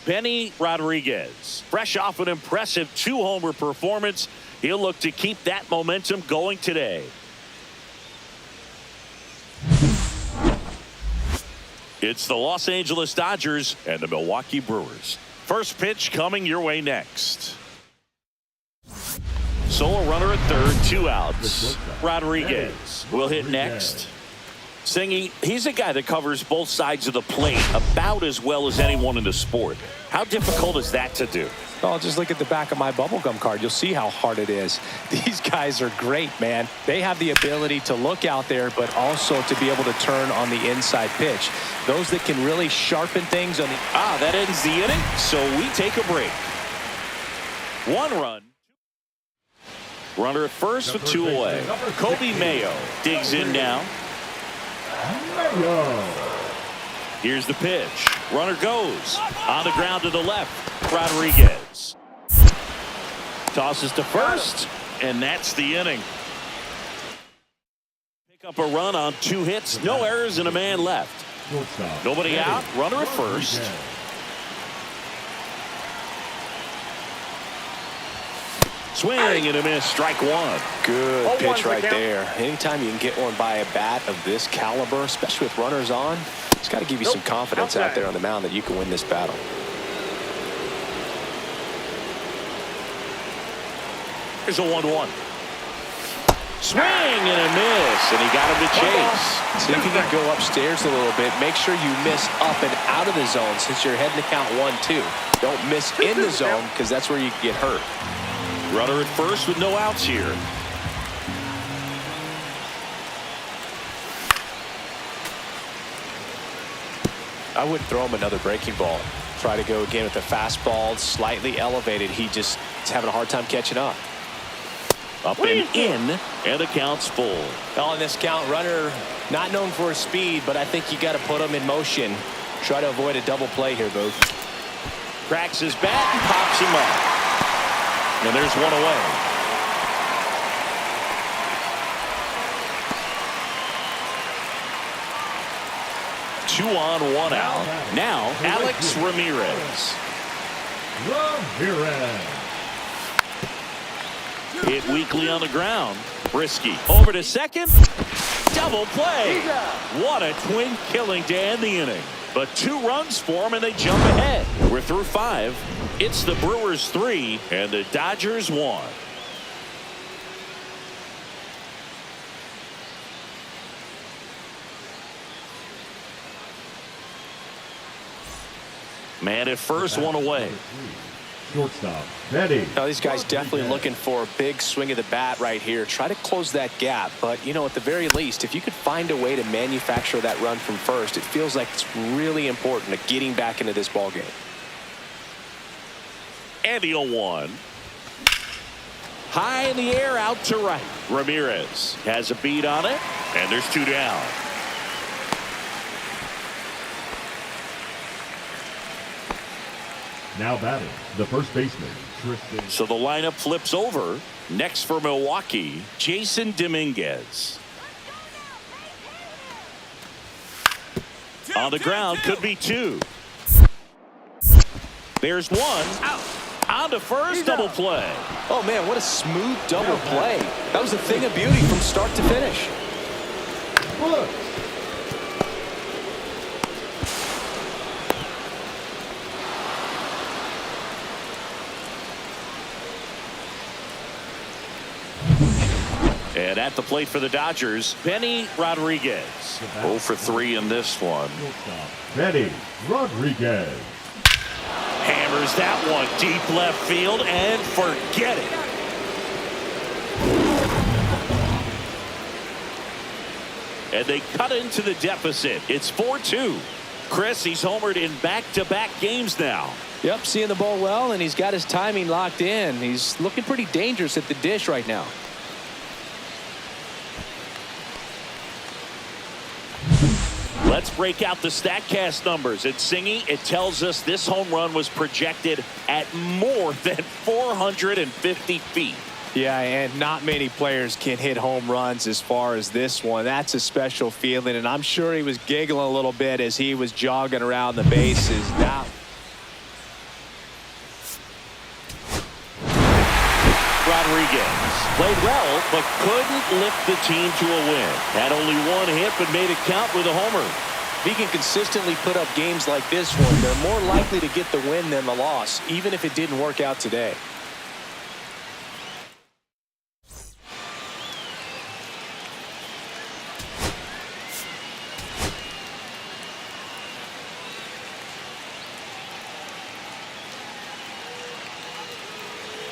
Benny Rodriguez, fresh off an impressive 2-homer performance, he'll look to keep that momentum going today. It's the Los Angeles Dodgers and the Milwaukee Brewers. First pitch coming your way next. Solo runner at third, 2 outs. Rodriguez will hit next. Singy, he's a guy that covers both sides of the plate about as well as anyone in the sport. How difficult is that to do? Oh, just look at the back of my bubblegum card. You'll see how hard it is. These guys are great, man. They have the ability to look out there, but also to be able to turn on the inside pitch. Those that can really sharpen things on the... That ends the inning, so we take a break. 1 run. Runner at first with 2 away. Kobe Mayo digs in now. Here's the pitch. Runner goes on the ground to the left. Rodriguez tosses to first, and that's the inning. Pick up a run on 2 hits, no errors, and a man left. Nobody out. Runner at first. Swing and a miss. Strike 1. Good pitch right there. Anytime you can get one by a bat of this caliber, especially with runners on, it's got to give you some confidence out there on the mound that you can win this battle. Here's a 1-1. Swing and a miss, and he got him to chase. See if you can go upstairs a little bit. Make sure you miss up and out of the zone since you're heading to count 1-2. Don't miss in the zone because that's where you get hurt. Runner at first with no outs here. I wouldn't throw him another breaking ball. Try to go again with the fastball, slightly elevated. He just is having a hard time catching up. Up and in, and the count's full. On this count, runner not known for his speed, but I think you got to put him in motion. Try to avoid a double play here, Booth. Cracks his bat and pops him up. And there's 1 away. Two on, 1 out. Now, Alex Ramirez. Hit weakly on the ground. Brisky over to second. Double play. What a twin killing to end the inning. But 2 runs for him, and they jump ahead. We're through 5. It's the Brewers 3 and the Dodgers 1. Man at first, 1 away. Shortstop, Betty. Now, these guys definitely looking for a big swing of the bat right here. Try to close that gap. But, you know, at the very least, if you could find a way to manufacture that run from first, it feels like it's really important to getting back into this ball game. And the 0-1. High in the air, out to right. Ramirez has a beat on it, and there's 2 down. Now batting, the first baseman, Tristan. So the lineup flips over. Next for Milwaukee, Jason Dominguez. On the ground, could be 2. There's 1. Out. On to first, double play. Oh, man, what a smooth double play. That was a thing of beauty from start to finish. Look. And at the plate for the Dodgers, Benny Rodriguez. 0 for 3 in this one. Benny Rodriguez. Hammers that one deep left field and forget it. And they cut into the deficit. It's 4-2. Chris, he's homered in back-to-back games now. Yep, seeing the ball well, and he's got his timing locked in. He's looking pretty dangerous at the dish right now. Let's break out the StatCast numbers. It's Singy. It tells us this home run was projected at more than 450 feet. Yeah, and not many players can hit home runs as far as this one. That's a special feeling, and I'm sure he was giggling a little bit as he was jogging around the bases. Now, Rodriguez played well, but couldn't lift the team to a win. Had only one hit, but made it count with a homer. if he can consistently put up games like this one, they're more likely to get the win than the loss, even if it didn't work out today.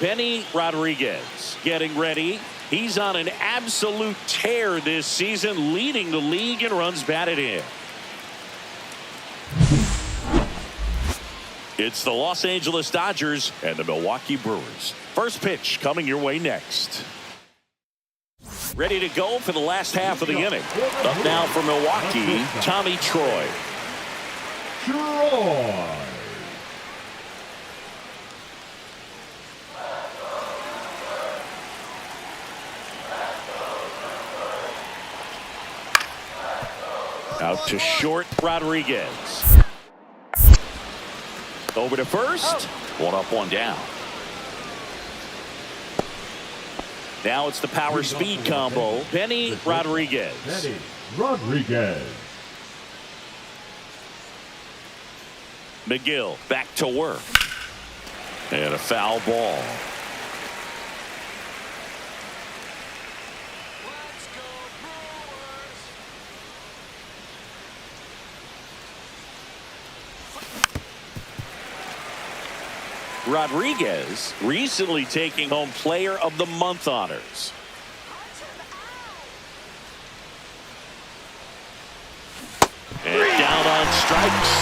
Benny Rodriguez getting ready. He's on an absolute tear this season, leading the league in runs batted in. It's the Los Angeles Dodgers and the Milwaukee Brewers. First pitch coming your way next. Ready to go for the last half of the inning. Up now for Milwaukee, Tommy Troy. Troy. Out to short, Rodriguez. Over to first. One up, one down. Now it's the power speed combo. Benny Rodriguez. Benny Rodriguez. McGill back to work. And a foul ball. Rodriguez recently taking home Player of the Month honors. And down on strikes.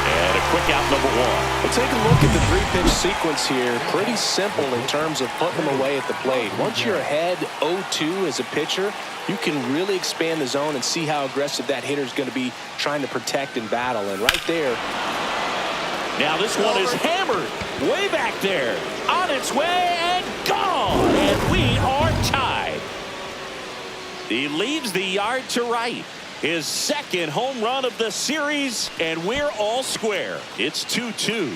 And a quick out, number one. Well, take a look at the three-pitch sequence here. Pretty simple in terms of putting them away at the plate. Once you're ahead 0-2 as a pitcher, you can really expand the zone and see how aggressive that hitter is going to be trying to protect and battle. And right there. Now this one is hammered way back there. On its way and gone. And we are tied. He leaves the yard to right. His second home run of the series, and we're all square. It's 2-2.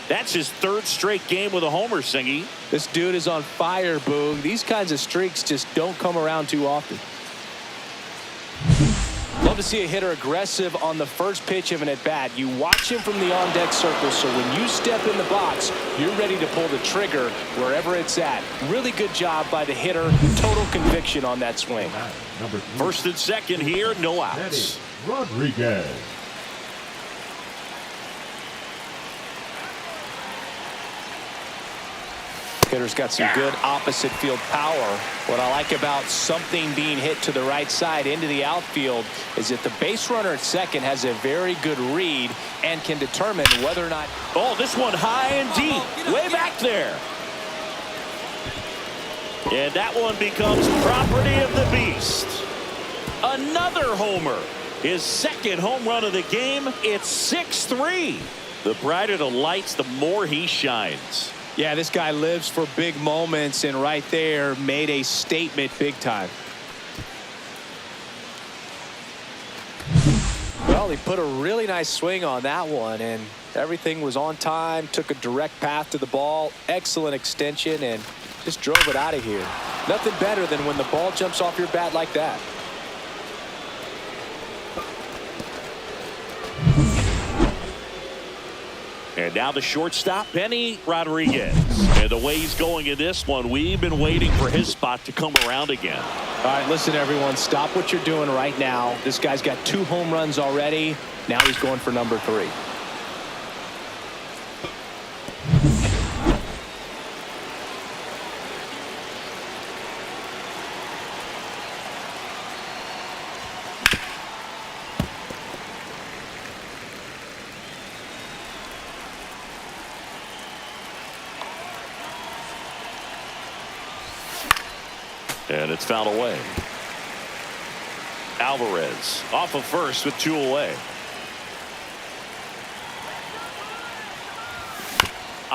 That's his third straight game with a homer, Singy. This dude is on fire, Boog. These kinds of streaks just don't come around too often. Love to see a hitter aggressive on the first pitch of an at-bat. You watch him from the on-deck circle, so when you step in the box, you're ready to pull the trigger wherever it's at. Really good job by the hitter. Total conviction on that swing. First and second here, no outs. Benny Rodriguez. Hitter's got some good opposite field power. What I like about something being hit to the right side into the outfield is that the base runner at second has a very good read and can determine whether or not. Oh, this one high and deep, way back there. And that one becomes property of the beast. Another homer. His second home run of the game. It's 6-3. The brighter the lights, the more he shines. Yeah, this guy lives for big moments, and right there made a statement big time. Well, he put a really nice swing on that one, and everything was on time, took a direct path to the ball, excellent extension, and just drove it out of here. Nothing better than when the ball jumps off your bat like that. And now the shortstop, Benny Rodriguez. And the way he's going in this one, we've been waiting for his spot to come around again. All right, listen, everyone, stop what you're doing right now. This guy's got 2 home runs already. Now he's going for number 3. And it's fouled away. Alvarez off of first with 2 away.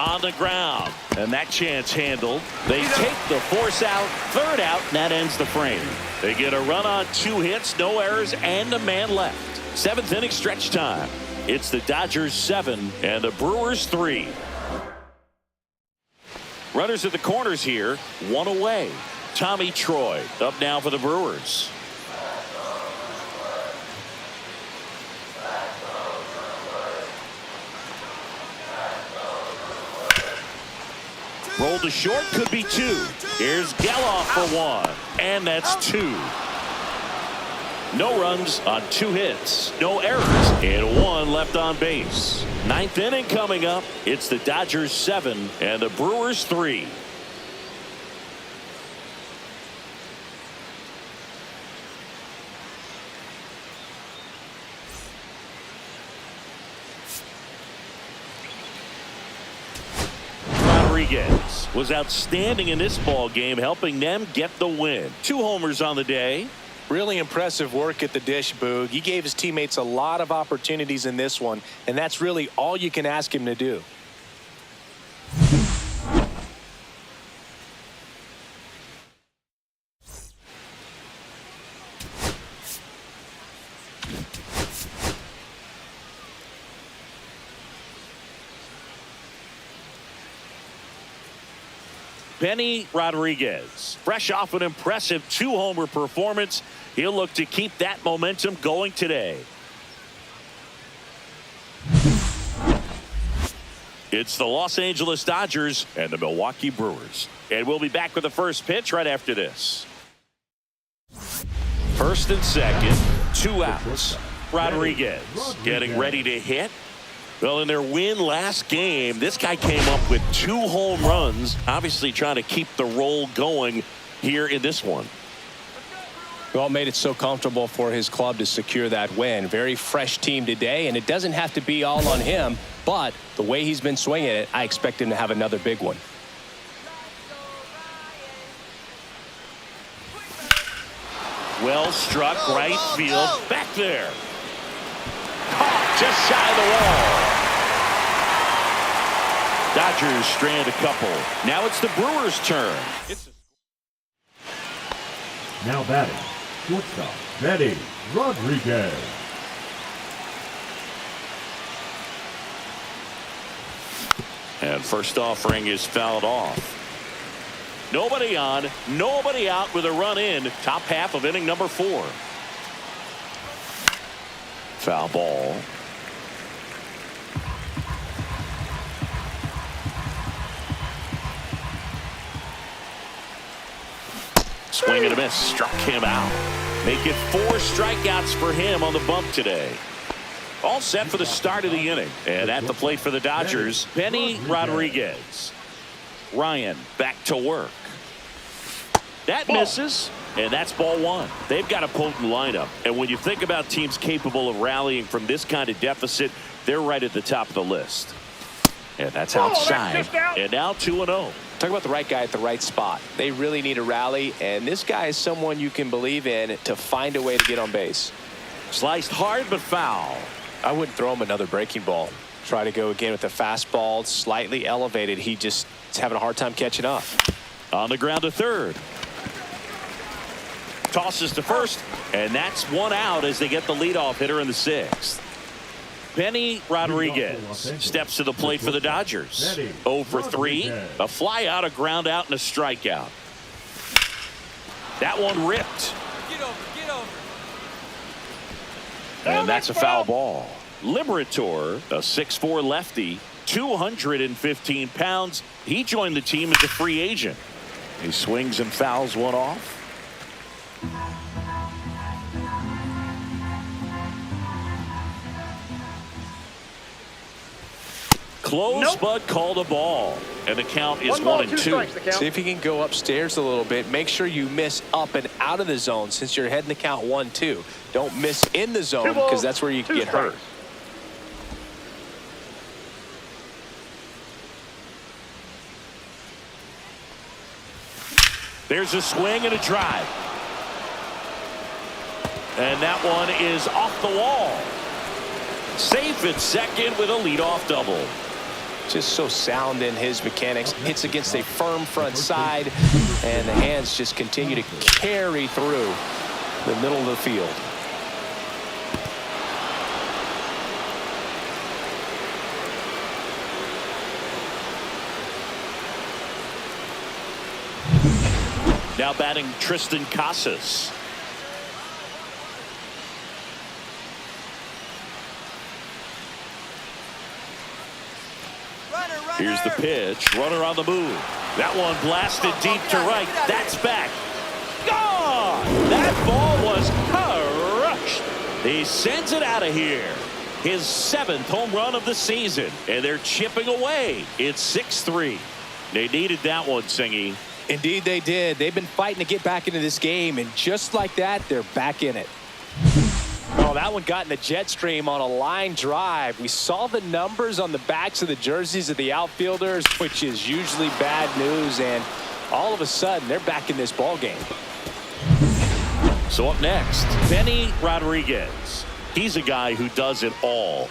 on the ground. And that chance handled. They take the force out, third out, and that ends the frame. They get a run on 2 hits, no errors, and a man left. 7th inning stretch time. It's the Dodgers 7 and the Brewers 3. Runners at the corners here, 1 away. Tommy Troy up now for the Brewers. Rolled to short, could be 2. Here's Geloff for 1, and that's 2. No runs on 2 hits, no errors, and 1 left on base. 9th inning coming up. It's the Dodgers 7 and the Brewers 3. Rodriguez was outstanding in this ball game, helping them get the win. 2 homers on the day. Really impressive work at the dish, Boog. He gave his teammates a lot of opportunities in this one, and that's really all you can ask him to do. Benny Rodriguez, fresh off an impressive 2-homer performance. He'll look to keep that momentum going today. It's the Los Angeles Dodgers and the Milwaukee Brewers. And we'll be back with the first pitch right after this. 1st and 2nd, 2 outs. Rodriguez getting ready to hit. Well, in their win last game, this guy came up with 2 home runs, obviously trying to keep the roll going here in this one. Well, made it so comfortable for his club to secure that win. Very fresh team today, and it doesn't have to be all on him, but the way he's been swinging it, I expect him to have another big one. Well struck, right field, back there. Caught just shy of the wall. Dodgers strand a couple. Now it's the Brewers' turn. Now batting, shortstop, Benny Rodriguez. And first offering is fouled off. Nobody on, nobody out with a run in. Top half of inning number 4. Foul ball. Swing and a miss. Struck him out. Make it 4 strikeouts for him on the bump today. All set for the start of the inning. And at the plate for the Dodgers, Benny Rodriguez. Ryan back to work. That misses. And that's ball 1. They've got a potent lineup. And when you think about teams capable of rallying from this kind of deficit, they're right at the top of the list. And that's outside. And now 2-0. Talk about the right guy at the right spot. They really need a rally, and this guy is someone you can believe in to find a way to get on base. Sliced hard but foul. I wouldn't throw him another breaking ball. Try to go again with the fastball, slightly elevated. He just is having a hard time catching up. On the ground to third. Tosses to first, and that's 1 out as they get the leadoff hitter in the 6th. Benny Rodriguez steps to the plate for the Dodgers. 0 for 3, a fly out, a ground out, and a strikeout. That one ripped. Get over. And that's a foul ball. Liberator, a 6'4" lefty, 215 pounds. He joined the team as a free agent. He swings and fouls one off. Close, but called a ball. And the count is 1-2. See if you can go upstairs a little bit. Make sure you miss up and out of the zone since you're heading the count 1-2. Don't miss in the zone because that's where you can get hurt. There's a swing and a drive. And that one is off the wall. Safe at second with a leadoff double. Just so sound in his mechanics. Hits against a firm front side, and the hands just continue to carry through the middle of the field. Now batting Tristan Casas. Here's the pitch. Runner on the move. That one blasted deep to right. That's back. Gone! That ball was crushed. He sends it out of here. His 7th home run of the season. And they're chipping away. It's 6-3. They needed that one, Singy. Indeed they did. They've been fighting to get back into this game, and just like that, they're back in it. Oh, that one got in the jet stream on a line drive. We saw the numbers on the backs of the jerseys of the outfielders, which is usually bad news, and all of a sudden, they're back in this ball game. So up next, Benny Rodriguez. He's a guy who does it all.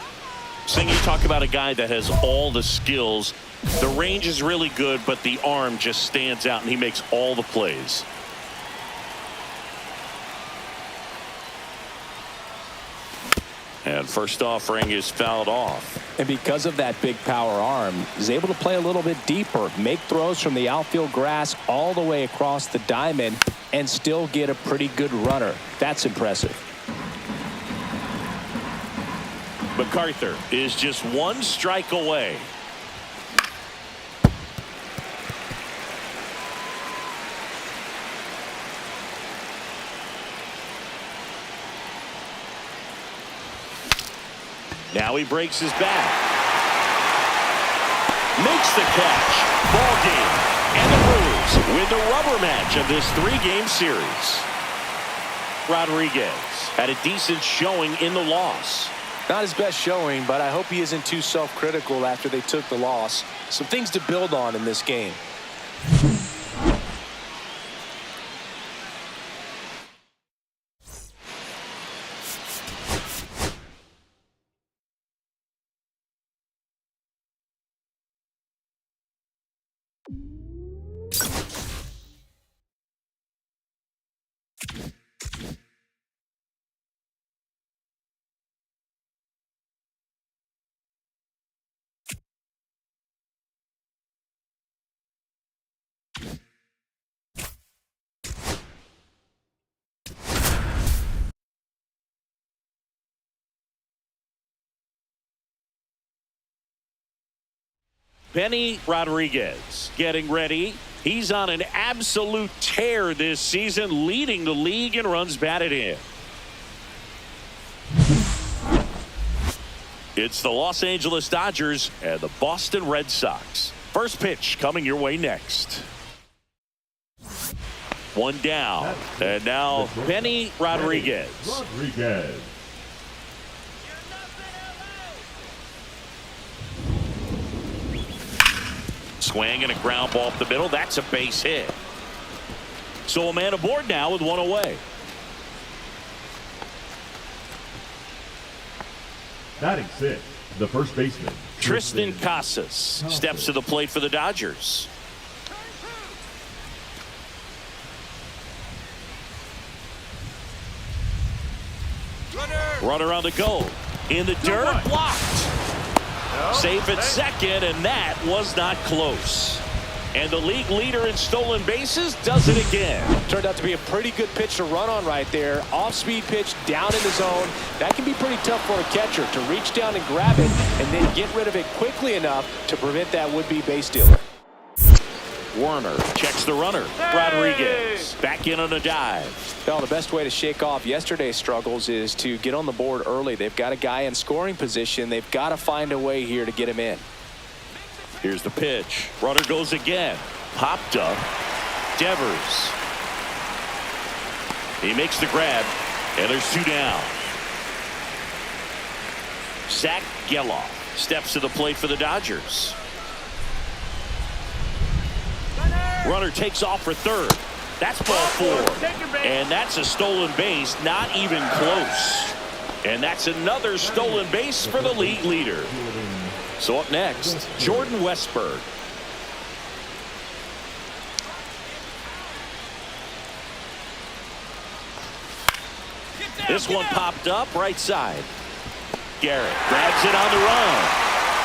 Singy, talk about a guy that has all the skills. The range is really good, but the arm just stands out, and he makes all the plays. And first offering is fouled off. And because of that big power arm, he's able to play a little bit deeper, make throws from the outfield grass all the way across the diamond, and still get a pretty good runner. That's impressive. MacArthur is just one strike away. Now he breaks his back. Makes the catch. Ball game. And the Brewers win the rubber match of this 3-game series. Rodriguez had a decent showing in the loss. Not his best showing, but I hope he isn't too self-critical after they took the loss. Some things to build on in this game. Benny Rodriguez getting ready. He's on an absolute tear this season, leading the league in runs batted in. It's the Los Angeles Dodgers and the Boston Red Sox. First pitch coming your way next. One down. And now Benny Rodriguez. Swing and a ground ball up the middle. That's a base hit. So a man aboard now with one away. Batting 6, the first baseman, Tristan Casas steps to the plate for the Dodgers. Runner on the go. In the dirt, blocked. Safe at second, and that was not close. And the league leader in stolen bases does it again. Turned out to be a pretty good pitch to run on right there. Off-speed pitch down in the zone. That can be pretty tough for a catcher to reach down and grab it and then get rid of it quickly enough to prevent that would-be base stealer. Warner checks the runner. Rodriguez back in on a dive. Well, the best way to shake off yesterday's struggles is to get on the board early. They've got a guy in scoring position. They've got to find a way here to get him in. Here's the pitch. Runner goes again. Popped up. Devers. He makes the grab, and there's 2 down. Zach Geloff steps to the plate for the Dodgers. Runner takes off for third. That's ball 4. And that's a stolen base, not even close. And that's another stolen base for the league leader. So up next, Jordan Westberg. This one popped up right side. Garrett grabs it on the run.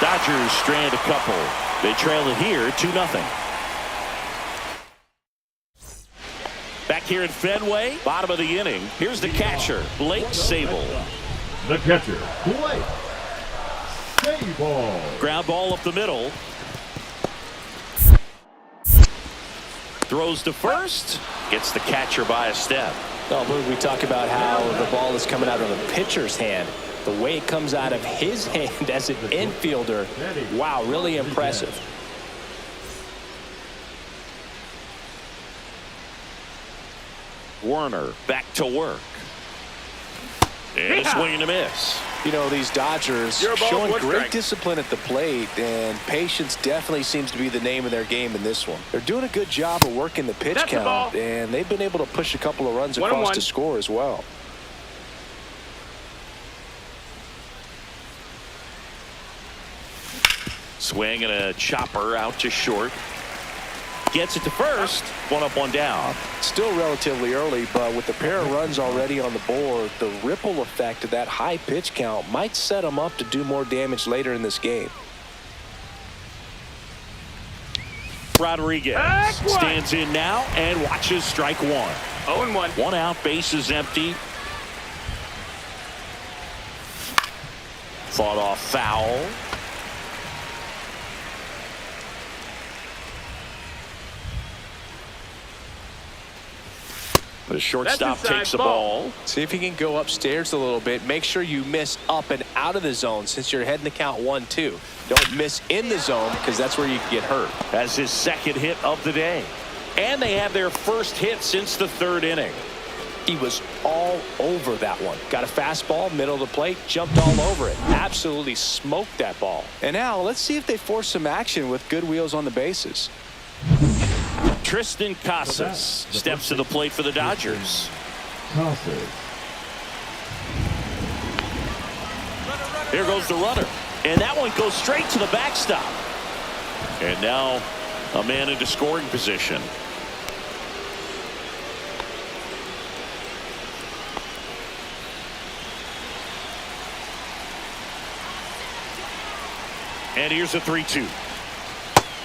Dodgers strand a couple. They trail it here 2-0. Back here in Fenway, bottom of the inning. Here's the catcher, Blake Sable. The catcher, Blake Sable. Ground ball up the middle. Throws to first. Gets the catcher by a step. Oh, Luke, we talk about how the ball is coming out of the pitcher's hand. The way it comes out of his hand as an infielder, wow, really impressive. Werner back to work. And a swing and a miss. You know, these Dodgers showing great discipline at the plate, and patience definitely seems to be the name of their game in this one. They're doing a good job of working the pitch count, and they've been able to push a couple of runs across to score as well. Swing and a chopper out to short. Gets it to first. One up, one down. Still relatively early, but with the pair of runs already on the board, the ripple effect of that high pitch count might set them up to do more damage later in this game. Rodriguez stands in now and watches strike one. 0-1. One out, bases empty. Fought off foul. The shortstop takes the ball. See if you can go upstairs a little bit. Make sure you miss up and out of the zone since you're heading the count 1-2. Don't miss in the zone because that's where you can get hurt. That's his second hit of the day. And they have their first hit since the third inning. He was all over that one. Got a fastball, middle of the plate, jumped all over it. Absolutely smoked that ball. And now let's see if they force some action with good wheels on the bases. Tristan Casas steps to the plate for the Dodgers. Casas. Here goes the runner. And that one goes straight to the backstop. And now a man into scoring position. And here's a 3-2.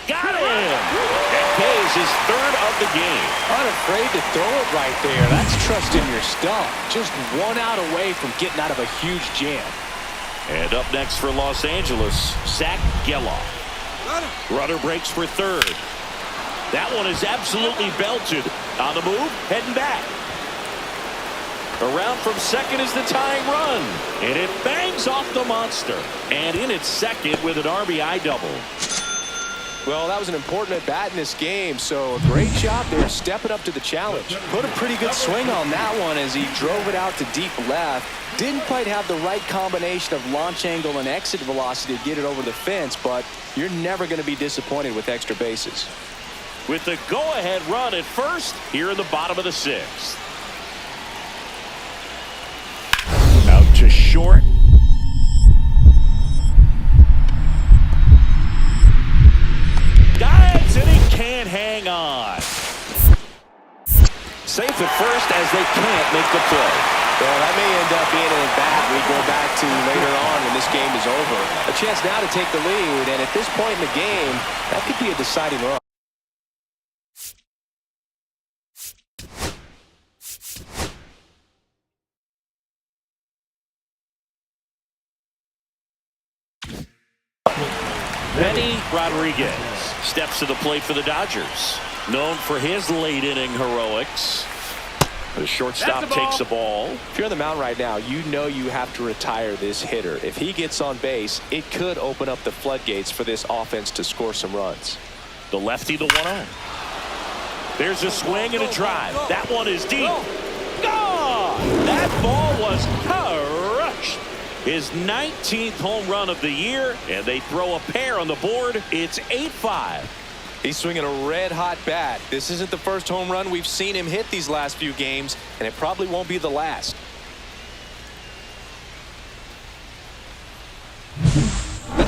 Got him! That is his third of the game. Unafraid to throw it right there. That's trusting your stuff. Just one out away from getting out of a huge jam. And up next for Los Angeles, Zach Geloff. Runner breaks for third. That one is absolutely belted. On the move, heading back. Around from second is the tying run. And it bangs off the monster. And in its second with an RBI double. Well, that was an important at-bat in this game, so a great job there stepping up to the challenge. Put a pretty good swing on that one as he drove it out to deep left. Didn't quite have the right combination of launch angle and exit velocity to get it over the fence, but you're never going to be disappointed with extra bases. With the go-ahead run at first here in the bottom of the sixth. Out to short. Dives and he can't hang on. Safe at first as they can't make the play. Well, that may end up being an at-bat we go back to later on when this game is over. A chance now to take the lead, and at this point in the game, that could be a deciding run. Benny Rodriguez steps to the plate for the Dodgers. Known for his late inning heroics. The shortstop takes the ball. If you're on the mound right now, you know you have to retire this hitter. If he gets on base, it could open up the floodgates for this offense to score some runs. The lefty, the 1-0. There's a swing and a drive. That one is deep. Gone! That ball was crushed. His 19th home run of the year, and they throw a pair on the board. It's 8-5. He's swinging a red-hot bat. This isn't the first home run we've seen him hit these last few games, and it probably won't be the last.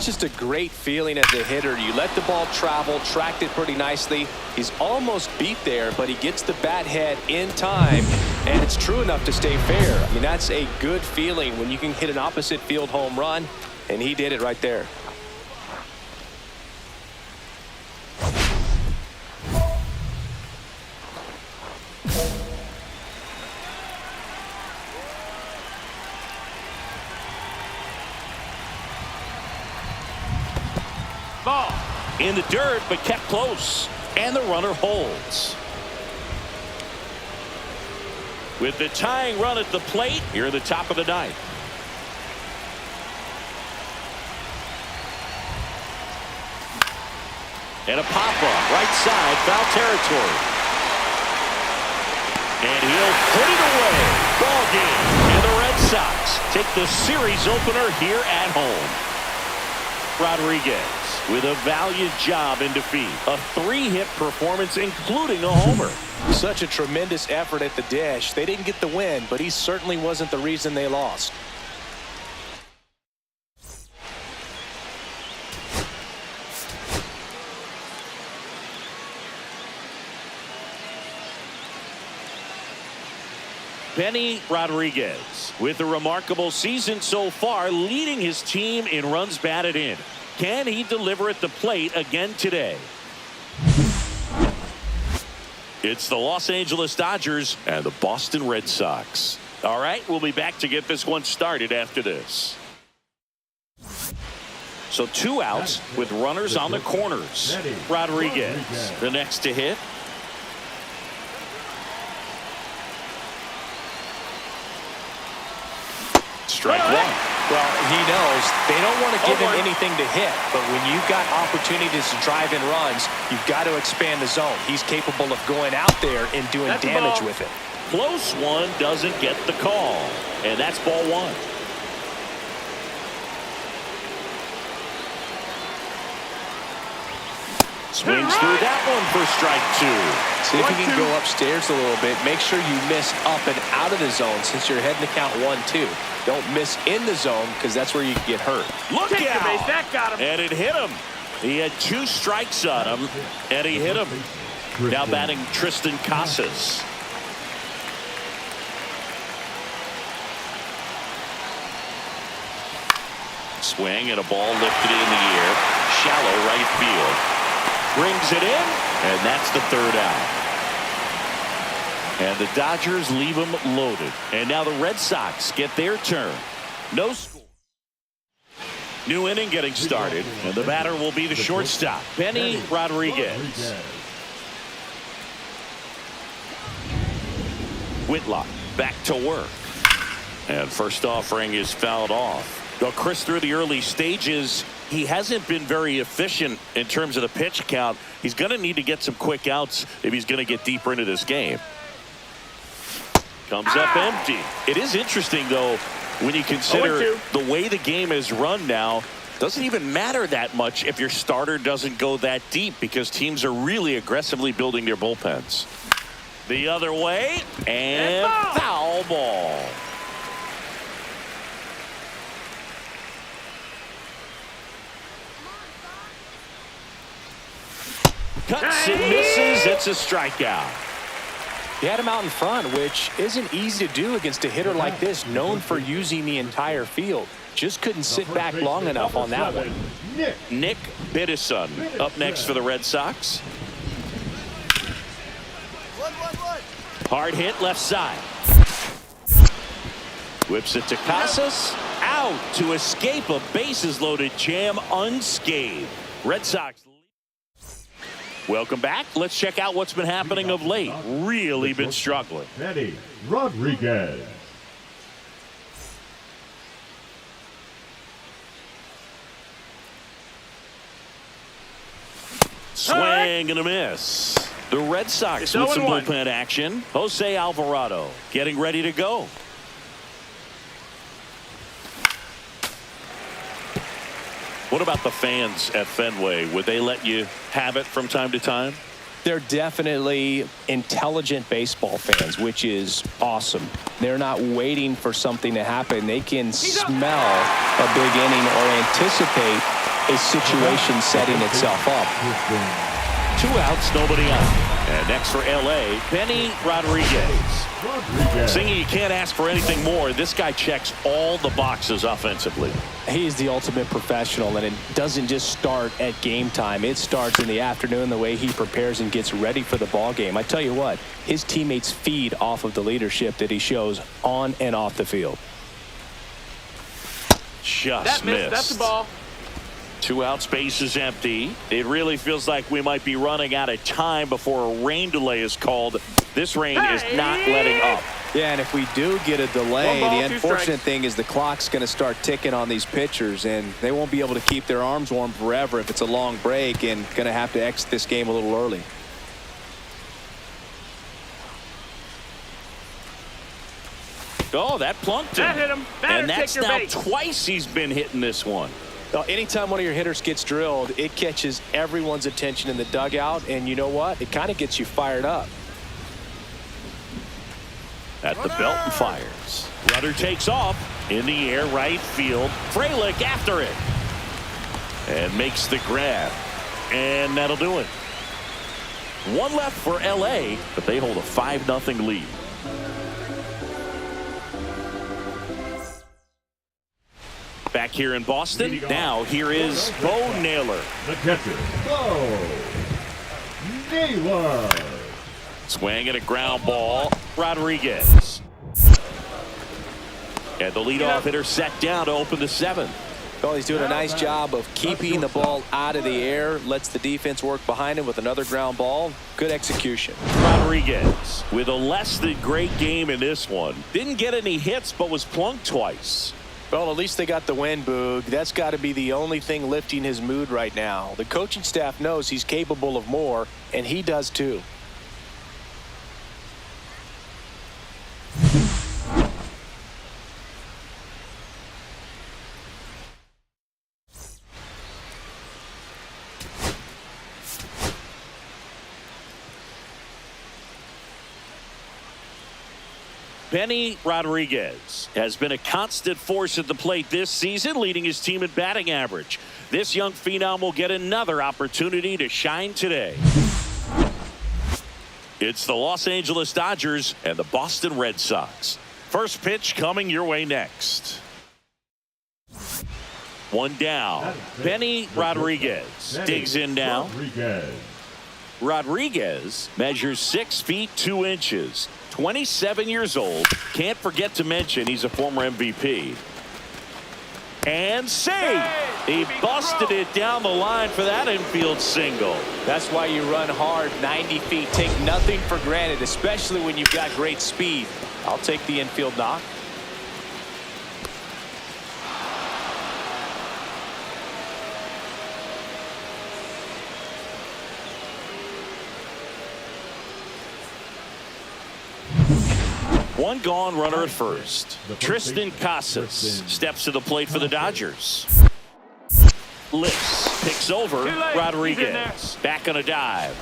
That's just a great feeling as a hitter. You let the ball travel, tracked it pretty nicely. He's almost beat there, but he gets the bat head in time, and it's true enough to stay fair. I mean, that's a good feeling when you can hit an opposite field home run, and he did it right there. Ball in the dirt, but kept close, and the runner holds. With the tying run at the plate, here at the top of the ninth. And a pop-up, right side, foul territory. And he'll put it away. Ball game. And the Red Sox take the series opener here at home. Rodriguez with a valiant job in defeat. A 3-hit performance, including a homer. Such a tremendous effort at the dish. They didn't get the win, but he certainly wasn't the reason they lost. Benny Rodriguez with a remarkable season so far, leading his team in runs batted in. Can he deliver at the plate again today? It's the Los Angeles Dodgers and the Boston Red Sox. All right, we'll be back to get this one started after this. So 2 outs with runners on the corners. Rodriguez, the next to hit. Strike one. Well, he knows they don't want to give him anything to hit, but when you've got opportunities to drive in runs, you've got to expand the zone. He's capable of going out there and doing damage with it. Close one, doesn't get the call, and that's ball one. Swings through that one for strike 2. See if you can go upstairs a little bit. Make sure you miss up and out of the zone since you're heading to count 1-2. Don't miss in the zone because that's where you can get hurt. Look out! That got him. And it hit him. He had 2 strikes on him, and he hit him. Now batting Tristan Casas. Swing and a ball lifted in the air. Shallow right field. Brings it in, and that's the 3rd out. And the Dodgers leave them loaded. And now the Red Sox get their turn. No score. New inning getting started, and the batter will be the shortstop, Benny Rodriguez. Whitlock back to work. And first offering is fouled off. Well, Chris, through the early stages, he hasn't been very efficient in terms of the pitch count. He's going to need to get some quick outs if he's going to get deeper into this game. Comes up empty. It is interesting, though, when you consider the way the game is run now. Doesn't even matter that much if your starter doesn't go that deep because teams are really aggressively building their bullpens. The other way, and foul ball. Cuts and misses. It's a strikeout. He had him out in front, which isn't easy to do against a hitter like this, known for using the entire field. Just couldn't sit back long enough on that one. Nick Biddison up next for the Red Sox. Hard hit left side. Whips it to Casas. Out to escape a bases-loaded jam unscathed. Red Sox. Welcome back. Let's check out what's been happening of late. Really been struggling. Benny Rodriguez. Swing and a miss. The Red Sox with some bullpen action. Jose Alvarado getting ready to go. What about the fans at Fenway? Would they let you have it from time to time? They're definitely intelligent baseball fans, which is awesome. They're not waiting for something to happen. They can smell a big inning or anticipate a situation setting itself up. 2 outs, nobody out. And next for L.A., Benny Rodriguez. Singing, you can't ask for anything more. This guy checks all the boxes offensively. He's the ultimate professional, and it doesn't just start at game time. It starts in the afternoon, the way he prepares and gets ready for the ball game. I tell you what, his teammates feed off of the leadership that he shows on and off the field. Just missed. That's the ball. 2 out, space is empty. It really feels like we might be running out of time before a rain delay is called. This rain is not letting up. Yeah, and if we do get a delay, One ball, the 2 unfortunate strikes. thing is the clock's going to start ticking on these pitchers, and they won't be able to keep their arms warm forever if it's a long break, and going to have to exit this game a little early. Oh, that plunked him. That hit him. Batter, And that's take your now base. twice he's been hitting this one. Well, anytime one of your hitters gets drilled, it catches everyone's attention in the dugout, and you know what? It kind of gets you fired up. At the belt and fires. Rudder takes off in the air, right field. Frelick after it. And makes the grab. And that'll do it. 1 left for L.A., but they hold a 5-0 lead. Back here in Boston, now here is Bo Naylor. The catcher, Bo Naylor. Swing at a ground ball. Rodriguez. And the leadoff hitter set down to open the 7th. Well, he's doing a nice job of keeping the ball out of the air, lets the defense work behind him with another ground ball. Good execution. Rodriguez with a less than great game in this one. Didn't get any hits, but was plunked twice. Well, at least they got the win, Boog. That's got to be the only thing lifting his mood right now. The coaching staff knows he's capable of more, and he does too. Benny Rodriguez has been a constant force at the plate this season, leading his team in batting average. This young phenom will get another opportunity to shine today. It's the Los Angeles Dodgers and the Boston Red Sox. First pitch coming your way next. 1 down. Benny Rodriguez digs in now. Rodriguez measures 6 feet 2 inches. 27 years old. Can't forget to mention he's a former MVP. And save. He busted it down the line for that infield single. That's why you run hard 90 feet. Take nothing for granted, especially when you've got great speed. I'll take the infield knock. One gone, runner at first. Tristan Casas steps to the plate for the Dodgers. Lifts, picks over Rodriguez. Back on a dive.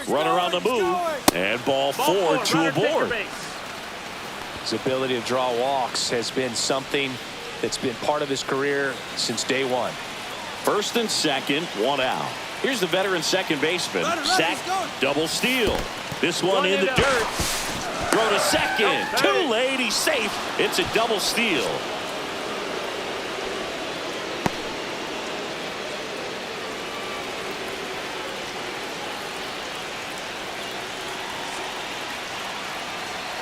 Runner on the move. And ball 4, 2 aboard. His ability to draw walks has been something that's been part of his career since day one. First and second, 1 out. Here's the veteran second baseman. Sack, double steal. This one in the dirt. Throw to second. Too late. He's safe. It's a double steal.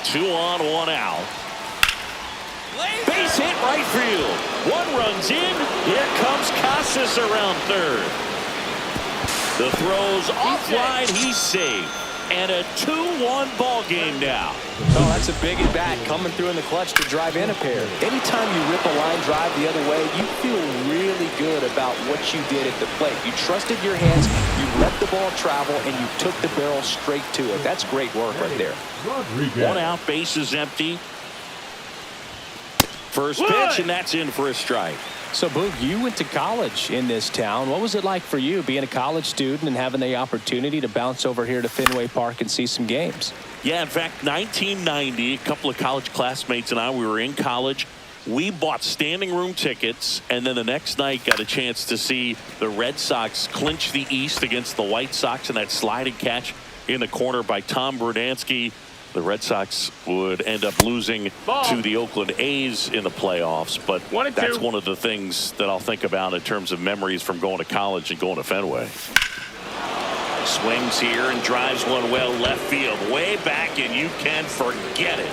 Two on, 1 out. Base hit right field. 1 runs in. Here comes Casas around third. The throw's offline. He's safe. And a 2-1 ball game now. Oh, that's a big at bat coming through in the clutch to drive in a pair. Anytime you rip a line drive the other way, you feel really good about what you did at the plate. You trusted your hands, you let the ball travel, and you took the barrel straight to it. That's great work right there. 1 out, base is empty. First pitch, and that's in for a strike. So, Boog, you went to college in this town. What was it like for you being a college student and having the opportunity to bounce over here to Fenway Park and see some games? Yeah, in fact, 1990, a couple of college classmates and I, we were in college. We bought standing room tickets, and then the next night got a chance to see the Red Sox clinch the East against the White Sox in that sliding catch in the corner by Tom Brunansky. The Red Sox would end up losing to the Oakland A's in the playoffs, but that's one of the things that I'll think about in terms of memories from going to college and going to Fenway. Swings here and drives one well left field, way back, and you can forget it.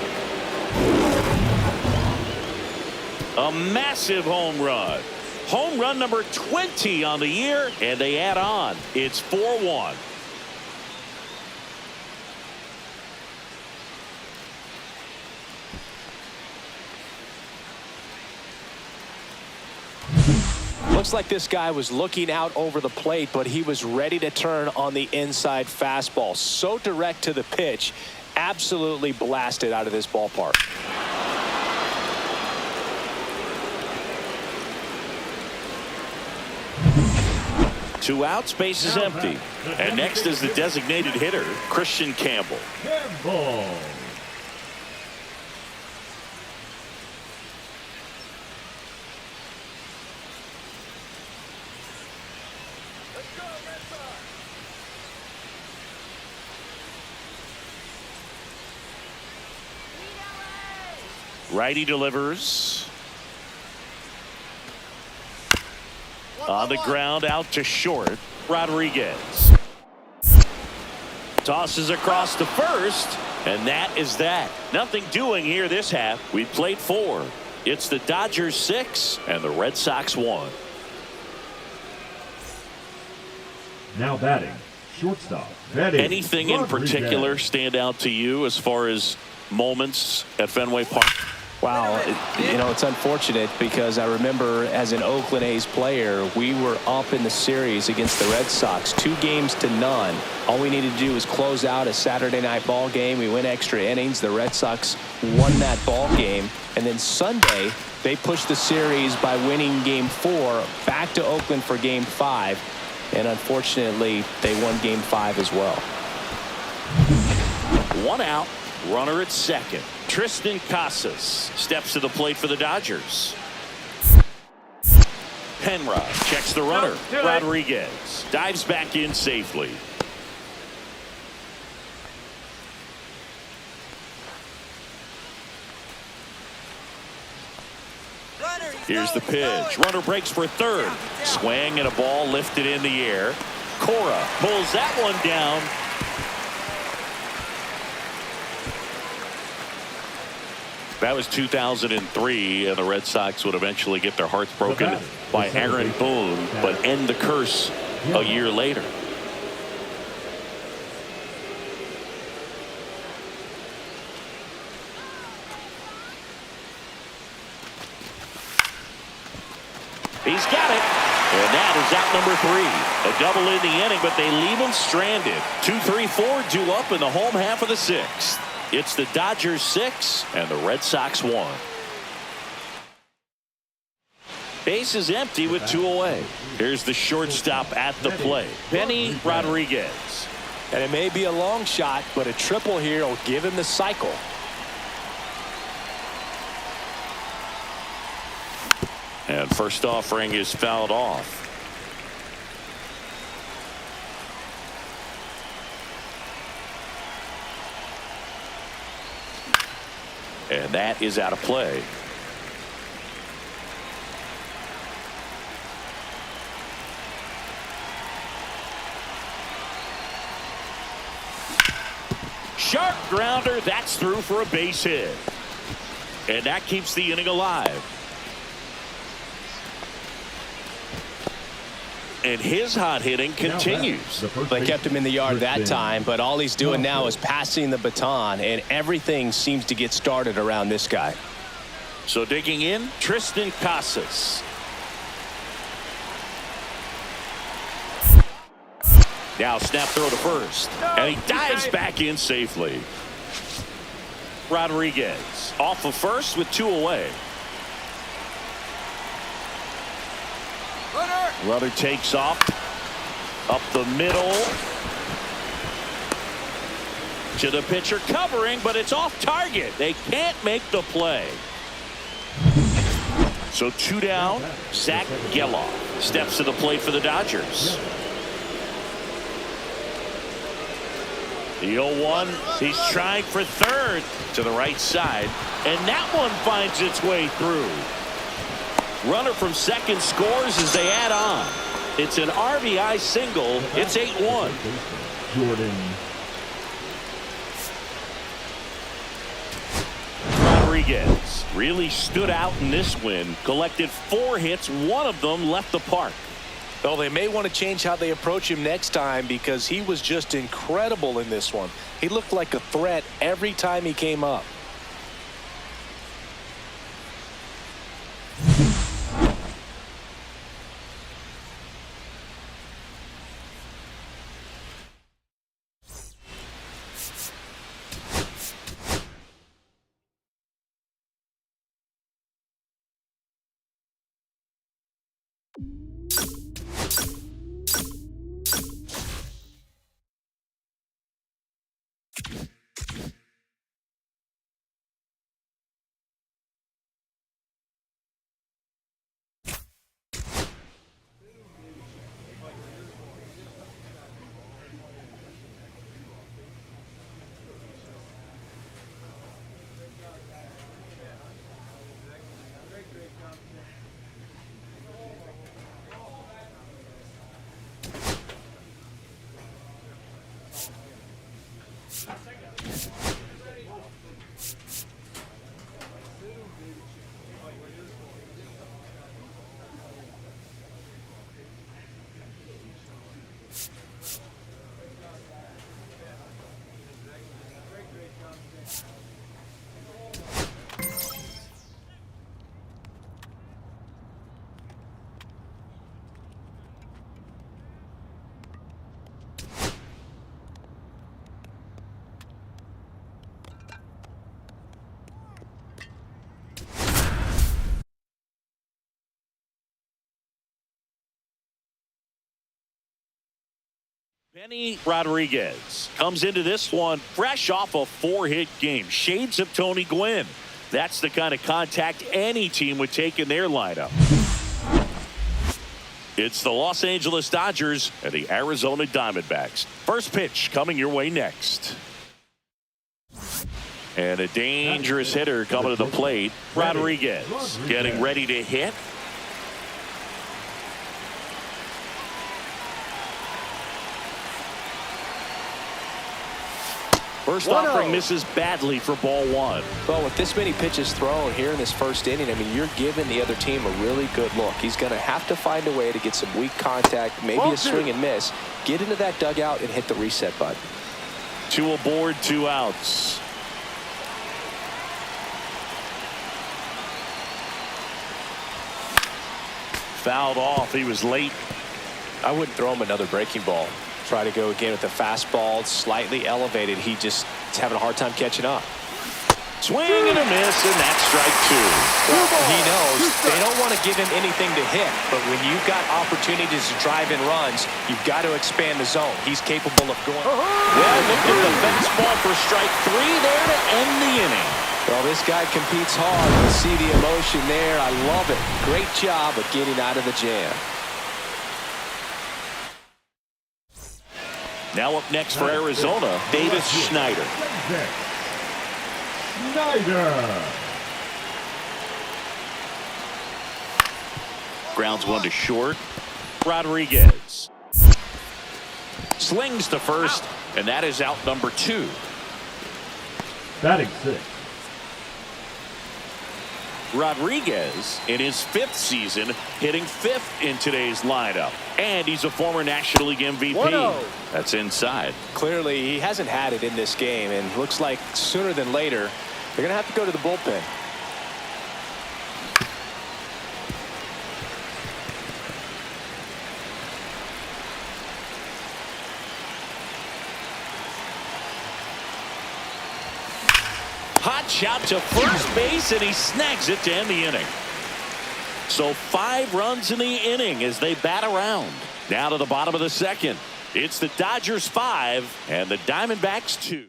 A massive home run. Home run number 20 on the year, and they add on. It's 4-1. Looks like this guy was looking out over the plate, but he was ready to turn on the inside fastball. So direct to the pitch, absolutely blasted out of this ballpark. Two outs, base is empty. And next is the designated hitter, Christian Campbell. Campbell. Righty delivers. On the ground, out to short. Rodriguez tosses across to first, and that is that. Nothing doing here this half. We played 4. It's the Dodgers 6 and the Red Sox 1. Now batting, shortstop. That is Anything in Rodriguez. particular stand out to you as far as moments at Fenway Park? Wow, it's unfortunate because I remember as an Oakland A's player, we were up in the series against the Red Sox, 2-0. All we needed to do was close out a Saturday night ball game. We went extra innings. The Red Sox won that ball game. And then Sunday, they pushed the series by winning Game 4 back to Oakland for Game 5. And unfortunately, they won Game 5 as well. 1 out. Runner at second. Tristan Casas steps to the plate for the Dodgers. Penrod checks the runner. Rodriguez dives back in safely. Here's the pitch. Runner breaks for third. Swing and a ball lifted in the air. Cora pulls that one down. That was 2003, and the Red Sox would eventually get their hearts broken by Aaron Boone, but end the curse a year later. He's got it. And that is out number 3. A double in the inning, but they leave him stranded. 2-3-4 due up in the home half of the 6th. It's the Dodgers 6 and the Red Sox 1. Base is empty with 2 away. Here's the shortstop at the plate, Benny Rodriguez. And it may be a long shot, but a triple here will give him the cycle. And first offering is fouled off. And that is out of play. Sharp grounder. That's through for a base hit. And that keeps the inning alive. And his hot hitting continues. They kept him in the yard that time, but all he's doing now is passing the baton, and everything seems to get started around this guy. So digging in, Tristan Casas. Now snap throw to first. And he dives back in safely. Rodriguez off of first with 2 away. Runner takes off. Up the middle. To the pitcher covering, but it's off target. They can't make the play. So 2 down. Zach Geloff steps to the plate for the Dodgers. The 0-1. He's trying for third to the right side. And that one finds its way through. Runner from second scores as they add on. It's an RBI single. It's 8-1. Jordan. Rodriguez really stood out in this win. Collected 4 hits. 1 of them left the park. Well, they may want to change how they approach him next time because he was just incredible in this one. He looked like a threat every time he came up. Benny Rodriguez comes into this one fresh off a 4-hit game. Shades of Tony Gwynn. That's the kind of contact any team would take in their lineup. It's the Los Angeles Dodgers and the Arizona Diamondbacks. First pitch coming your way next. And a dangerous hitter coming to the plate. Rodriguez getting ready to hit. First offering misses badly for ball 1. Well, with this many pitches thrown here in this first inning, I mean, you're giving the other team a really good look. He's going to have to find a way to get some weak contact, maybe a swing and miss, get into that dugout and hit the reset button. 2 aboard, 2 outs. Fouled off. He was late. I wouldn't throw him another breaking ball. Try to go again with the fastball, slightly elevated. He just is having a hard time catching up. Swing and a miss, and that's strike 2. Well, he knows they don't want to give him anything to hit, but when you've got opportunities to drive in runs, you've got to expand the zone. He's capable of going. Well, look at the fastball for strike 3 there to end the inning. Well, this guy competes hard. You see the emotion there. I love it. Great job of getting out of the jam. Now up next for Arizona, Davis Schneider. Grounds 1 to short. Rodriguez slings to first, and that is out number 2. Batting 6. Rodriguez in his 5th season, hitting 5th in today's lineup. And he's a former National League MVP. That's inside. Clearly, he hasn't had it in this game, and looks like sooner than later, they're going to have to go to the bullpen. Hot shot to first base, and he snags it to end the inning. So 5 runs in the inning as they bat around. Now to the bottom of the second. It's the Dodgers 5 and the Diamondbacks 2.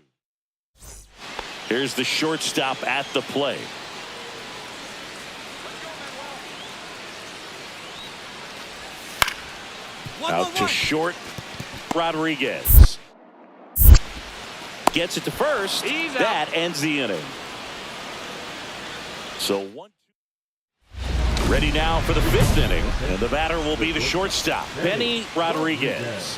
Here's the shortstop at the plate. Out to short, Rodriguez. Gets it to first. That ends the inning. So 1-2. Ready now for the 5th inning. And the batter will be the shortstop, Benny Rodriguez.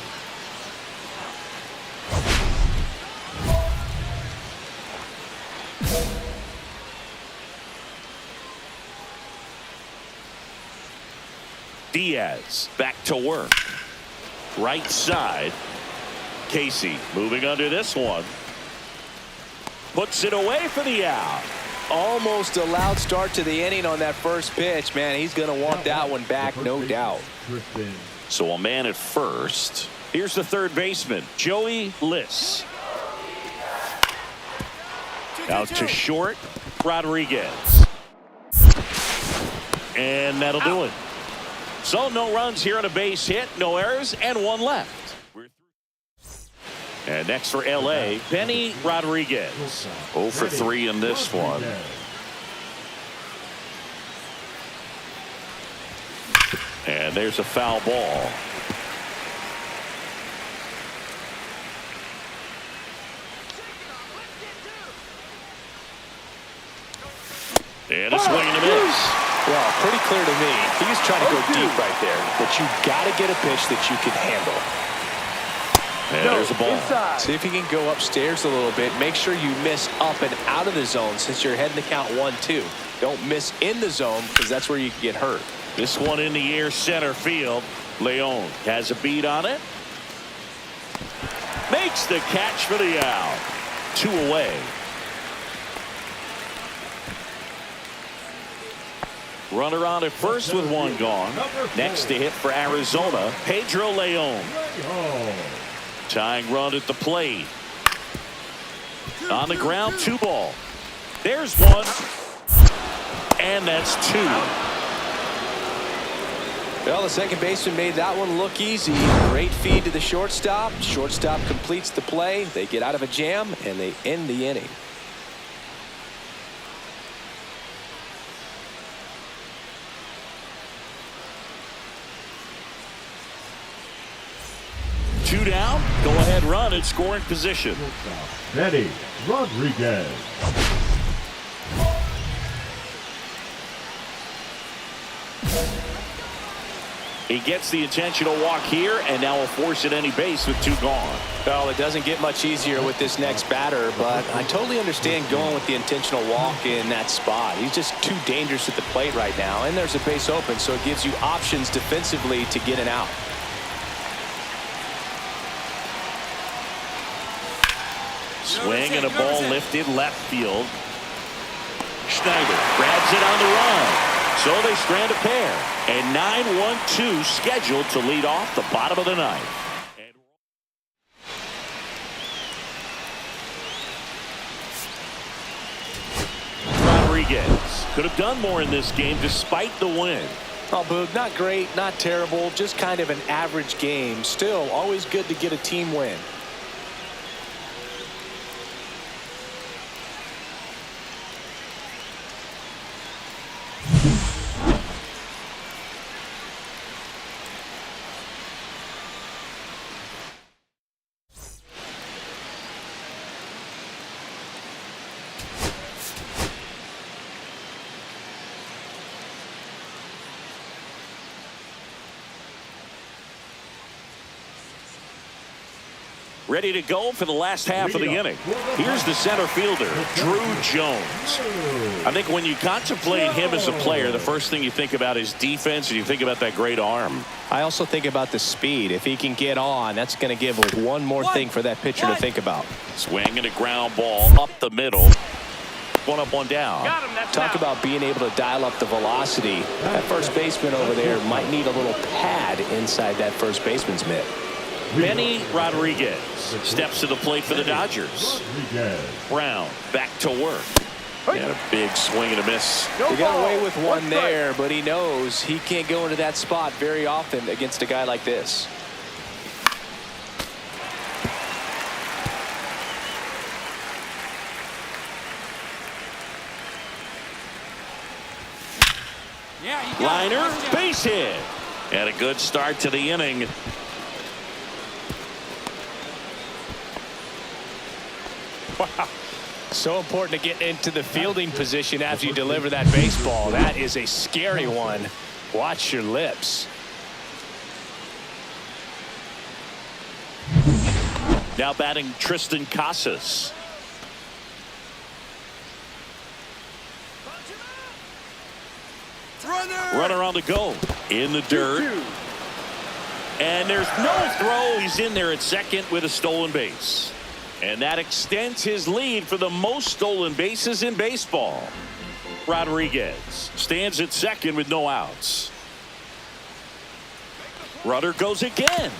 Diaz back to work. Right side. Casey moving under this one. Puts it away for the out. Almost a loud start to the inning on that first pitch. Man, he's going to want that one back, no doubt. So a man at first. Here's the third baseman, Joey Liss. Out to short, Rodriguez. And that'll do it. So no runs here on a base hit, no errors, and 1 left. And next for L.A., Benny Rodriguez. 0 for 3 in this one. And there's a foul ball. And a swing and a miss. Well, pretty clear to me. He's trying to go deep right there, but you got to get a pitch that you can handle. And there's a ball. See if you can go upstairs a little bit. Make sure you miss up and out of the zone since you're heading to count 1-2. Don't miss in the zone because that's where you can get hurt. This one in the air, center field. Leon has a beat on it. Makes the catch for the out. 2 away. Runner on at first with 1 gone. Next to hit for Arizona, Pedro Leon. Tying run at the plate. On the ground, 2 ball. There's 1. And that's 2. Well, the second baseman made that one look easy. Great feed to the shortstop. Shortstop completes the play. They get out of a jam, and they end the inning. Two down. Go ahead run in scoring position. Benny Rodriguez. He gets the intentional walk here, and now will force at any base with 2 gone. Well, it doesn't get much easier with this next batter, but I totally understand going with the intentional walk in that spot. He's just too dangerous at the plate right now, and there's a base open, so it gives you options defensively to get an out. Swing and a ball lifted left field. Schneider grabs it on the run. So they strand a pair. And 9-1-2 scheduled to lead off the bottom of the 9th. Rodriguez could have done more in this game despite the win. Oh, Boog, not great, not terrible, just kind of an average game. Still, always good to get a team win. Ready to go for the last half of the inning. Here's the center fielder, Drew Jones. I think when you contemplate him as a player, the first thing you think about is defense, and you think about that great arm. I also think about the speed. If he can get on, that's going to give one more thing for that pitcher to think about. Swing and a ground ball up the middle. 1 up, 1 down. Talk about being able to dial up the velocity. That first baseman over there might need a little pad inside that first baseman's mitt. Benny Rodriguez steps to the plate for the Dodgers. Brown back to work. And a big swing and a miss. He got away with one there, but he knows he can't go into that spot very often against a guy like this. Liner, base hit. And a good start to the inning. Wow. So important to get into the fielding position after you deliver that baseball. That is a scary one. Watch your lips. Now batting Tristan Casas. Runner on the go. In the dirt. And there's no throw. He's in there at second with a stolen base. And that extends his lead for the most stolen bases in baseball. Rodriguez stands at second with no outs. Runner goes again.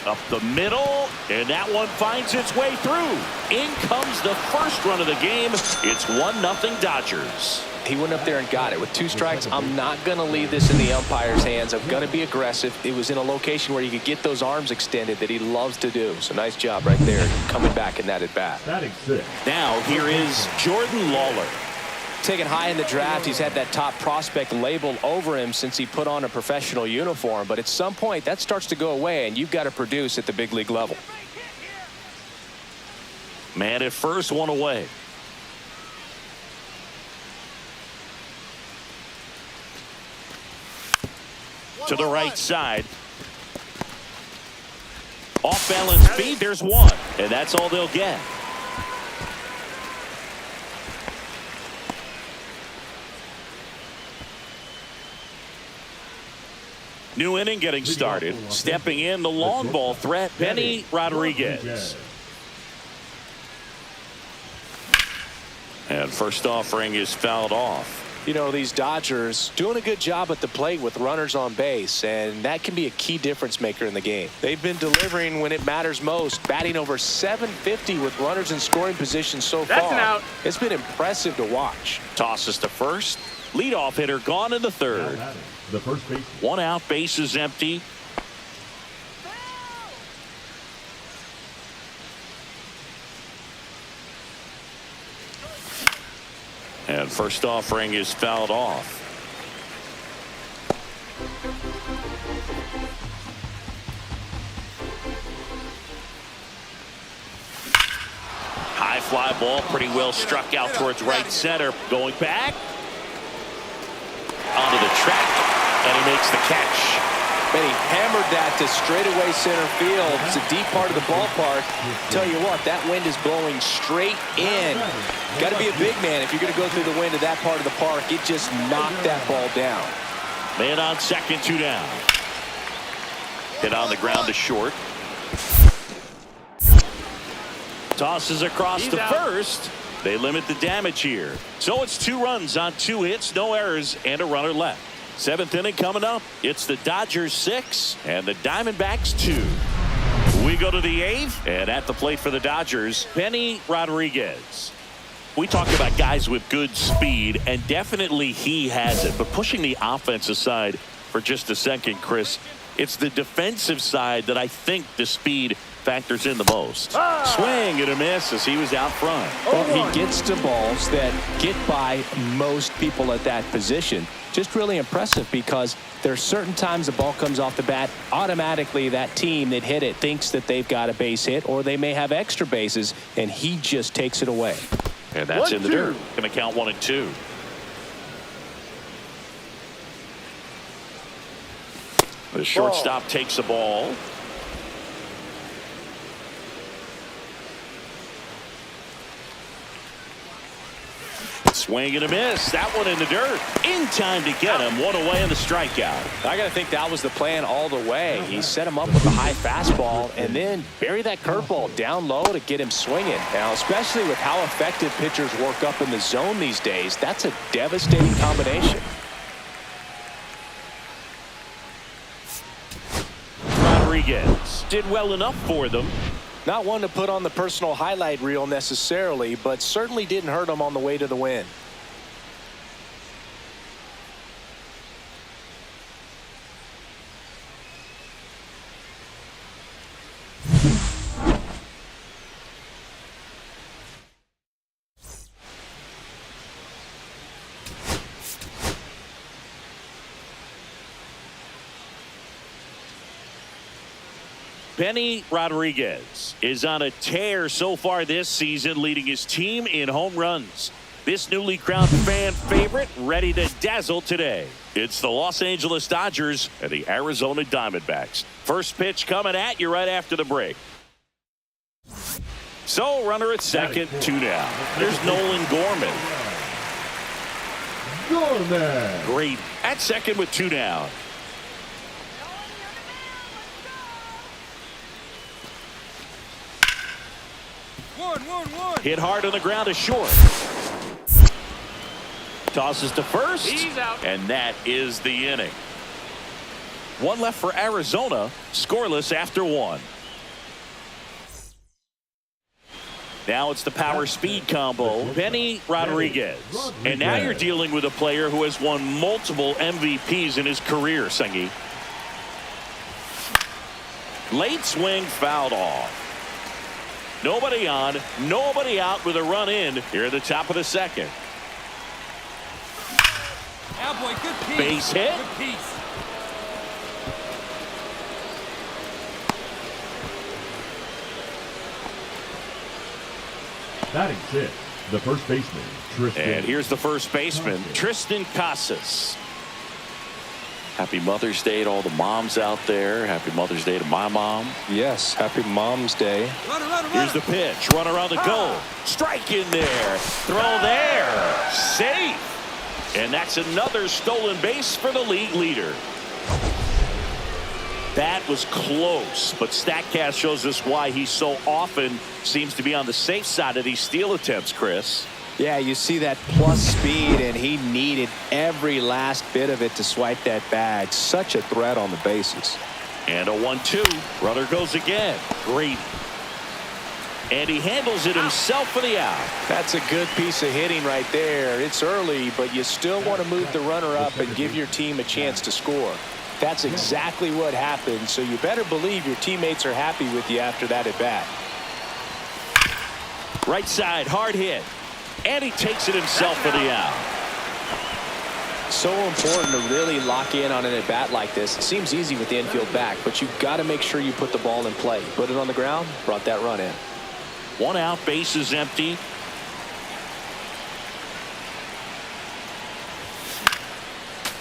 Up the middle, and that one finds its way through. In comes the first run of the game. It's 1-0 Dodgers. He went up there and got it with 2 strikes. I'm not going to leave this in the umpire's hands. I'm going to be aggressive. It was in a location where you could get those arms extended that he loves to do. So nice job right there coming back in that at bat. Now here is Jordan Lawler. Taken high in the draft, he's had that top prospect label over him since he put on a professional uniform. But at some point, that starts to go away, and you've got to produce at the big league level. Man at first, one away. To the right side. Off balance speed, there's one. And that's all they'll get. New inning getting started. Stepping in the long ball threat, Benny Rodriguez. And first offering is fouled off. You know, these Dodgers doing a good job at the plate with runners on base, and that can be a key difference maker in the game. They've been delivering when it matters most, batting over .750 with runners in scoring position so far. That's an out. It's been impressive to watch. Tosses to first. Leadoff hitter gone in the third. The first base. One out, base is empty. And first offering is fouled off. High fly ball, pretty well struck out towards right center. Going back. Onto the track, and he makes the catch. But he hammered that to straightaway center field. It's a deep part of the ballpark. Tell you what, that wind is blowing straight in. Got to be a big man if you're going to go through the wind of that part of the park. It just knocked that ball down. Man on second, 2 down. Hit on the ground to short. Tosses across to first. They limit the damage here. So it's 2 runs on 2 hits, no errors, and a runner left. 7th inning coming up. It's the Dodgers 6 and the Diamondbacks 2. We go to the 8th, and at the plate for the Dodgers, Benny Rodriguez. We talk about guys with good speed, and definitely he has it. But pushing the offensive side for just a second, Chris, it's the defensive side that I think the speed factors in the most. Swing and a miss as he was out front. Well, he gets to balls that get by most people at that position. Just really impressive because there are certain times the ball comes off the bat, automatically that team that hit it thinks that they've got a base hit or they may have extra bases, and he just takes it away. And that's in the dirt. Going to count 1 and 2. The shortstop takes the ball. Swing and a miss. That one in the dirt. In time to get him. 1 away in the strikeout. I got to think that was the plan all the way. He set him up with a high fastball and then bury that curveball down low to get him swinging. Now, especially with how effective pitchers work up in the zone these days, that's a devastating combination. Rodriguez did well enough for them. Not one to put on the personal highlight reel necessarily, but certainly didn't hurt him on the way to the win. Benny Rodriguez is on a tear so far this season, leading his team in home runs. This newly crowned fan favorite ready to dazzle today. It's the Los Angeles Dodgers and the Arizona Diamondbacks. First pitch coming at you right after the break. So runner at second, 2 down. There's Nolan Gorman. Great at second with 2 down. Hit hard on the ground to short. Tosses to first. He's out. And that is the inning. One left for Arizona. Scoreless after 1. Now it's the power speed combo. Benny Rodriguez. And now you're dealing with a player who has won multiple MVPs in his career, Sengi. Late swing fouled off. Nobody on, nobody out with a run in here at the top of the second. Boy, good piece. Base hit. Good piece. Batting 6, the first baseman, Tristan. And here's the first baseman, Tristan Casas. Happy Mother's Day to all the moms out there. Happy Mother's Day to my mom. Yes, happy Mom's Day. Runner. Here's the pitch. Run around the goal. Strike in there. Throw there. Safe. And that's another stolen base for the league leader. That was close, but StatCast shows us why he so often seems to be on the safe side of these steal attempts, Chris. Yeah, you see that plus speed, and he needed every last bit of it to swipe that bag. Such a threat on the bases. And a 1-2. Runner goes again. Great. And he handles it himself for the out. That's a good piece of hitting right there. It's early, but you still want to move the runner up and give your team a chance to score. That's exactly what happened, so you better believe your teammates are happy with you after that at bat. Right side, hard hit. And he takes it himself for the out. So important to really lock in on an at bat like this. It seems easy with the infield back, but you've got to make sure you put the ball in play. Put it on the ground, brought that run in. 1 out, base is empty.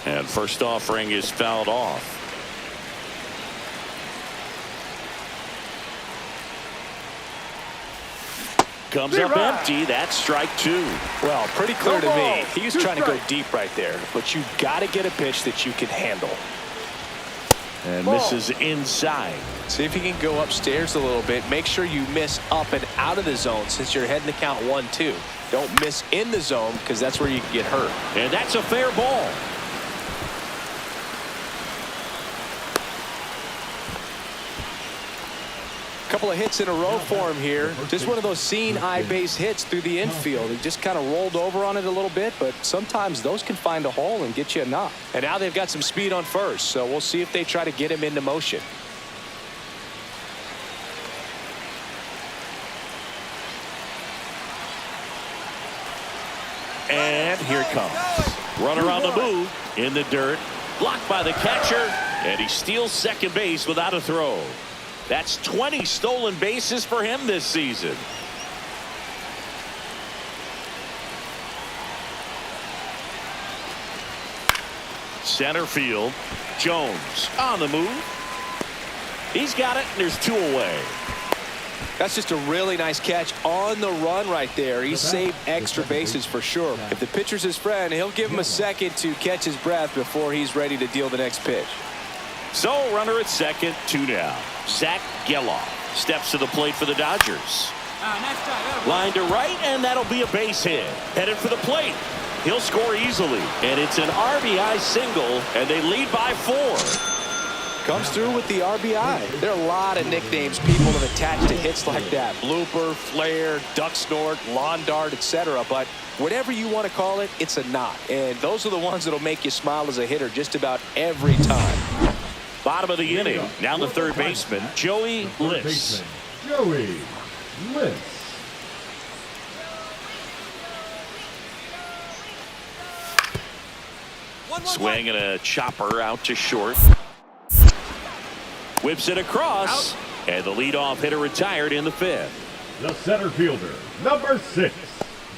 And first offering is fouled off. Comes up empty. That's strike 2. Well, pretty clear to me. He was trying to go deep right there, but you've got to get a pitch that you can handle. And misses inside. See if you can go upstairs a little bit. Make sure you miss up and out of the zone since you're heading to count 1-2. Don't miss in the zone because that's where you can get hurt. And that's a fair ball. Couple of hits in a row for him here. Just one of those seeing eye base hits through the infield. He just kind of rolled over on it a little bit, but sometimes those can find a hole and get you a knock. And now they've got some speed on first, so we'll see if they try to get him into motion. And here it comes. Runner on the move in the dirt. Blocked by the catcher. And he steals second base without a throw. That's 20 stolen bases for him this season. Center field. Jones on the move. He's got it, and there's 2 away. That's just a really nice catch on the run right there. He saved extra bases for sure. If the pitcher's his friend, he'll give him a second to catch his breath before he's ready to deal the next pitch. So runner at second, 2 down. Zach Geloff steps to the plate for the Dodgers. Line to right, and that'll be a base hit. Headed for the plate. He'll score easily. And it's an RBI single, and they lead by 4. Comes through with the RBI. There are a lot of nicknames people have attached to hits like that. Blooper, flare, duck snort, lawn dart, etc. But whatever you want to call it, it's a knock. And those are the ones that'll make you smile as a hitter just about every time. Bottom of the inning. Now the third baseman, Joey Liss. Joey Liss. Swing and a chopper out to short. Whips it across. And the leadoff hitter retired in the fifth. The center fielder, number 6,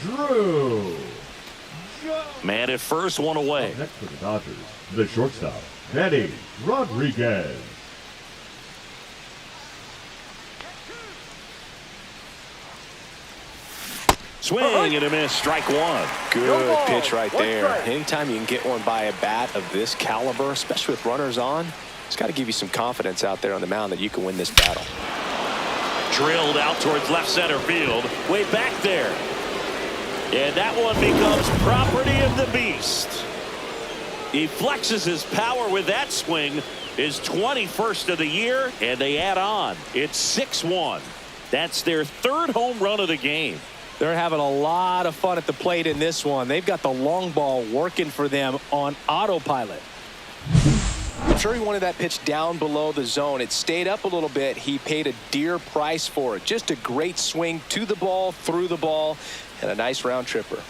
Drew. Man at first, one away. Next for the Dodgers, the shortstop, Benny Rodriguez. Swing and a miss, strike one. Good pitch right there. Anytime you can get one by a bat of this caliber, especially with runners on, it's got to give you some confidence out there on the mound that you can win this battle. Drilled out towards left center field. Way back there. And that one becomes property of the beast. He flexes his power with that swing. His 21st of the year, and they add on. It's 6-1. That's their third home run of the game. They're having a lot of fun at the plate in this one. They've got the long ball working for them on autopilot. I'm sure he wanted that pitch down below the zone. It stayed up a little bit. He paid a dear price for it. Just a great swing to the ball, through the ball, and a nice round tripper.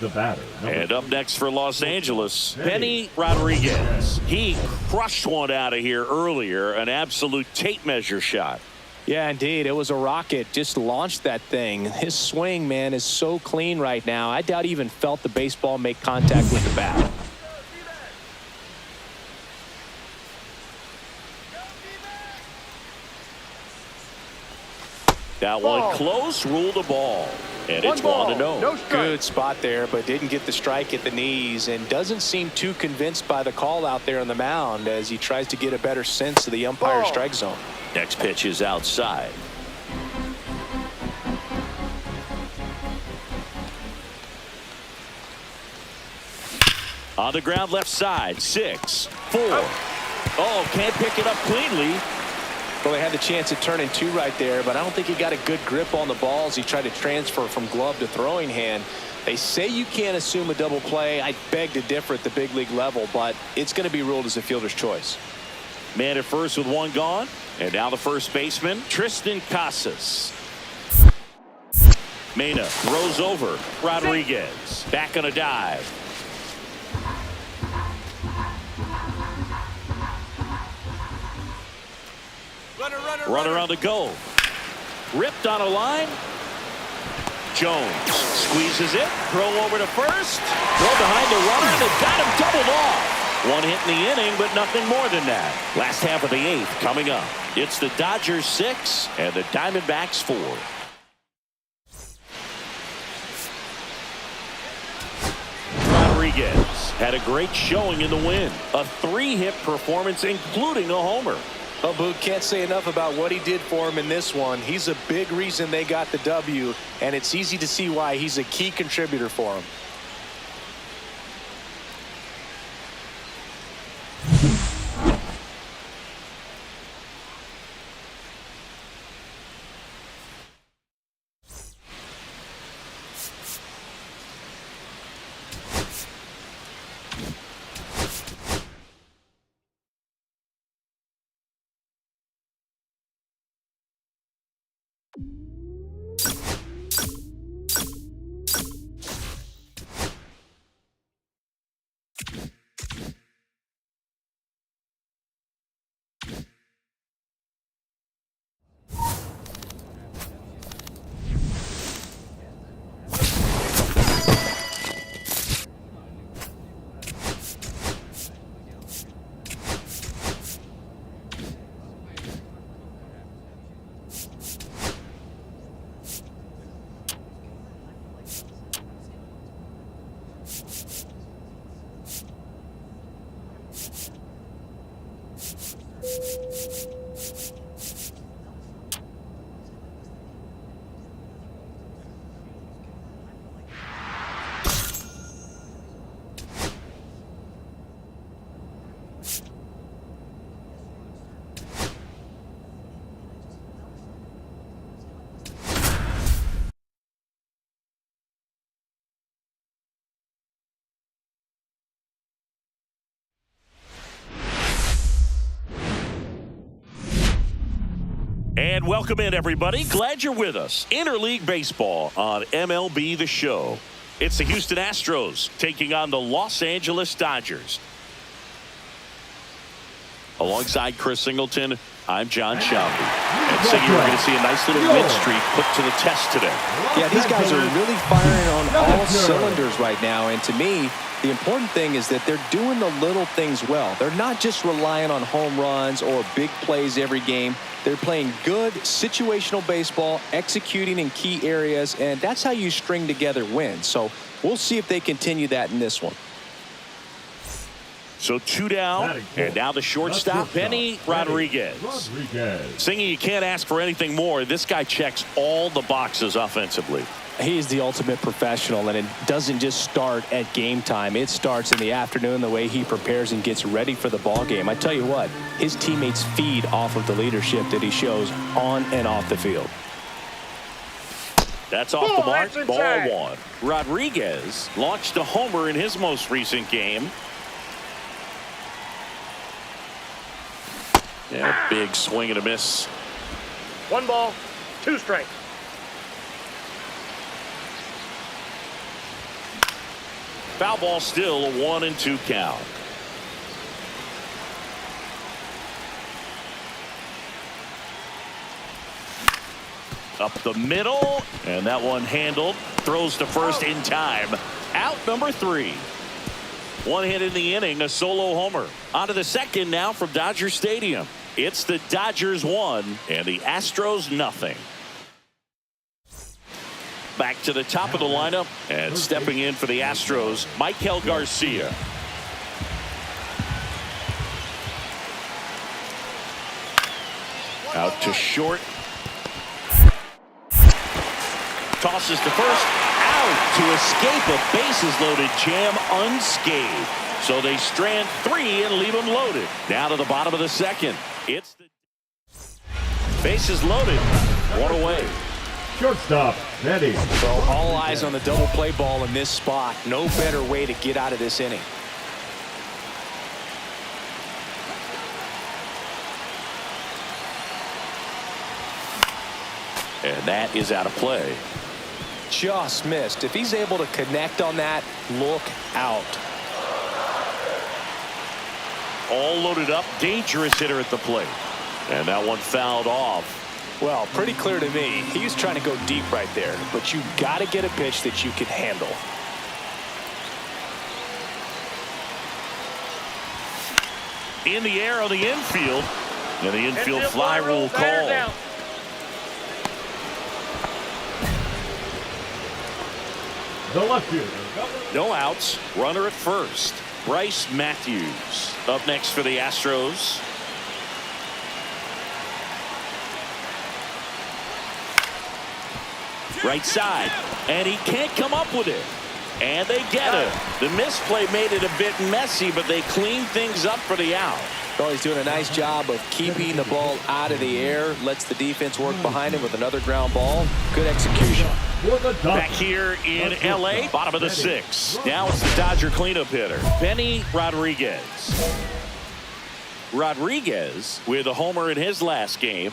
The batter. And up next for Los Angeles, Benny Rodriguez. He crushed one out of here earlier, an absolute tape measure shot. Yeah, indeed. It was a rocket. Just launched that thing. His swing, man, is so clean right now. I doubt he even felt the baseball make contact with the bat. That one close, ruled a ball. And it's 1-0. Good spot there, but didn't get the strike at the knees and doesn't seem too convinced by the call out there on the mound as he tries to get a better sense of the umpire's strike zone. Next pitch is outside. On the ground left side, 6-4. Oh, can't pick it up cleanly. Well, they had the chance at turning 2 right there, but I don't think he got a good grip on the ball as he tried to transfer from glove to throwing hand. They say you can't assume a double play. I beg to differ at the big league level, but it's going to be ruled as a fielder's choice. Man at first with one gone. And now the first baseman, Tristan Casas. Mena throws over Rodriguez. Back on a dive. Runner on the go. Ripped on a line. Jones squeezes it. Throw over to first. Throw behind the runner. And they've got him doubled off. One hit in the inning, but nothing more than that. Last half of the 8th coming up. It's the Dodgers 6 and the Diamondbacks 4. Rodriguez had a great showing in the win. A 3-hit performance, including a homer. Well, Boot, can't say enough about what he did for him in this one. He's a big reason they got the W, and it's easy to see why he's a key contributor for him. And welcome in, everybody. Glad you're with us. Interleague Baseball on MLB The Show. It's the Houston Astros taking on the Los Angeles Dodgers. Alongside Chris Singleton, I'm John Shelby. And Siggy, we're going to see a nice little win streak put to the test today. Yeah, these guys are really firing on all cylinders right now. And to me, the important thing is that they're doing the little things well. They're not just relying on home runs or big plays every game. They're playing good situational baseball, executing in key areas, and that's how you string together wins. So we'll see if they continue that in this one. So 2 down, and now the shortstop, Benny Rodriguez. Singy, you can't ask for anything more. This guy checks all the boxes offensively. He is the ultimate professional, and it doesn't just start at game time. It starts in the afternoon, the way he prepares and gets ready for the ball game. I tell you what, his teammates feed off of the leadership that he shows on and off the field. That's off the mark, ball 1. Rodriguez launched a homer in his most recent game. Yeah, big swing and a miss. 1 ball, 2 strikes. Foul ball still, a 1-2 count. Up the middle, and that one handled. Throws to first in time. Out number 3. 1 hit in the inning, a solo homer. On to the second now from Dodger Stadium. It's the Dodgers 1 and the Astros nothing. Back to the top of the lineup, and stepping in for the Astros, Michael Garcia. Out to short. Tosses to first. Out to escape a bases loaded jam unscathed. So they strand 3 and leave them loaded. Now to the bottom of the second. It's the bases loaded. 1 away. Shortstop, Benny. So all eyes on the double play ball in this spot. No better way to get out of this inning. And that is out of play. Just missed. If he's able to connect on that, look out. All loaded up, dangerous hitter at the plate. And that one fouled off. Well, pretty clear to me. He was trying to go deep right there, but you got to get a pitch that you can handle. In the air on the infield, and the infield fly rule call. The left fielder. No outs. Runner at first. Bryce Matthews up next for the Astros. Right side, and he can't come up with it. And they get it. The misplay made it a bit messy, but they clean things up for the out. Well, he's doing a nice job of keeping the ball out of the air. Lets the defense work behind him with another ground ball. Good execution. Back here in L.A., bottom of the 6th. Now it's the Dodger cleanup hitter, Benny Rodriguez. Rodriguez with a homer in his last game.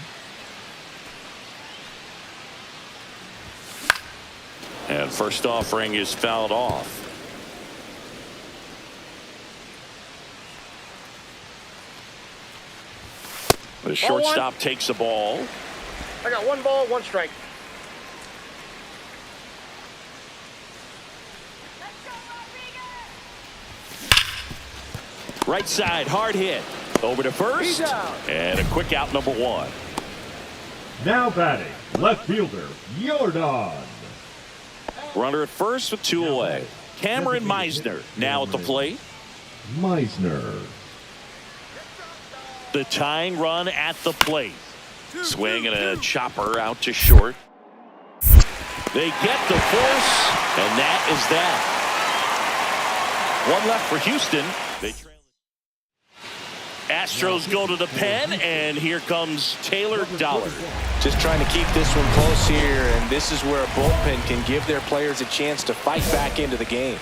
And first offering is fouled off. The shortstop takes the ball. I got 1 ball, 1 strike. Right side, hard hit. Over to first. And a quick out, number 1. Now batting, left fielder, Jordan. Runner at first with 2 away. Cameron Meisner now at the plate. Meisner. The tying run at the plate. Swing and a chopper out to short. They get the force, and that is that. 1 left for Houston. They trail. Astros go to the pen, and here comes Taylor Dollard. Just trying to keep this one close here, and this is where a bullpen can give their players a chance to fight back into the game.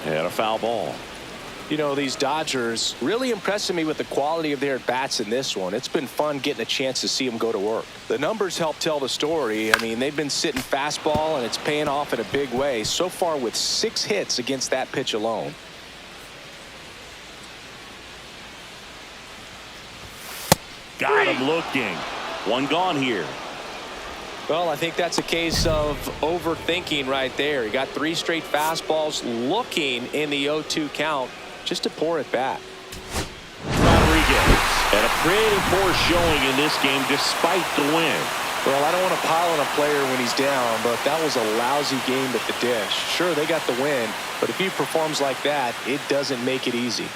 And a foul ball. You know, these Dodgers really impressing me with the quality of their at-bats in this one. It's been fun getting a chance to see them go to work. The numbers help tell the story. I mean, they've been sitting fastball, and it's paying off in a big way. So far with 6 hits against that pitch alone. Got him looking. One gone here. Well, I think that's a case of overthinking right there. He got 3 straight fastballs looking in the 0-2 count just to pour it back. Rodriguez. And a pretty poor showing in this game despite the win. Well, I don't want to pile on a player when he's down, but that was a lousy game at the dish. Sure, they got the win, but if he performs like that, it doesn't make it easy.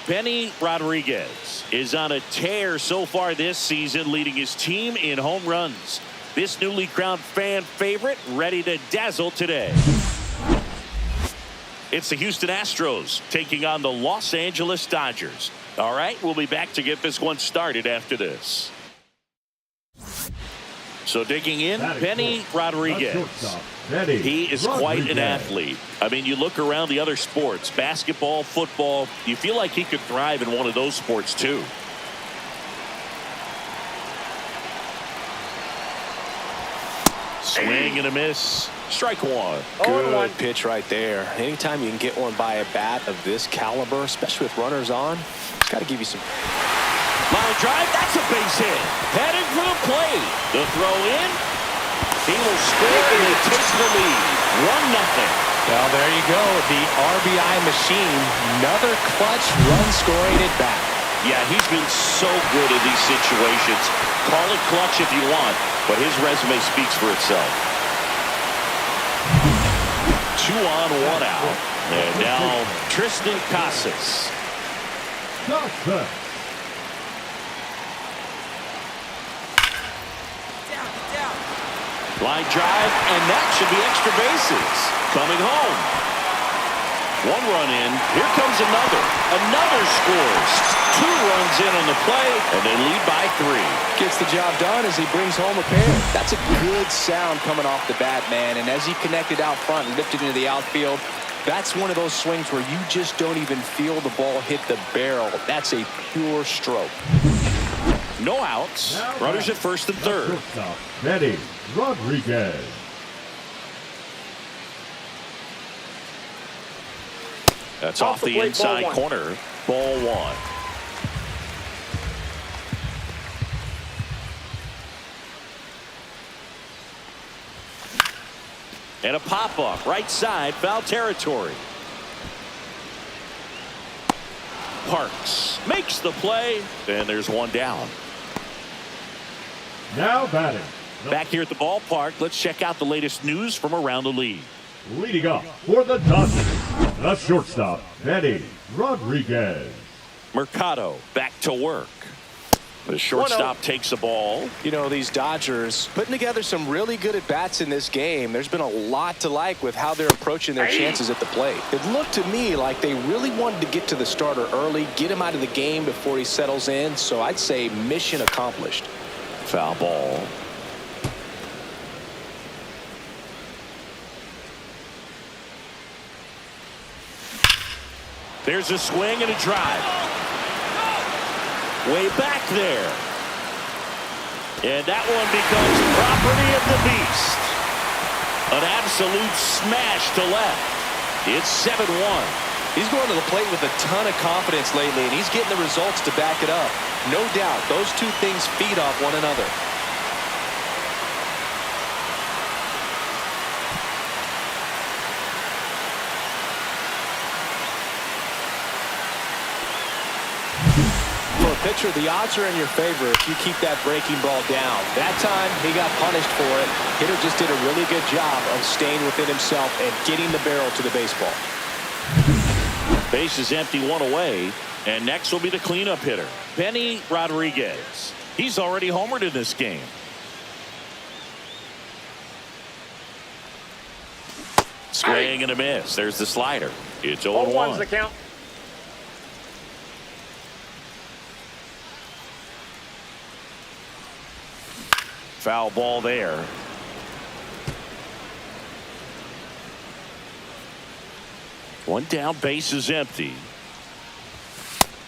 Benny Rodriguez is on a tear so far this season, leading his team in home runs. This newly crowned fan favorite ready to dazzle today. It's the Houston Astros taking on the Los Angeles Dodgers. All right, we'll be back to get this one started after this. So digging in, Benny Rodriguez. He is quite an athlete. I mean, you look around the other sports, basketball, football, you feel like he could thrive in one of those sports too. Swing and a miss. Strike one. Good pitch right there. Anytime you can get one by a bat of this caliber, especially with runners on, it's got to give you some. Line drive, that's a base hit. Headed for the plate. The throw in. He will score and he takes the lead. 1-0. Well, there you go. The RBI machine. Another clutch run scoring at bat. Yeah, he's been so good in these situations. Call it clutch if you want, but his resume speaks for itself. 2 on, 1 out. And now Tristan Casas. Line drive, and that should be extra bases. Coming home. 1 run in. Here comes another. Another scores. 2 runs in on the play, and they lead by 3. Gets the job done as he brings home a pair. That's a good sound coming off the bat, man. And as he connected out front and lifted into the outfield, that's one of those swings where you just don't even feel the ball hit the barrel. That's a pure stroke. No outs. Runners at first and third. Benny Rodriguez. That's off the inside corner. Ball 1. And a pop-up right side, foul territory. Parks makes the play, and there's 1 down. Now batting. Back here at the ballpark, let's check out the latest news from around the league. Leading up for the Dodgers, the shortstop, Benny Rodriguez. Mercado back to work. The shortstop takes the ball. You know, these Dodgers putting together some really good at-bats in this game. There's been a lot to like with how they're approaching their chances at the plate. It looked to me like they really wanted to get to the starter early, get him out of the game before he settles in. So I'd say mission accomplished. Foul ball. There's a swing and a drive. Way back there. And that one becomes property of the beast. An absolute smash to left. It's 7-1. He's going to the plate with a ton of confidence lately, and he's getting the results to back it up. No doubt, those two things feed off one another. Pitcher, the odds are in your favor if you keep that breaking ball down. That time, he got punished for it. Hitter just did a really good job of staying within himself and getting the barrel to the baseball. Base is empty, 1 away. And next will be the cleanup hitter, Benny Rodriguez. He's already homered in this game. Swing and a miss. There's the slider. It's 0-1's 0-1. the count. Foul ball there. One down, base is empty.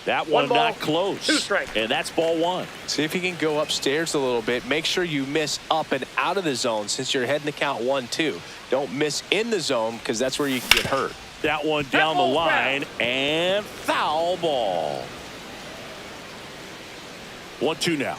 That one ball, not close. 2 strikes. And that's ball 1. See if you can go upstairs a little bit. Make sure you miss up and out of the zone since you're heading to count 1-2. Don't miss in the zone because that's where you can get hurt. That one down the line and foul ball. 1-2 now.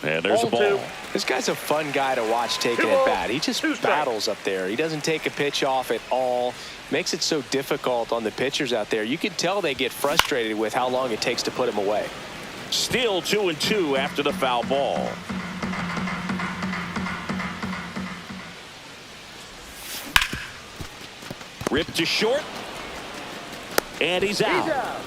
And there's a ball. 0-2. This guy's a fun guy to watch taking it bat. He just battles up there. He doesn't take a pitch off at all. Makes it so difficult on the pitchers out there. You can tell they get frustrated with how long it takes to put him away. Still 2-2 after the foul ball. Ripped to short. And he's out.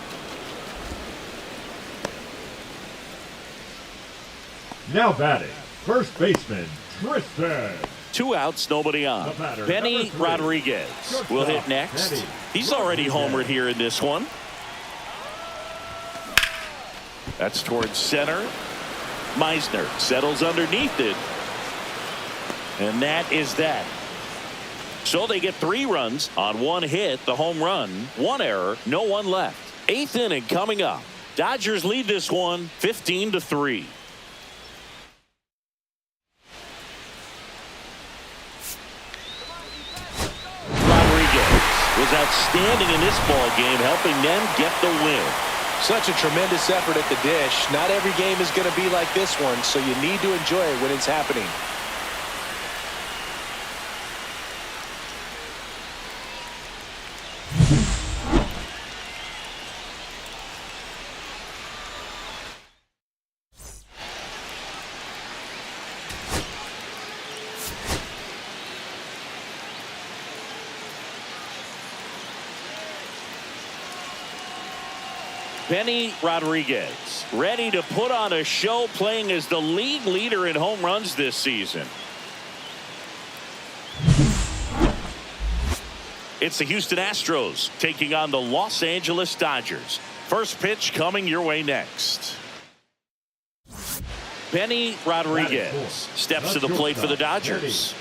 Now batting, first baseman, Tristan. 2 outs, nobody on. The batter, Benny number 3. Rodriguez will hit next. Benny He's already Rodriguez. homered here in this one. That's towards center. Meisner settles underneath it. And that is that. So they get 3 runs on 1 hit, the home run, 1 error, no one left. 8th inning coming up. Dodgers lead this one 15-3. Was outstanding in this ball game, helping them get the win. Such a tremendous effort at the dish. Not every game is going to be like this one, so you need to enjoy it when it's happening. Benny Rodriguez ready to put on a show, playing as the league leader in home runs this season. It's the Houston Astros taking on the Los Angeles Dodgers. First pitch coming your way next. Benny Rodriguez steps to the plate for the Dodgers.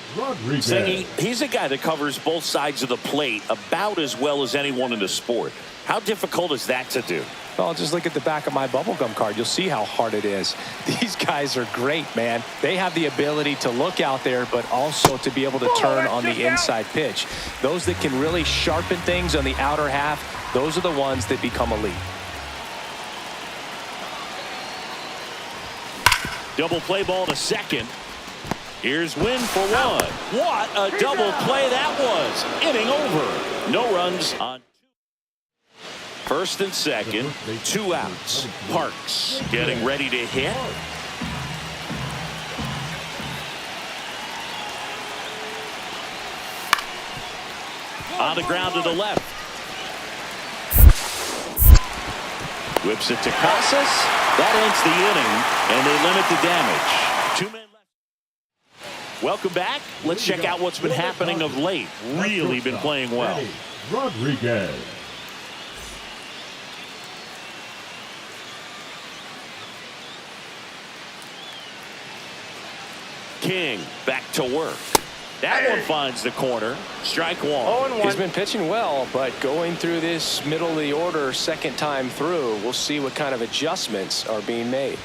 Saying he's a guy that covers both sides of the plate about as well as anyone in the sport. How difficult is that to do? Well, just look at the back of my bubblegum card. You'll see how hard it is. These guys are great, man. They have the ability to look out there, but also to be able to turn on the inside pitch. Those that can really sharpen things on the outer half, those are the ones that become elite. Double play ball to second. Here's Wynn for 1. What a double play that was. Inning over. No runs on. First and second, 2 outs. Parks getting ready to hit. On the ground to the left. Whips it to Casas. That ends the inning, and they limit the damage. 2 men left. Welcome back. Let's check out what's been happening of late. Really been playing well. Benny Rodriguez. King back to work. That one finds the corner. Strike 1. He's been pitching well, but going through this middle of the order second time through, we'll see what kind of adjustments are being made.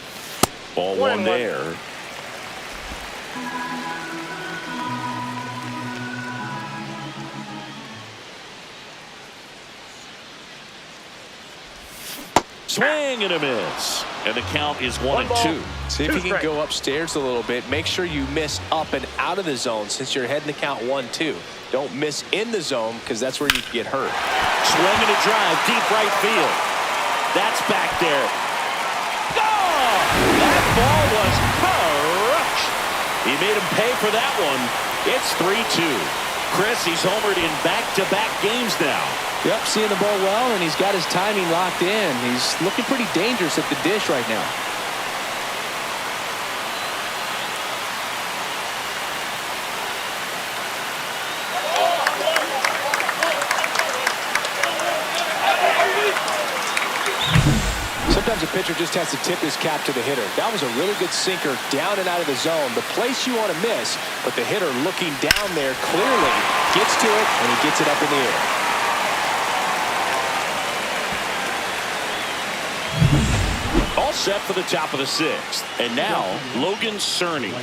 Ball 1 there. Swing and a miss. And the count is 1-2. See if you can go upstairs a little bit. Make sure you miss up and out of the zone since you're heading to count 1-2. Don't miss in the zone because that's where you can get hurt. Swing and a drive, deep right field. That's back there. Oh! That ball was crushed. He made him pay for that one. It's 3-2. Chris, he's homered in back-to-back games now. Yep, seeing the ball well, and he's got his timing locked in. He's looking pretty dangerous at the dish right now. Sometimes a pitcher just has to tip his cap to the hitter. That was a really good sinker down and out of the zone. The place you want to miss, but the hitter looking down there clearly gets to it, and he gets it up in the air. All set for the top of the sixth. And now, Logan Cerny.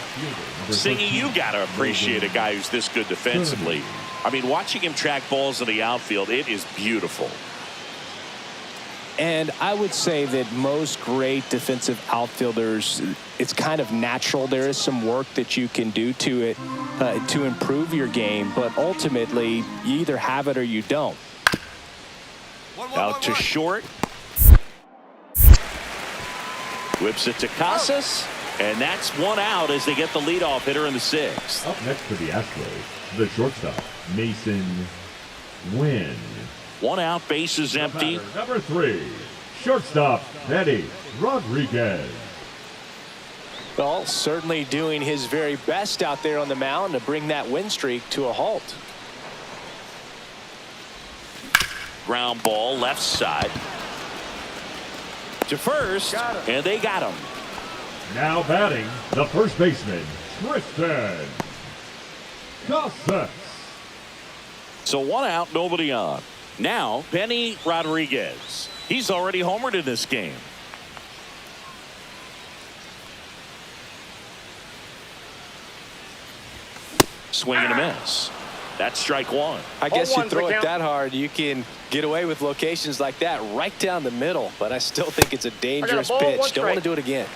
Singy, you got to appreciate a guy who's this good defensively. I mean, watching him track balls in the outfield, it is beautiful. And I would say that most great defensive outfielders, it's kind of natural. There is some work that you can do to it to improve your game, but ultimately, you either have it or you don't. Out to short. Whips it to Casas, and that's one out as they get the leadoff hitter in the sixth. Up next for the Astros, the shortstop, Mason Wynn. One out, bases empty. Number 3, shortstop, Eddie Rodriguez. Well, certainly doing his very best out there on the mound to bring that win streak to a halt. Ground ball left side to first, and they got him. Now batting, the first baseman, Tristan Casas. So one out, nobody on. Now, Benny Rodriguez. He's already homered in this game. Swing and a miss. That's strike one. I guess you 0-1 throw it count. that hard, you can get away with locations like that right down the middle. But I still think it's a dangerous ball, pitch. 1 Don't want to strike. do it again.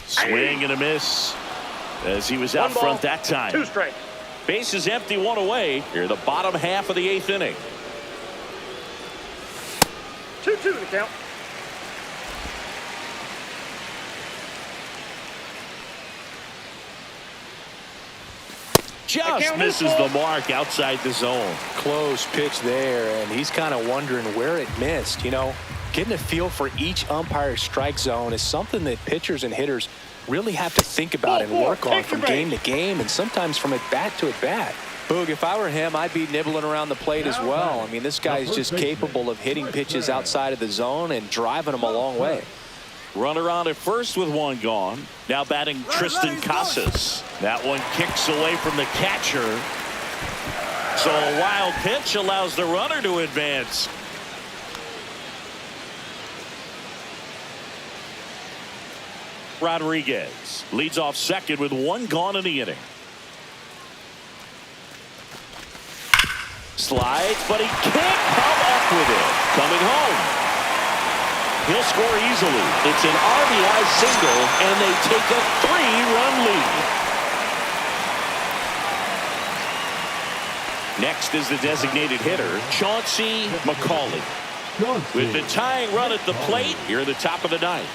Swing and a miss as he was 1 out ball, front that time. 2 strikes. Base is empty, one away. Here, the bottom half of the 8th inning. 2-2 to count. Just count misses is the ball. mark outside the zone. Close pitch there, and he's kind of wondering where it missed. You know, getting a feel for each umpire's strike zone is something that pitchers and hitters really have to think about and work on from game to game, and sometimes from at bat to at bat. Boog, if I were him, I'd be nibbling around the plate as well. I mean, this guy's just capable of hitting pitches outside of the zone and driving them a long way. Runner on at first with one gone. Now batting Tristan Casas. That one kicks away from the catcher. So a wild pitch allows the runner to advance. Rodriguez leads off second with one gone in the inning. Slides, but he can't come up with it. Coming home. He'll score easily. It's an RBI single, and they take a 3-run lead. Next is the designated hitter, Chauncey McCauley. With the tying run at the plate here at the top of the ninth.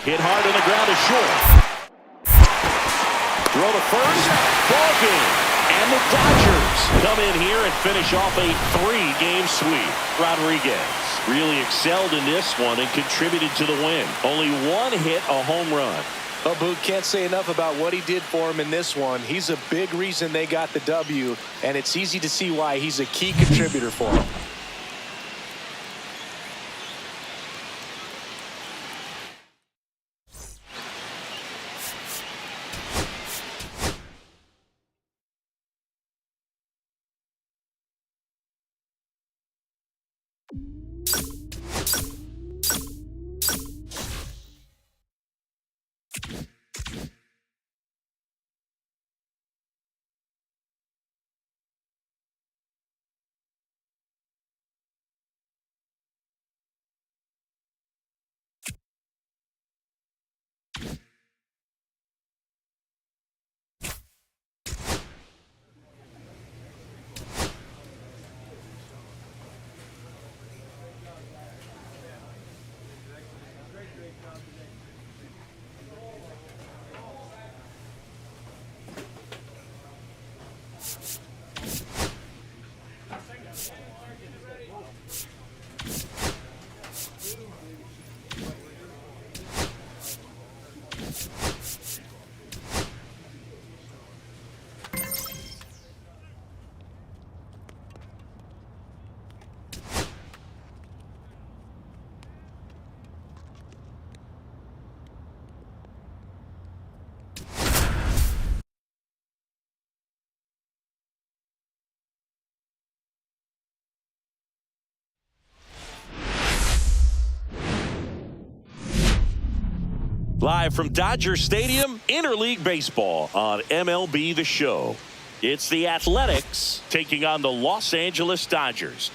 Hit hard on the ground to short. Throw to first. Ball game. And the Dodgers come in here and finish off a 3-game sweep. Rodriguez really excelled in this one and contributed to the win. Only one hit, a home run. Well, Boog, can't say enough about what he did for him in this one. He's a big reason they got the W, and it's easy to see why he's a key contributor for them. Live from Dodger Stadium, interleague baseball on MLB The Show. It's the Athletics taking on the Los Angeles Dodgers.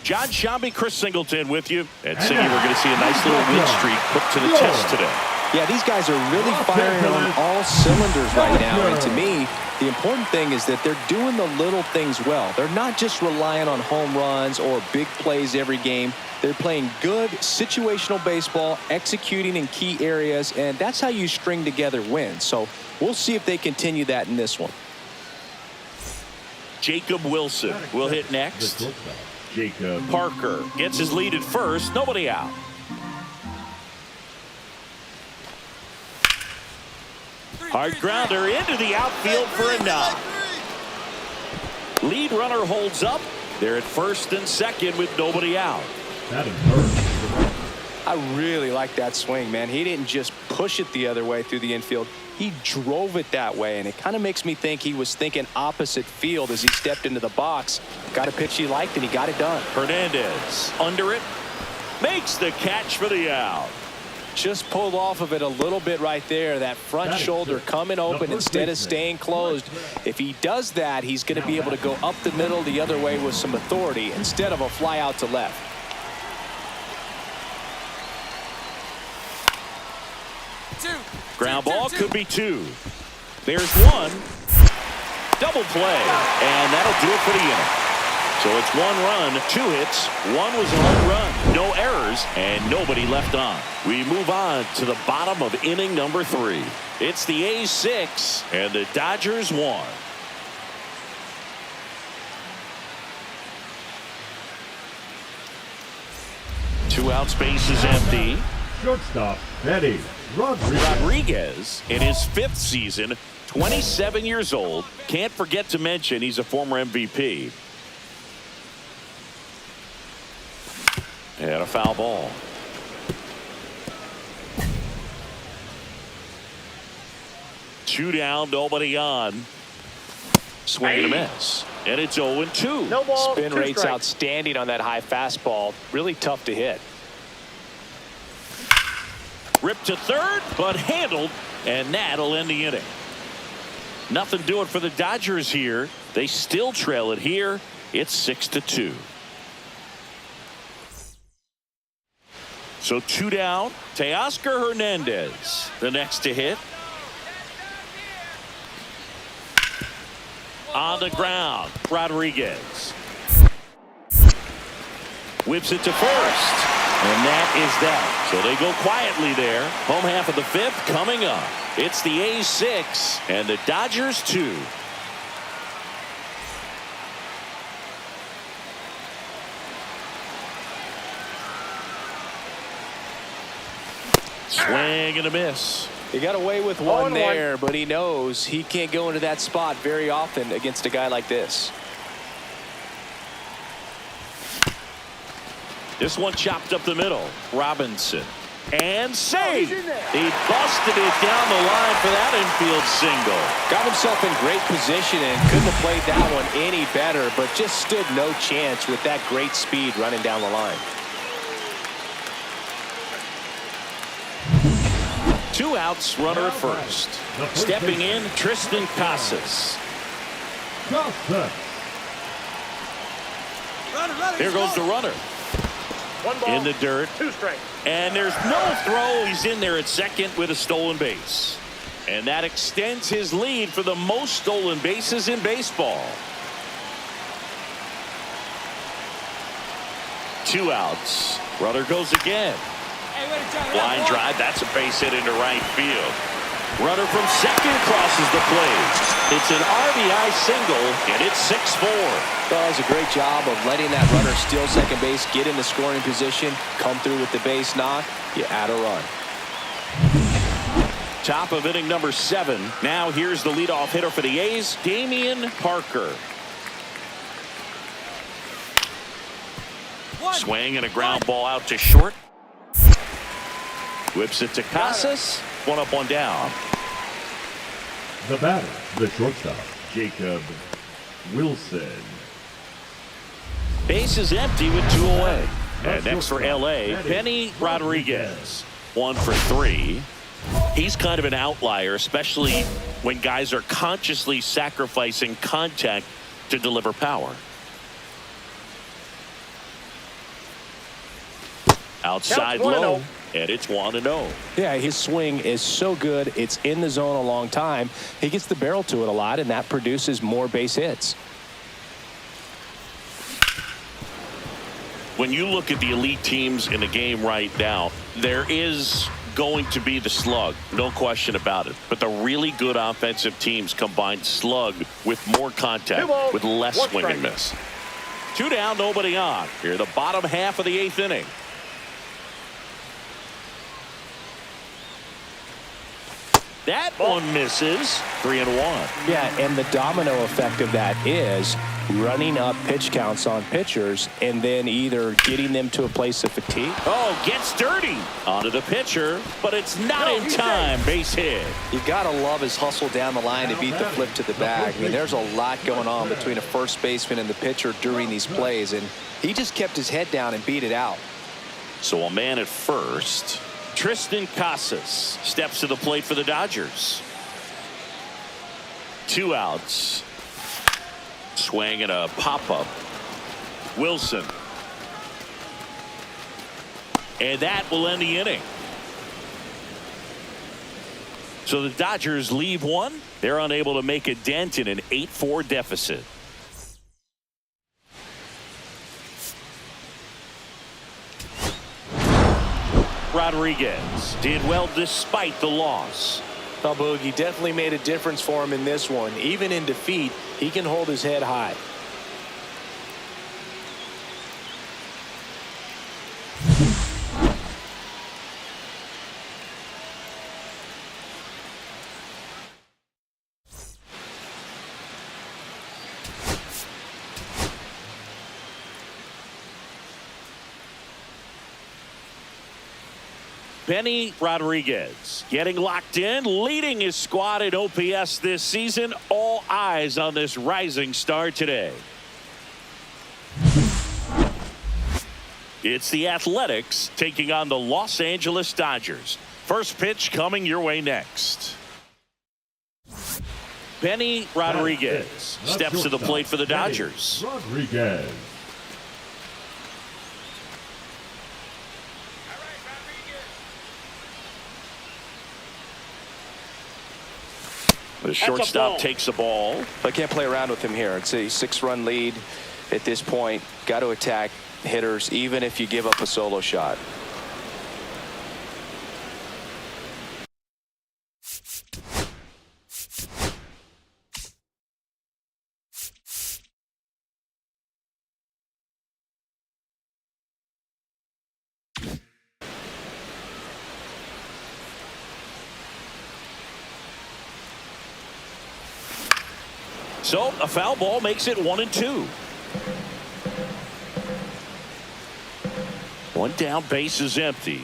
John Shambi, Chris Singleton with you. And Siggy, we're going to see a nice little win streak put to the test today. Yeah, these guys are really firing on all cylinders right now. And to me, the important thing is that they're doing the little things well. They're not just relying on home runs or big plays every game. They're playing good situational baseball, executing in key areas, and that's how you string together wins. So we'll see if they continue that in this one. Jacob Wilson will hit next. Jacob Parker gets his lead at first. Nobody out. Hard grounder into the outfield for a knock. Lead runner holds up. They're at first and second with nobody out. that is hurt. I really like that swing, man. He didn't just push it the other way through the infield. He drove it that way, and it kind of makes me think he was thinking opposite field as he stepped into the box. Got a pitch he liked, and he got it done. Hernandez under it. Makes the catch for the out. Just pulled off of it a little bit right there. That front shoulder coming open instead of staying closed. If he does that, he's going to be able to go up the middle the other way with some authority instead of a fly out to left. Ground ball could be two. There's one. Double play. And that'll do it for the inning. So it's 1 run, 2 hits. 1 was a home run. No errors and nobody left on. We move on to the bottom of inning number 3. It's the A's 6 and the Dodgers 1. Two outs, base is empty. Shortstop, Eddie Rodriguez in his 5th season, 27 years old. Can't forget to mention he's a former MVP. And a foul ball. Two down, nobody on. Swing and a miss. And it's 0-2. No ball, Spin 2 rate's strikes. outstanding on that high fastball. Really tough to hit. Ripped to third, but handled, and that'll end the inning. Nothing doing for the Dodgers here. They still trail it here. It's 6-2. So 2 down. Teoscar Hernandez, the next to hit. On the ground, Rodriguez. Whips it to first. And that is that. So they go quietly there. Home half of the 5th coming up. It's the A's 6 and the Dodgers 2. Swing and a miss. He got away with one there, but he knows he can't go into that spot very often against a guy like this. This one chopped up the middle. Robinson. And saved. He busted it down the line for that infield single. Got himself in great position and couldn't have played that one any better, but just stood no chance with that great speed running down the line. 2 outs, runner at first. Stepping in, Tristan Casas. Here goes the runner. 1 ball, In the dirt. 2 strikes. And there's no throw. He's in there at second with a stolen base. And that extends his lead for the most stolen bases in baseball. 2 outs. Runner goes again. Line drive. That's a base hit into right field. Runner from second crosses the plate. It's an RBI single, and it's 6-4. Does a great job of letting that runner steal second base, get in the scoring position, come through with the base knock. You add a run. Top of inning number 7. Now here's the leadoff hitter for the A's, Damian Parker. Swing and a ground ball out to short. Whips it to Casas. 1 up, 1 down. The batter, the shortstop, Jacob Wilson. Base is empty with 2 away. And next for L.A., Benny Rodriguez. 1 for 3. He's kind of an outlier, especially when guys are consciously sacrificing contact to deliver power. Outside low, and it's 1-0. Yeah, his swing is so good. It's in the zone a long time. He gets the barrel to it a lot, and that produces more base hits. When you look at the elite teams in the game right now, there is going to be the slug, no question about it. But the really good offensive teams combine slug with more contact, with less swing and miss. 2 down, nobody on. Here, the bottom half of the 8th inning. That one misses. 3-1. Yeah, and the domino effect of that is running up pitch counts on pitchers and then either getting them to a place of fatigue. Oh, gets dirty onto the pitcher, but it's not in time. Base hit. You got to love his hustle down the line to beat the flip to the bag. I mean, there's a lot going on between a first baseman and the pitcher during these plays, and he just kept his head down and beat it out. So a man at first. Tristan Casas steps to the plate for the Dodgers. 2 outs. Swing and a pop-up. Wilson. And that will end the inning. So the Dodgers leave one. They're unable to make a dent in an 8-4 deficit. Rodriguez did well despite the loss. Oh, Boogie definitely made a difference for him in this one. Even in defeat, he can hold his head high. Benny Rodriguez getting locked in, leading his squad in OPS this season. All eyes on this rising star today. It's the Athletics taking on the Los Angeles Dodgers. First pitch coming your way next. Benny Rodriguez steps to the plate for the Dodgers. Rodriguez. The shortstop takes the ball. I can't play around with him here. It's a 6-run lead at this point. Got to attack hitters even if you give up a solo shot. So a foul ball makes it 1-2. 1 down, base is empty.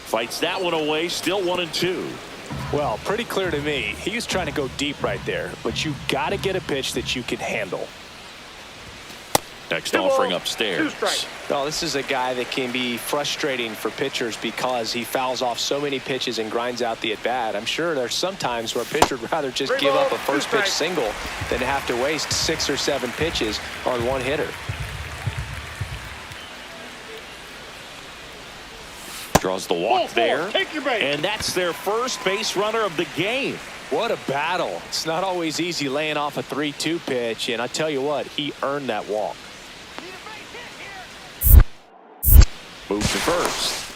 Fights that one away, still 1-2. Well, pretty clear to me. He was trying to go deep right there, but you got to get a pitch that you can handle. Next offering upstairs. Well, this is a guy that can be frustrating for pitchers because he fouls off so many pitches and grinds out the at-bat. I'm sure there's some times where a pitcher would rather just give up a first pitch single than have to waste 6 or 7 pitches on one hitter. Draws the walk there. And that's their first base runner of the game. What a battle. It's not always easy laying off a 3-2 pitch, and I tell you what, he earned that walk. Move to first.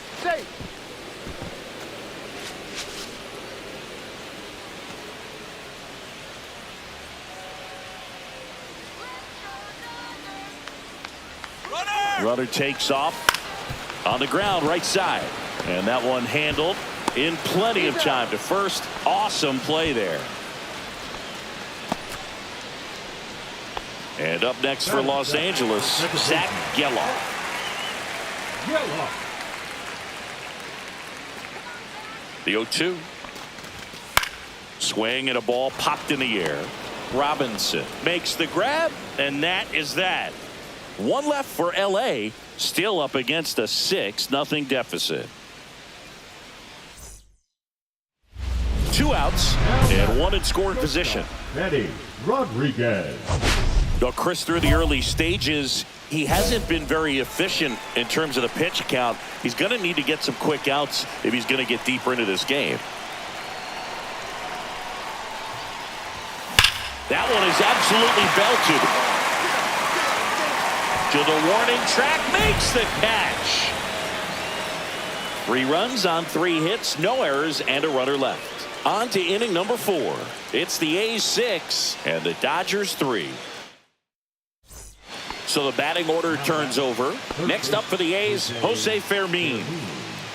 Runner takes off on the ground, right side. And that one handled in plenty of time to first. Awesome play there. And up next for Los Angeles, Zach Geloff. The 0-2. Swing and a ball popped in the air. Robinson makes the grab, and that is that. One left for LA, still up against a 6-0 deficit. 2 outs and 1 in scoring position. Eddie Rodriguez. Now, Chris, through the early stages, he hasn't been very efficient in terms of the pitch count. He's going to need to get some quick outs if he's going to get deeper into this game. That one is absolutely belted. To the warning track, makes the catch. 3 runs on 3 hits, no errors, and a runner left. On to inning number 4. It's the A's 6 and the Dodgers 3. So the batting order turns over. Next up for the A's, Jose Fermin.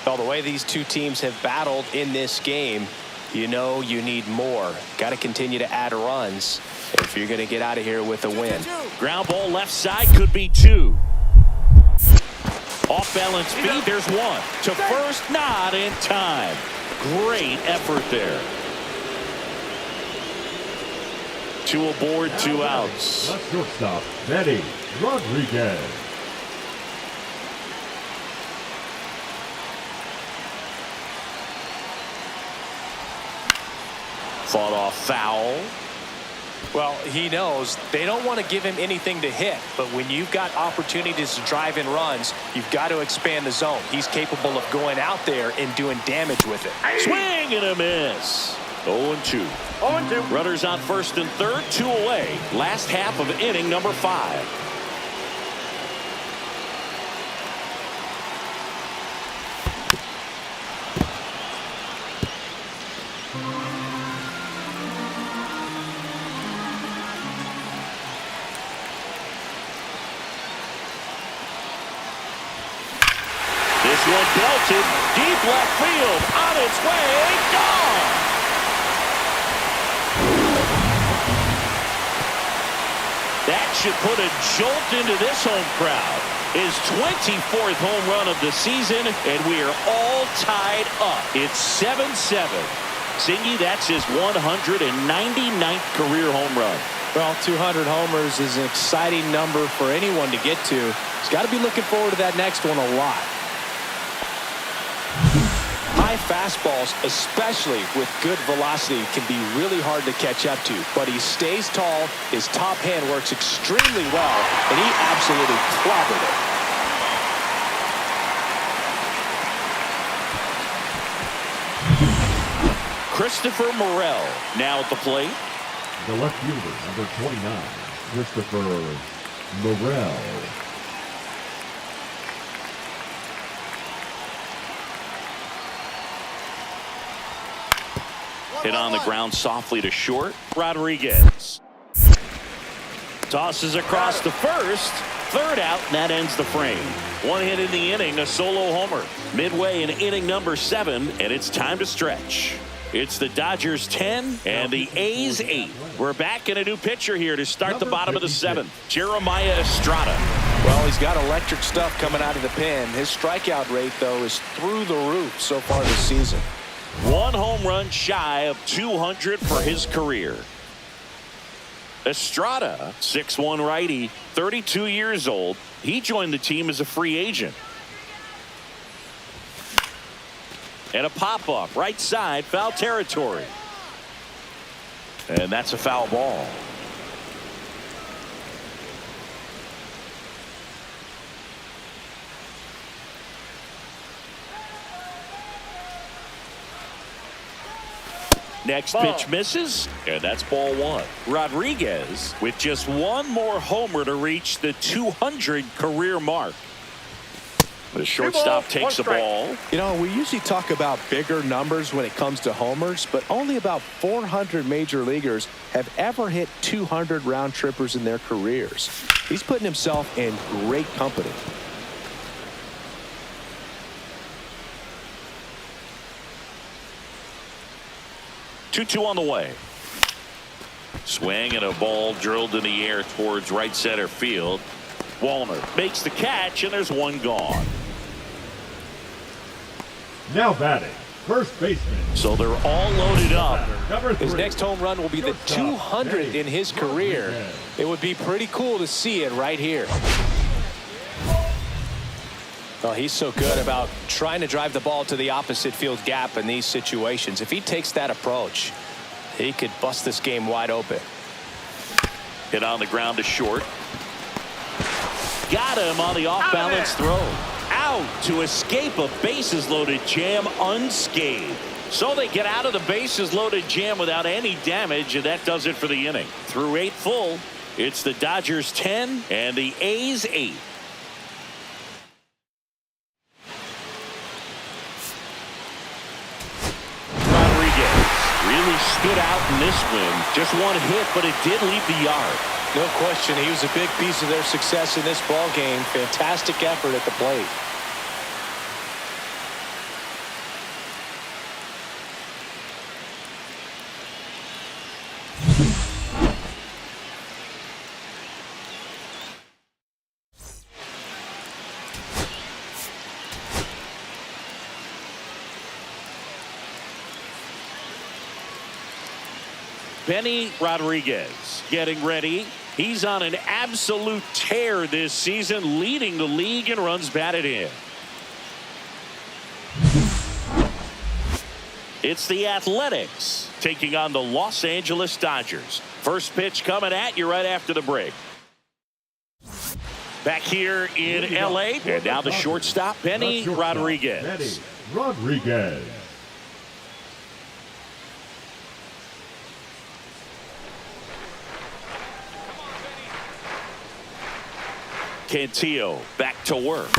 Well, the way these two teams have battled in this game, you know you need more. Got to continue to add runs if you're going to get out of here with a win. Ground ball left side, could be 2. Off balance feed, there's 1. To first, not in time. Great effort there. 2 aboard, 2 outs. The shortstop, Eddie Rodriguez. Fought off foul. Well, he knows they don't want to give him anything to hit, but when you've got opportunities to drive in runs, you've got to expand the zone. He's capable of going out there and doing damage with it. Swing and a miss. 0-2. 0-2. Runners on first and third, 2 away. Last half of inning number 5. This one belted deep left field, on its way, gone. That should put a jolt into this home crowd. His 24th home run of the season, and we are all tied up. It's 7-7. Singy, that's his 199th career home run. Well, 200 homers is an exciting number for anyone to get to. He's got to be looking forward to that next one a lot. High fastballs, especially with good velocity, can be really hard to catch up to, but he stays tall. His top hand works extremely well, and he absolutely clobbered it. Christopher Morel now at the plate. The left fielder, number 29, Christopher Morel. Hit on the ground softly to short. Rodriguez tosses across to first. 3rd out, and that ends the frame. 1 hit in the inning, a solo homer. Midway in inning number 7, and it's time to stretch. It's the Dodgers 10 and the A's 8. We're back in a new pitcher here to start the bottom of the 7th. Jeremiah Estrada. Well, he's got electric stuff coming out of the pen. His strikeout rate, though, is through the roof so far this season. 1 home run shy of 200 for his career. Estrada, 6'1" righty, 32 years old. He joined the team as a free agent. And a pop-up, right side, foul territory. And that's a foul ball. Next pitch misses, and that's ball 1. Rodriguez with just 1 more homer to reach the 200 career mark. The shortstop takes the ball. You know, we usually talk about bigger numbers when it comes to homers, but only about 400 major leaguers have ever hit 200 round trippers in their careers. He's putting himself in great company. Two on the way. Swing and a ball drilled in the air towards right center field. Wallner makes the catch, and there's 1 gone. Now batting, first baseman. So they're all loaded up. Number 3. His next home run will be the 200th in his career. It would be pretty cool to see it right here. Well, he's so good about trying to drive the ball to the opposite field gap in these situations. If he takes that approach, he could bust this game wide open. Hit on the ground to short. Got him on the off-balance throw. Out to escape a bases-loaded jam unscathed. So they get out of the bases-loaded jam without any damage, and that does it for the inning. Through 8 full, it's the Dodgers 10 and the A's 8. Rodriguez really stood out in this win. Just one hit, but it did leave the yard. No question, he was a big piece of their success in this ball game. Fantastic effort at the plate. Benny Rodriguez getting ready. He's on an absolute tear this season, leading the league in runs batted in. It's the Athletics taking on the Los Angeles Dodgers. First pitch coming at you right after the break. Back here in L.A. And now the shortstop, Benny Rodriguez. Benny Rodriguez. Cantillo back to work.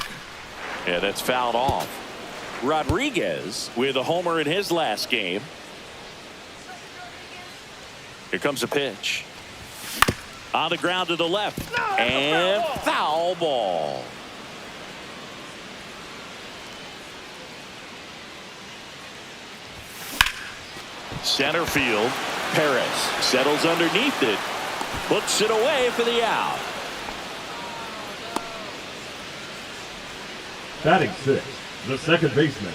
And that's fouled off. Rodriguez with a homer in his last game. Here comes a pitch. On the ground to the left. And foul ball. Center field. Perez settles underneath it. Puts it away for the out. Batting 6, the second baseman.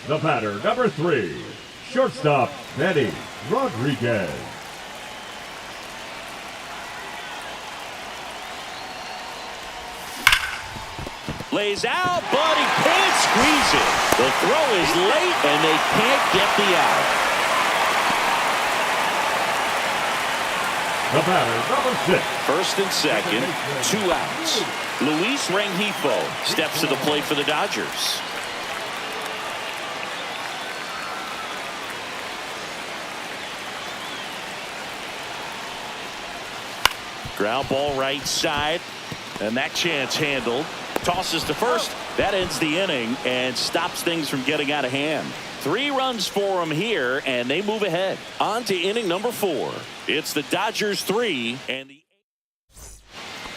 The batter, number 3, shortstop, Benny Rodriguez. Lays out, but he can't squeeze it. The throw is late, and they can't get the out. The batter, number 6. First and second, 2 outs. Luis Rengifo steps to the plate for the Dodgers. Ground ball right side, and that chance handled. Tosses to first. That ends the inning and stops things from getting out of hand. 3 runs for them here, and they move ahead. On to inning number 4. It's the Dodgers 3 and the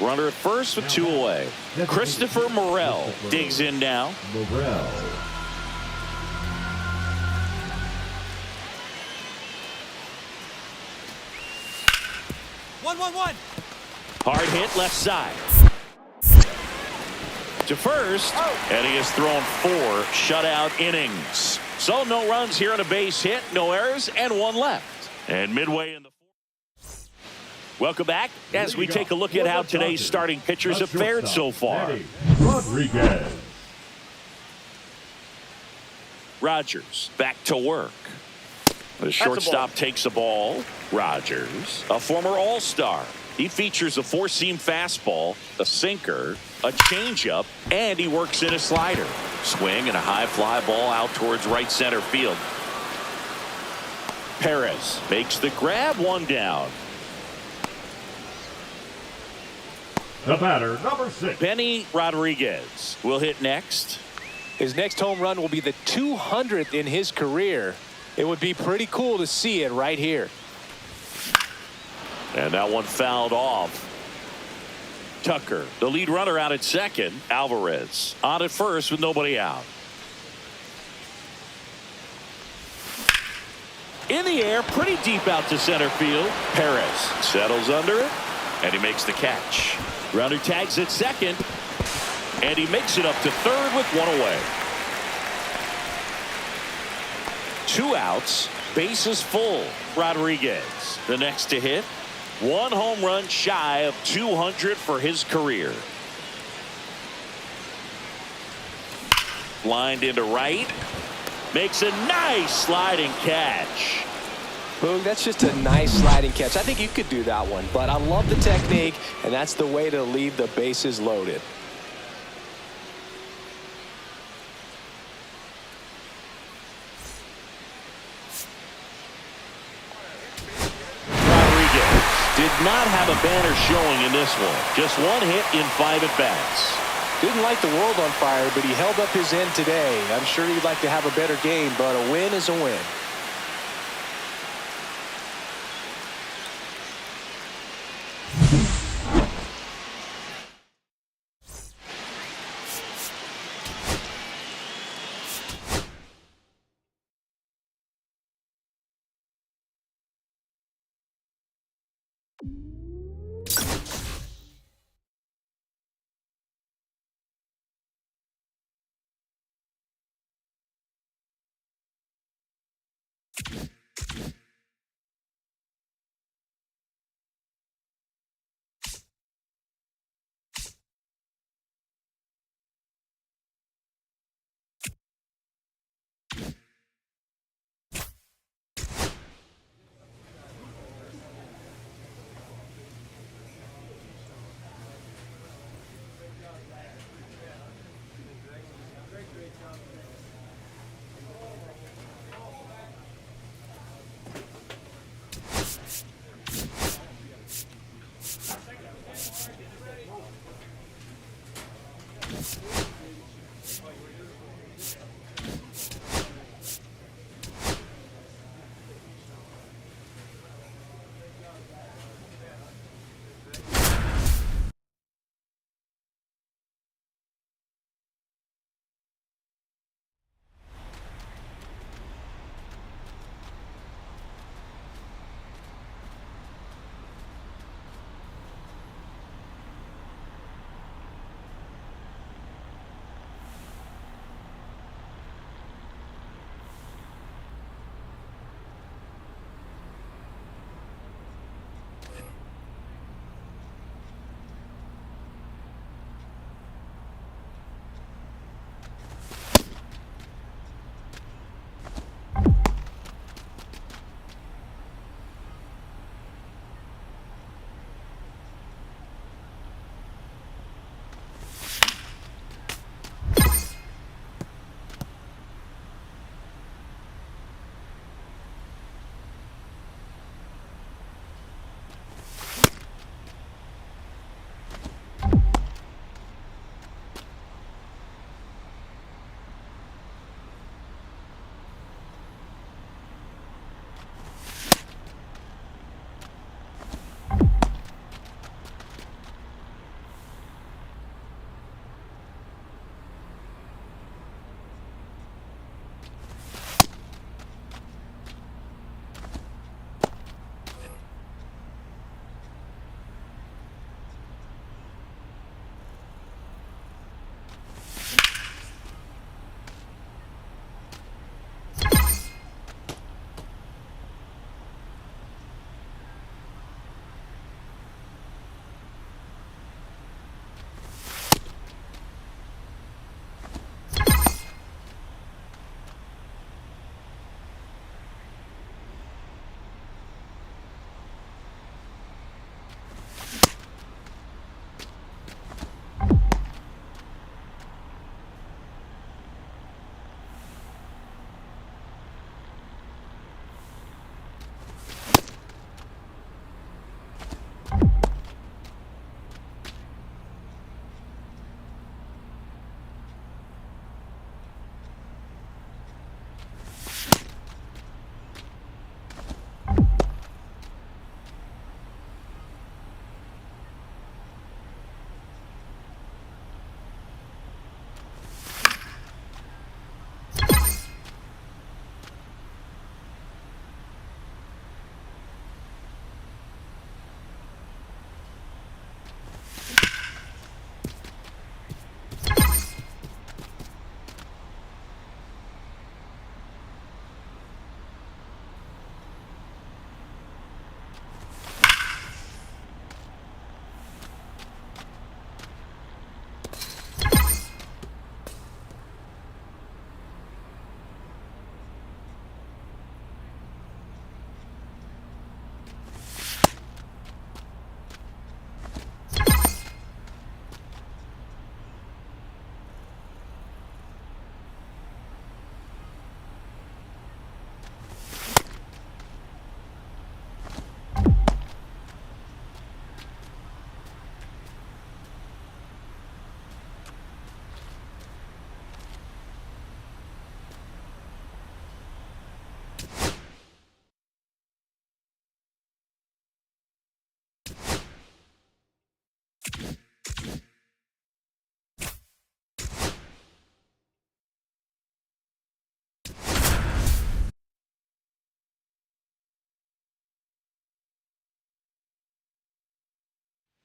runner at first with 2 away. Christopher Morel digs in now. Morel. One. Hard hit left side. To first, and he has thrown 4 shutout innings. So no runs here on a base hit, no errors, and 1 left. And midway in the 4th. Welcome back as we take a look at how today's starting pitchers have fared so far. Benny Rodriguez. Rogers back to work. The shortstop takes the ball. Rogers, a former All-Star. He features a 4-seam fastball, a sinker, a changeup, and he works in a slider. Swing and a high fly ball out towards right center field. Perez makes the grab, 1 down. The batter, number 6. Benny Rodriguez will hit next. His next home run will be the 200th in his career. It would be pretty cool to see it right here. And that one fouled off. Tucker, the lead runner, out at second. Alvarez on at first with nobody out. In the air, pretty deep out to center field. Perez settles under it, and he makes the catch. Runner tags at second, and he makes it up to third with 1 away. 2 outs, bases full. Rodriguez, the next to hit. 1 home run shy of 200 for his career. Lined into right. Makes a nice sliding catch. Boog, that's just a nice sliding catch. I think you could do that one, but I love the technique, and that's the way to leave the bases loaded. Rodriguez did not have a banner showing in this one. Just one hit in 5 at-bats. Didn't light the world on fire, but he held up his end today. I'm sure he'd like to have a better game, but a win is a win.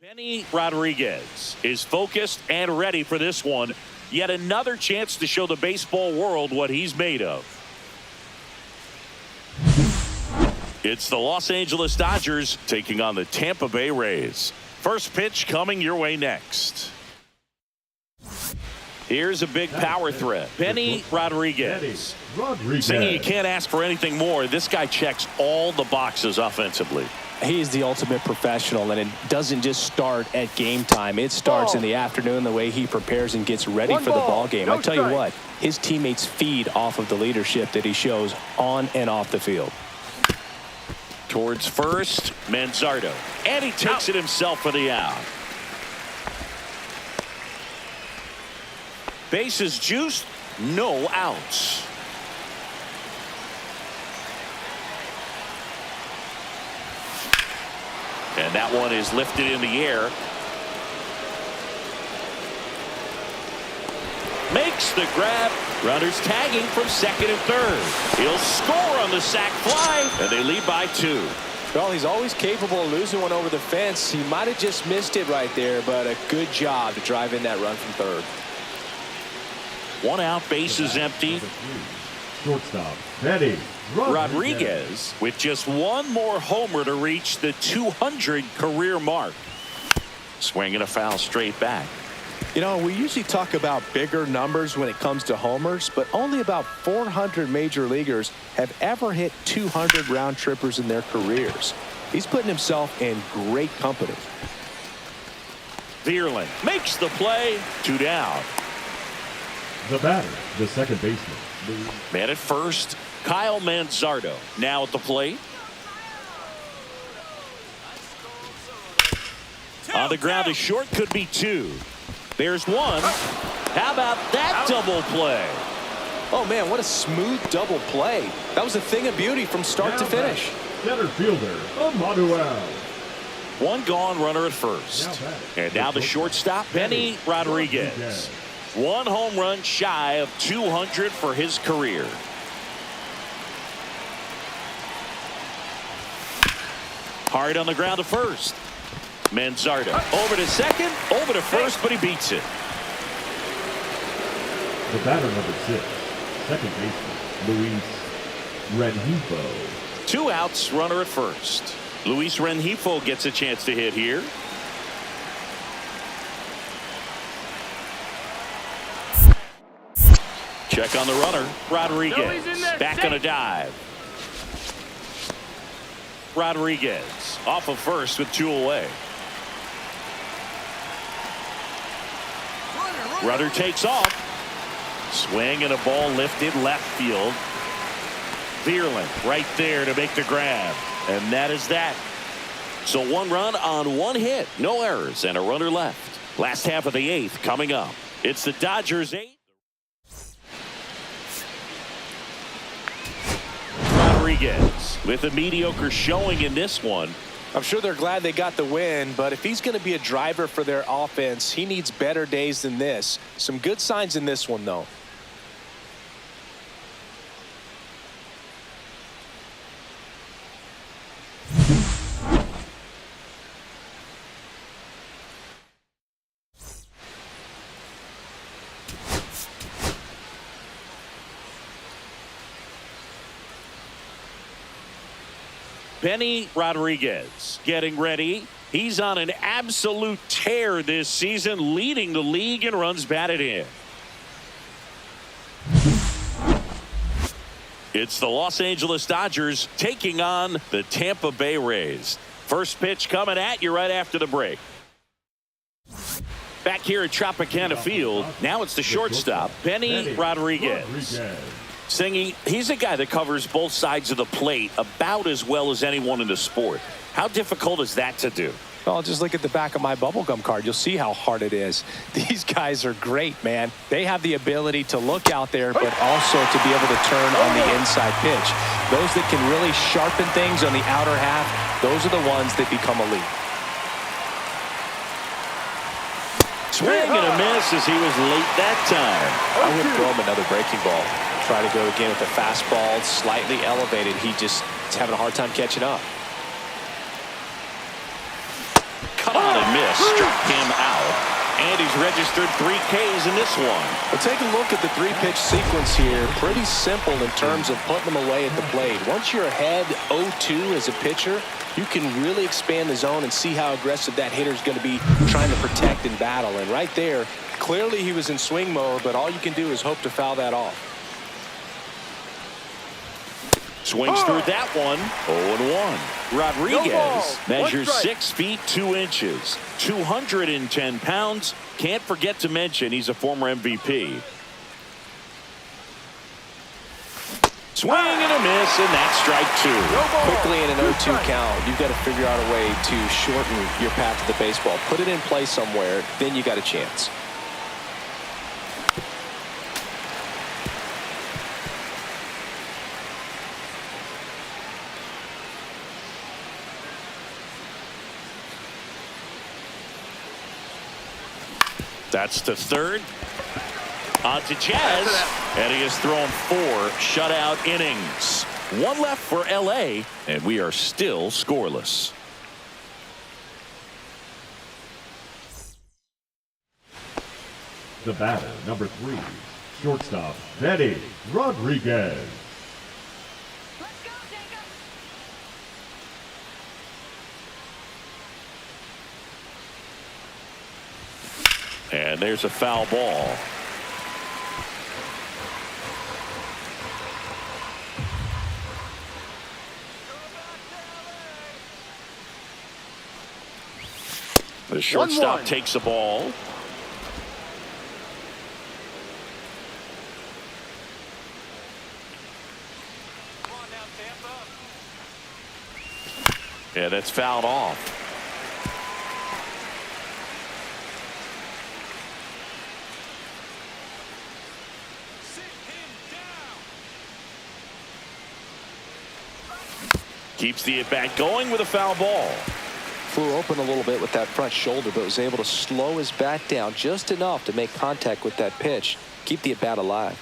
Benny Rodriguez is focused and ready for this one. Yet another chance to show the baseball world what he's made of. It's the Los Angeles Dodgers taking on the Tampa Bay Rays. First pitch coming your way next. Here's a big power threat. Benny Rodriguez. Saying you can't ask for anything more. This guy checks all the boxes offensively. He's the ultimate professional, and it doesn't just start at game time. It starts in the afternoon, the way he prepares and gets ready for the ball game. I tell you what, his teammates feed off of the leadership that he shows on and off the field. Towards first, Manzardo. And he takes it himself for the out. Bases juiced, no outs. And that one is lifted in the air. Makes the grab. Runners tagging from second and third. He'll score on the sac fly, and they lead by 2. Well, he's always capable of losing one over the fence. He might have just missed it right there, but a good job to drive in that run from third. 1 out, bases empty. Shortstop, Benny Rodriguez with just 1 more homer to reach the 200 career mark. Swinging a foul straight back. You know, we usually talk about bigger numbers when it comes to homers, but only about 400 major leaguers have ever hit 200 round trippers in their careers. He's putting himself in great company. Vierling makes the play. 2 down. The batter, the second baseman. Man at first, Kyle Manzardo now at the plate. On the ground is short, could be 2. There's 1. How about that double play? Oh, man, what a smooth double play. That was a thing of beauty from start to finish. Center fielder, Amanuel. 1 gone, runner at first. And now the shortstop, Benny Rodriguez. 1 home run shy of 200 for his career. Hard on the ground to first. Manzardo over to second, over to first, but he beats it. The batter, number 6, second baseman, Luis Rengifo. 2 outs, runner at first. Luis Rengifo gets a chance to hit here. Check on the runner. Rodriguez back on a dive. Rodriguez off of first with 2 away. Runner takes off. Swing and a ball lifted left field. Vierling right there to make the grab. And that is that. So 1 run on 1 hit. No errors and a runner left. Last half of the 8th coming up. It's the Dodgers 8th. Rodriguez with a mediocre showing in this one. I'm sure they're glad they got the win, but if he's going to be a driver for their offense, he needs better days than this. Some good signs in this one, though. Benny Rodriguez getting ready. He's on an absolute tear this season, leading the league in runs batted in. It's the Los Angeles Dodgers taking on the Tampa Bay Rays. First pitch coming at you right after the break. Back here at Tropicana Field, now it's the shortstop, Benny Rodriguez. Singing, he's a guy that covers both sides of the plate about as well as anyone in the sport. How difficult is that to do? Well, just look at the back of my bubblegum card. You'll see how hard it is. These guys are great, man. They have the ability to look out there, but also to be able to turn on the inside pitch. Those that can really sharpen things on the outer half, those are the ones that become elite. Swing and a miss as he was late that time. I would throw him another breaking ball. Try to go again with the fastball slightly elevated. He just is having a hard time catching up. Cut on and miss. Struck him out. And he's registered 3 Ks in this one. Well, take a look at the 3-pitch sequence here. Pretty simple in terms of putting them away at the plate. Once you're ahead 0-2 as a pitcher, you can really expand the zone and see how aggressive that hitter is going to be trying to protect and battle. And right there, clearly he was in swing mode, but all you can do is hope to foul that off. Swings through that one. 0-1. Rodriguez measures 6 feet 2 inches, 210 pounds. Can't forget to mention he's a former MVP. Swing and a miss, and that's strike 2. Quickly in an 0-2 count, you've got to figure out a way to shorten your path to the baseball. Put it in play somewhere, then you got a chance. That's to third. On to Jazz. And he has thrown 4 shutout innings. 1 left for LA, and we are still scoreless. The batter, number 3, shortstop, Benny Rodriguez. And there's a foul ball. The shortstop takes the ball. Yeah, that's fouled off. Keeps the at-bat going with a foul ball. Flew open a little bit with that front shoulder, but was able to slow his bat down just enough to make contact with that pitch. Keep the at-bat alive.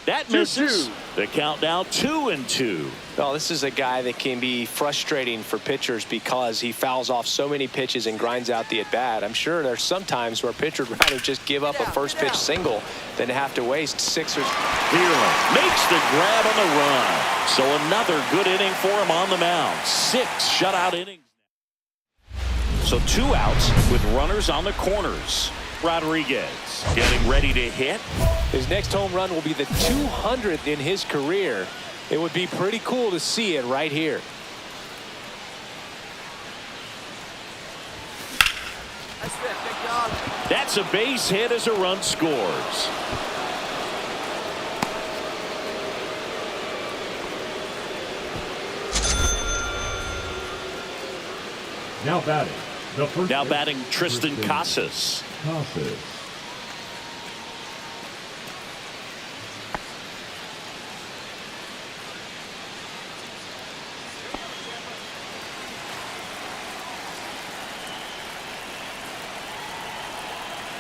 That misses. The count now 2-2. Well, this is a guy that can be frustrating for pitchers because he fouls off so many pitches and grinds out the at-bat. I'm sure there's some times where a pitcher would rather just give up a first pitch single than to have to waste 6 or... Bierlin makes the grab on the run. So another good inning for him on the mound. 6 shutout innings. So 2 outs with runners on the corners. Rodriguez getting ready to hit. His next home run will be the 200th in his career. It would be pretty cool to see it right here. That's a base hit as a run scores. Now batting, the first. Now batting Tristan Casas.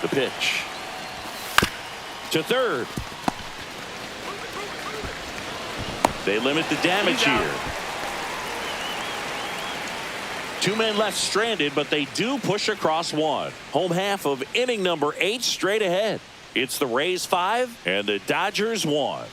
The pitch to third. They limit the damage here. 2 men left stranded, but they do push across 1. Home half of inning number 8 straight ahead. It's the Rays 5 and the Dodgers 1.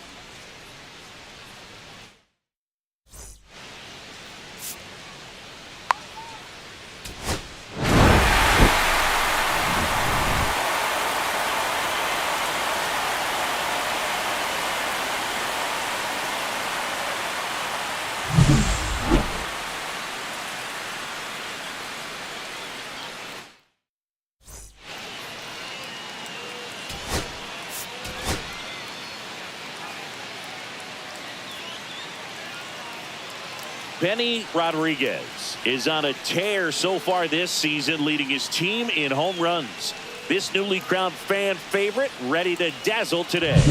Benny Rodriguez is on a tear so far this season, leading his team in home runs. This newly crowned fan favorite ready to dazzle today.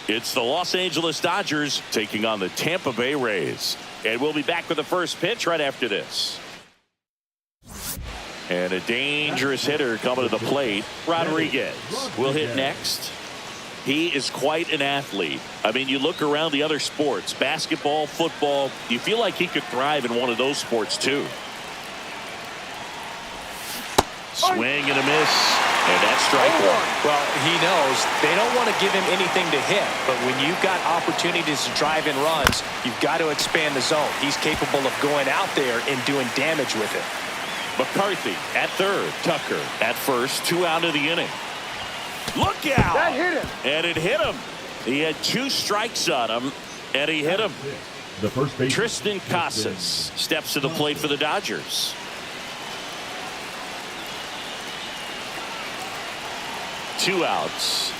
It's the Los Angeles Dodgers taking on the Tampa Bay Rays. And we'll be back with the first pitch right after this. And a dangerous hitter coming to the plate. Rodriguez will hit next. He is quite an athlete. I mean, you look around the other sports, basketball, football, you feel like he could thrive in one of those sports too. Swing and a miss, and that's strike one. Well, he knows they don't want to give him anything to hit, but when you've got opportunities to drive in runs, you've got to expand the zone. He's capable of going out there and doing damage with it. McCarthy at third, Tucker at first, 2 out of the inning. Look out! That hit him. And it hit him. He had 2 strikes on him, and he hit him. The first base. Tristan Casas steps to the plate for the Dodgers. Two outs.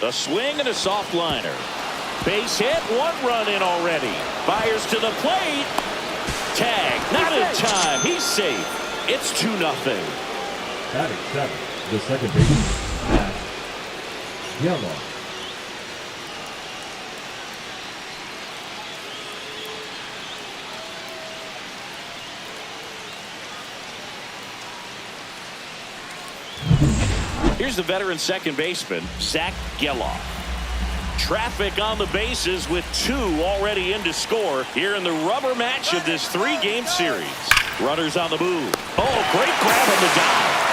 A swing and a soft liner. Base hit, 1 run in already. Fires to the plate. Tag, not in time. He's safe. It's 2-0. Batting 7. The second baseman, Matt Yellow. Here's the veteran second baseman, Zach Geloff. Traffic on the bases with 2 already in to score here in the rubber match of this 3-game series. Runners on the move. Oh, great grab on the dive.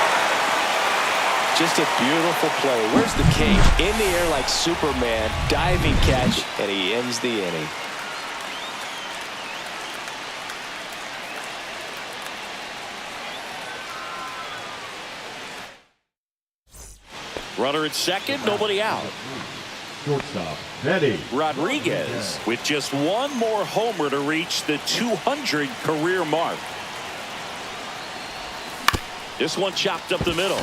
Just a beautiful play. Where's the cage? In the air like Superman. Diving catch, and he ends the inning. Runner at second, nobody out. Shortstop, Eddie Rodriguez with just 1 more homer to reach the 200 career mark. This one chopped up the middle.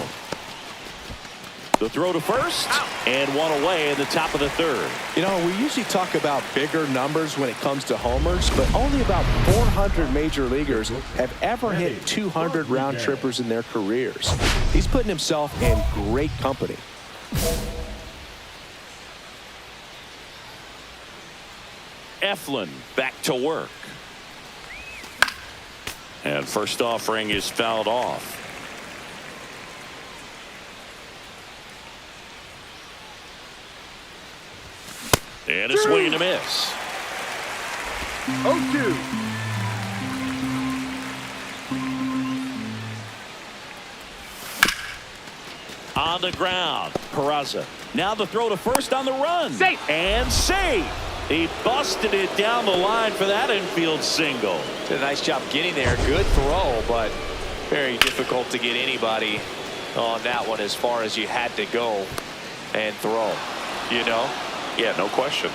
The throw to first, and 1 away in the top of the 3rd. You know, we usually talk about bigger numbers when it comes to homers, but only about 400 major leaguers have ever hit 200 round trippers in their careers. He's putting himself in great company. Eflin back to work. And first offering is fouled off. And a swing and a miss. 0-2. On the ground, Peraza. Now the throw to first on the run. Safe. And safe. He busted it down the line for that infield single. Did a nice job getting there. Good throw, but very difficult to get anybody on that one as far as you had to go and throw. You know? Yeah, no question.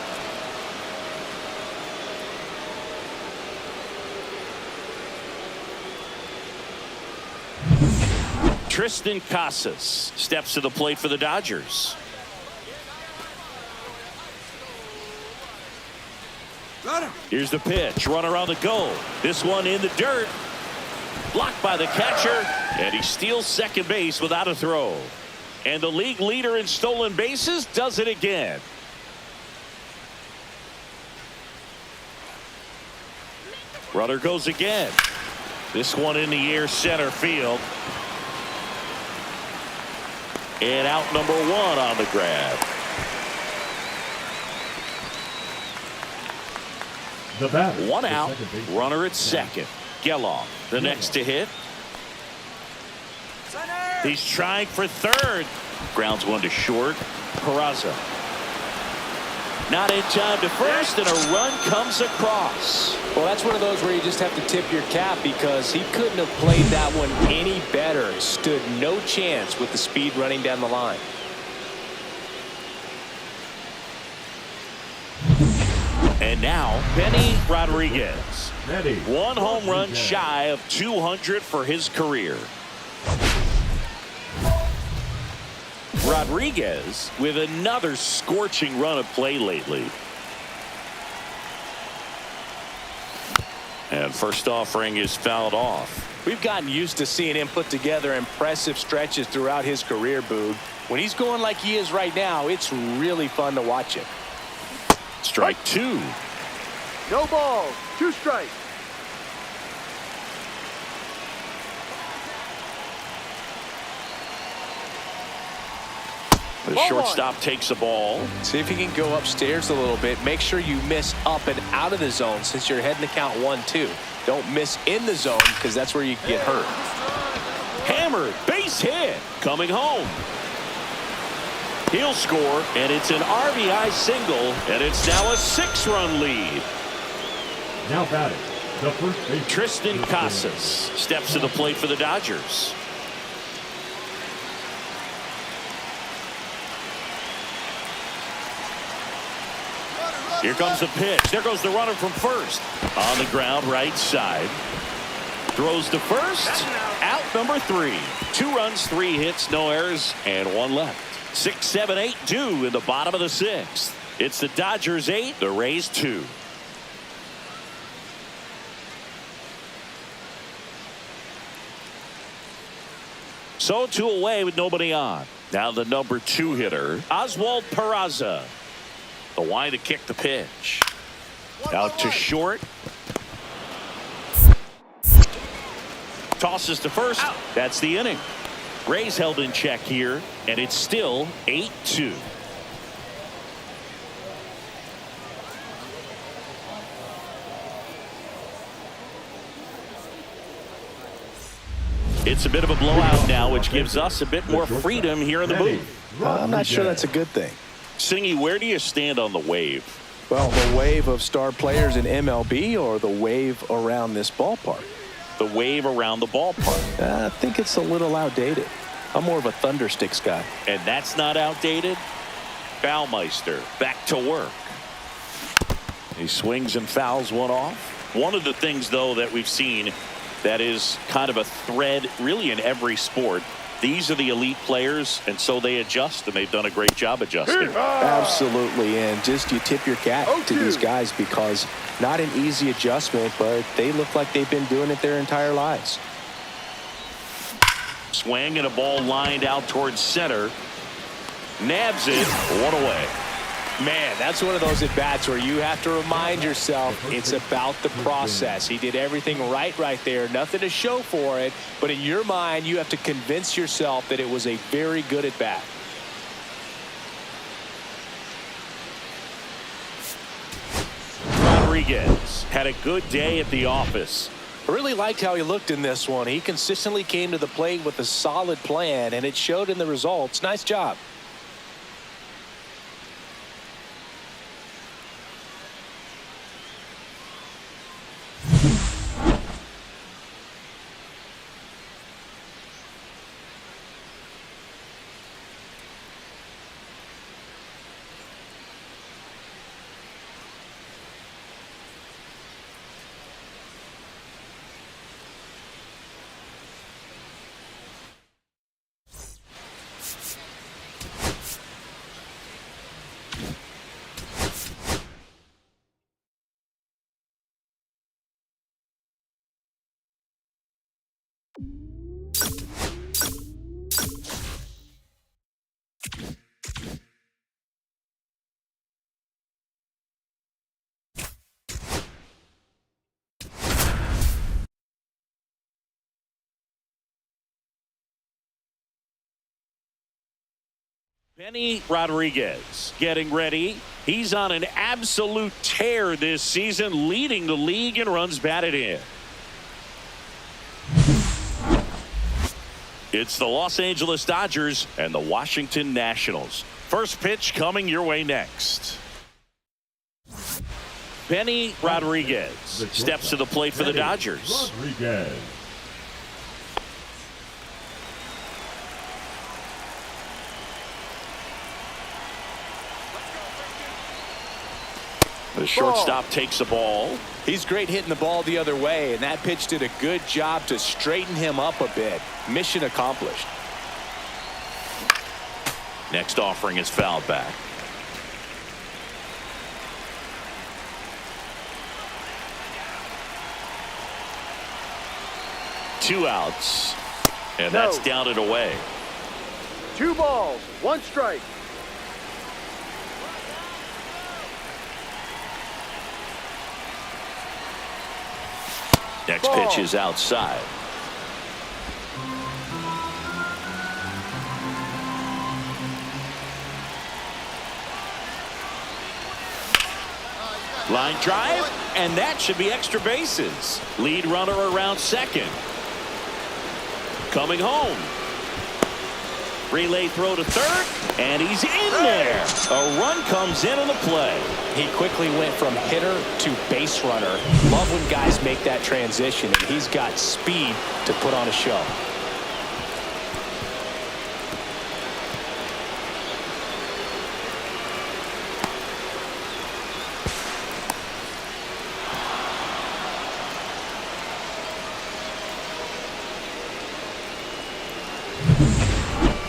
Tristan Casas steps to the plate for the Dodgers. Here's the pitch. Runner on the go. This one in the dirt. Blocked by the catcher. And he steals second base without a throw. And the league leader in stolen bases does it again. Runner goes again. This one in the air, center field. And out number 1 on the grab. The batter, 1 the out. second baseman, Runner at second. Geloff, the next to hit. He's trying for third. Grounds 1 to short. Peraza. Not in time to first, and a run comes across. Well, that's one of those where you just have to tip your cap because he couldn't have played that one any better. Stood no chance with the speed running down the line. And now, Benny Rodriguez. Eddie 1 home run Rodriguez. shy of 200 for his career. Rodriguez with another scorching run of play lately. And first offering is fouled off. We've gotten used to seeing him put together impressive stretches throughout his career, Boog. When he's going like he is right now, it's really fun to watch him. Strike 2. No balls. 2 strikes. The Ball shortstop takes the ball. See if you can go upstairs a little bit. Make sure you miss up and out of the zone since you're heading to count 1-2. Don't miss in the zone because that's where you get hurt. Hammered, base hit, coming home. He'll score, and it's an RBI single, and it's now a 6-run lead. Now batting, the first baseman, Tristan Casas steps to the plate for the Dodgers. Here comes the pitch. There goes the runner from first. On the ground, right side. Throws to first. Out number 3. 2 runs, 3 hits, no errors, and 1 left. 6, 7, 8 due in the bottom of the 6th. It's the Dodgers 8, the Rays 2. So 2 away with nobody on. Now the number 2 hitter, Oswald Peraza. The line to kick the pitch. Out to short. Tosses to first. That's the inning. Rays held in check here, and it's still 8-2. It's a bit of a blowout now, which gives us a bit more freedom here in the booth. I'm not sure that's a good thing. Singy, where do you stand on the wave? Well, the wave of star players in MLB or the wave around this ballpark? The wave around the ballpark. I think it's a little outdated. I'm more of a Thundersticks guy. And that's not outdated. Baumeister back to work. He swings and fouls one off. One of the things, though, that we've seen that is kind of a thread really in every sport. These are the elite players, and so they adjust, and they've done a great job adjusting. Absolutely, and just you tip your cap to these guys because not an easy adjustment, but they look like they've been doing it their entire lives. Swing and a ball lined out towards center. Nabs it. 1 away. Man, that's one of those at-bats where you have to remind yourself it's about the process. He did everything right there. Nothing to show for it. But in your mind, you have to convince yourself that it was a very good at-bat. Rodriguez had a good day at the office. I really liked how he looked in this one. He consistently came to the plate with a solid plan, and it showed in the results. Nice job. Benny Rodriguez getting ready. He's on an absolute tear this season, leading the league in runs batted in. It's the Los Angeles Dodgers and the Washington Nationals. First pitch coming your way next. Benny Rodriguez steps to the plate for the Dodgers. Rodriguez. The shortstop takes the ball. He's great hitting the ball the other way, and that pitch did a good job to straighten him up a bit. Mission accomplished. Next offering is fouled back. Two outs, and that's down and away. 2 balls, 1 strike. Next pitch is outside. Line drive, and that should be extra bases. Lead runner around second. Coming home. Relay throw to third, and he's in there. A run comes in on the play. He quickly went from hitter to base runner. Love when guys make that transition, and he's got speed to put on a show.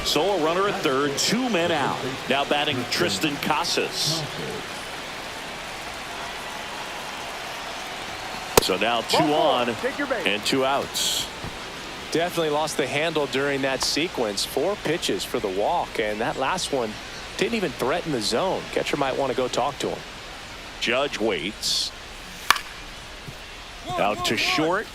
So a runner at third, 2 men out. Now batting Tristan Casas. So now 2 on and 2 outs. Definitely lost the handle during that sequence. 4 pitches for the walk, and that last one didn't even threaten the zone. Catcher might want to go talk to him. Judge waits. Out to short.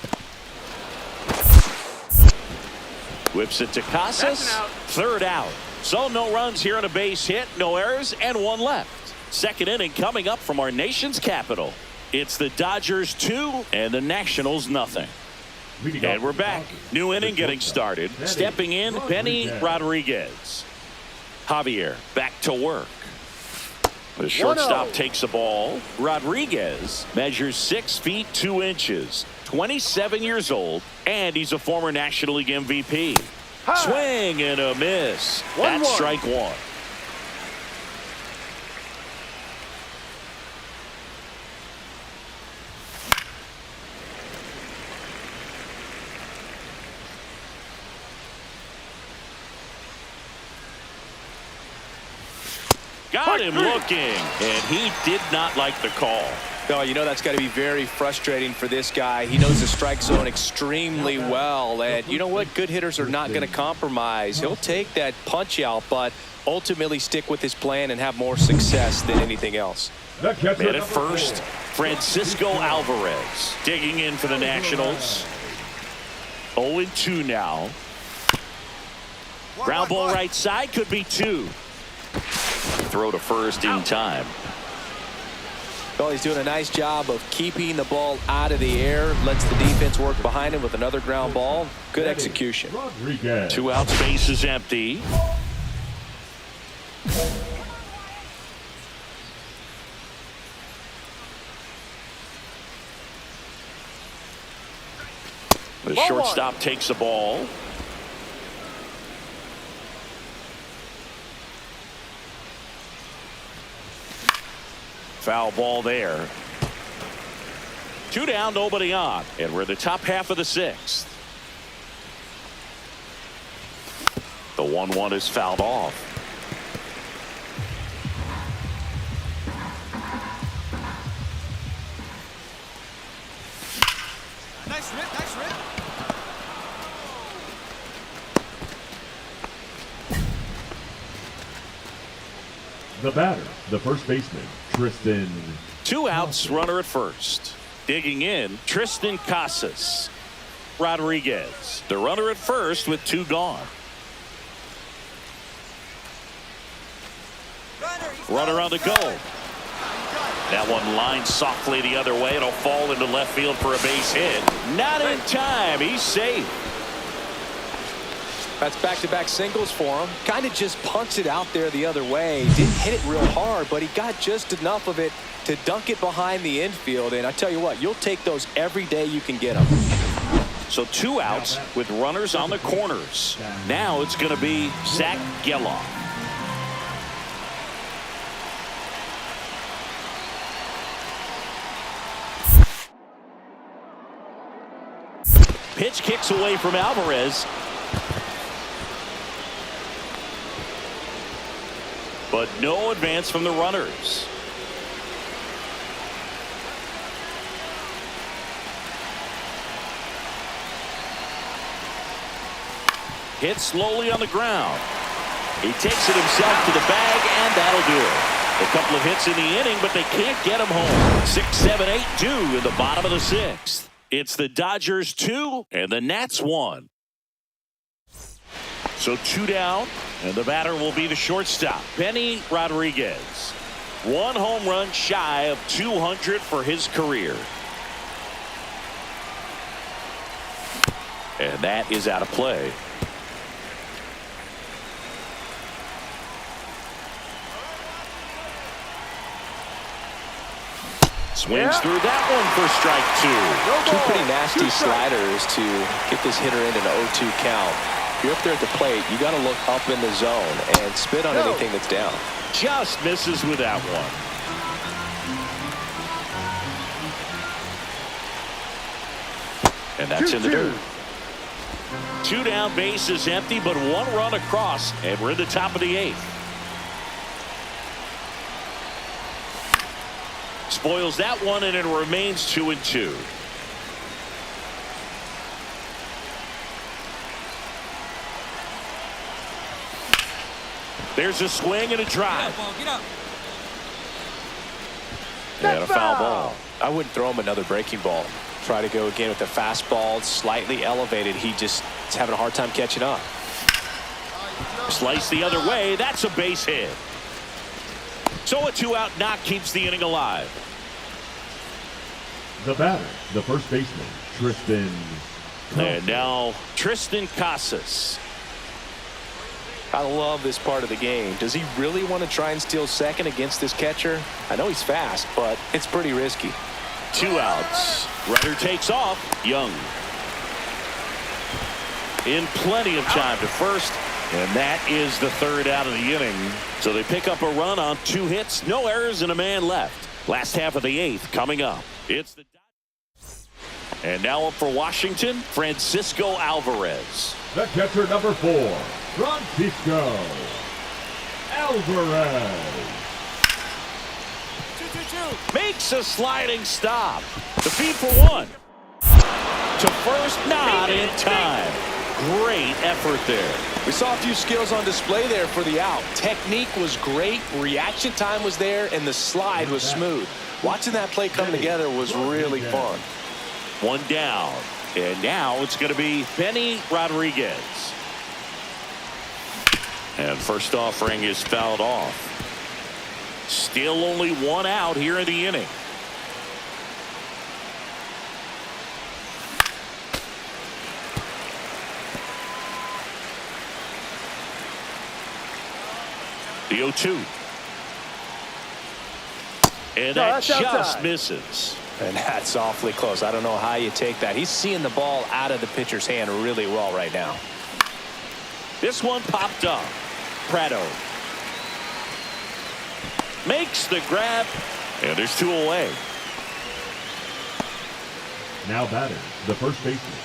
Whips it to Casas. Third out. So no runs here on a base hit, no errors, and 1 left. Second inning coming up from our nation's capital. It's the Dodgers 2 and the Nationals nothing. And we're back. New inning getting started. Stepping in, Benny Rodriguez. Javier back to work. The shortstop takes the ball. Rodriguez measures 6 feet 2 inches. 27 years old, and he's a former National League MVP. Swing and a miss. That's strike 1. Got him looking, and he did not like the call. Oh, you know that's got to be very frustrating for this guy. He knows the strike zone extremely well, and you know what? Good hitters are not going to compromise. He'll take that punch out, but ultimately stick with his plan and have more success than anything else. And at first, Francisco Alvarez digging in for the Nationals. 0-2 now. Ground ball right side, could be 2. Throw to first in time. Well, he's doing a nice job of keeping the ball out of the air. Lets the defense work behind him with another ground ball. Good execution. 2 outs, base is empty. The shortstop takes the ball. Foul ball there. 2 down, nobody on. And we're in the top half of the 6th. The 1-1 is fouled off. Nice rip, nice rip. The batter, the first baseman, Tristan. 2 outs, runner at first. Digging in, Tristan Casas. Rodriguez, the runner at first with 2 gone. Runner on the go. That one lined softly the other way. It'll fall into left field for a base hit. Not in time. He's safe. That's back-to-back singles for him. Kind of just punts it out there the other way. Didn't hit it real hard, but he got just enough of it to dunk it behind the infield. And I tell you what, you'll take those every day you can get them. So 2 outs with runners on the corners. Now it's going to be Zach Geloff. Pitch kicks away from Alvarez. But no advance from the runners. Hit slowly on the ground. He takes it himself to the bag, and that'll do it. A couple of hits in the inning, but they can't get him home. 6, 7, 8, 2 in the bottom of the 6th. It's the Dodgers 2 and the Nats 1. So 2 down, and the batter will be the shortstop, Benny Rodriguez. One home run shy of 200 for his career. And that is out of play. Swings through that one for strike two. Two pretty nasty sliders to get this hitter into an 0-2 count. If you're up there at the plate, you got to look up in the zone and spit on anything that's down. Just misses with that one. And that's in the dirt. Two down, base is empty, but one run across, and we're in the top of the eighth. Spoils that one, and it remains 2-2. There's a swing and a drive. Get up. And a foul ball. I wouldn't throw him another breaking ball. Try to go again with the fastball, slightly elevated. He just is having a hard time catching up. Slice the other way. That's a base hit. So a 2-out knock keeps the inning alive. The batter, the first baseman, Tristan. And now Tristan Casas. I love this part of the game. Does he really want to try and steal second against this catcher? I know he's fast, but it's pretty risky. 2 outs. Runner takes off. Young. In plenty of time to first. And that is the 3rd out of the inning. So they pick up a run on 2 hits. No errors and a man left. Last half of the 8th coming up. It's the. And now up for Washington, Francisco Alvarez. The catcher, number 4, Francisco Alvarez. 2-2-2. Makes a sliding stop. The feed for 1. To first, not in time. Great effort there. We saw a few skills on display there for the out. Technique was great, reaction time was there, and the slide was smooth. Watching that play come together was really fun. 1 down. And now it's going to be Benny Rodriguez. And first offering is fouled off. Still only 1 out here in the inning. The 0-2. And that just misses. And that's awfully close. I don't know how you take that. He's seeing the ball out of the pitcher's hand really well right now. This one popped up. Prado makes the grab, and there's 2 away. Now batting, the first baseman.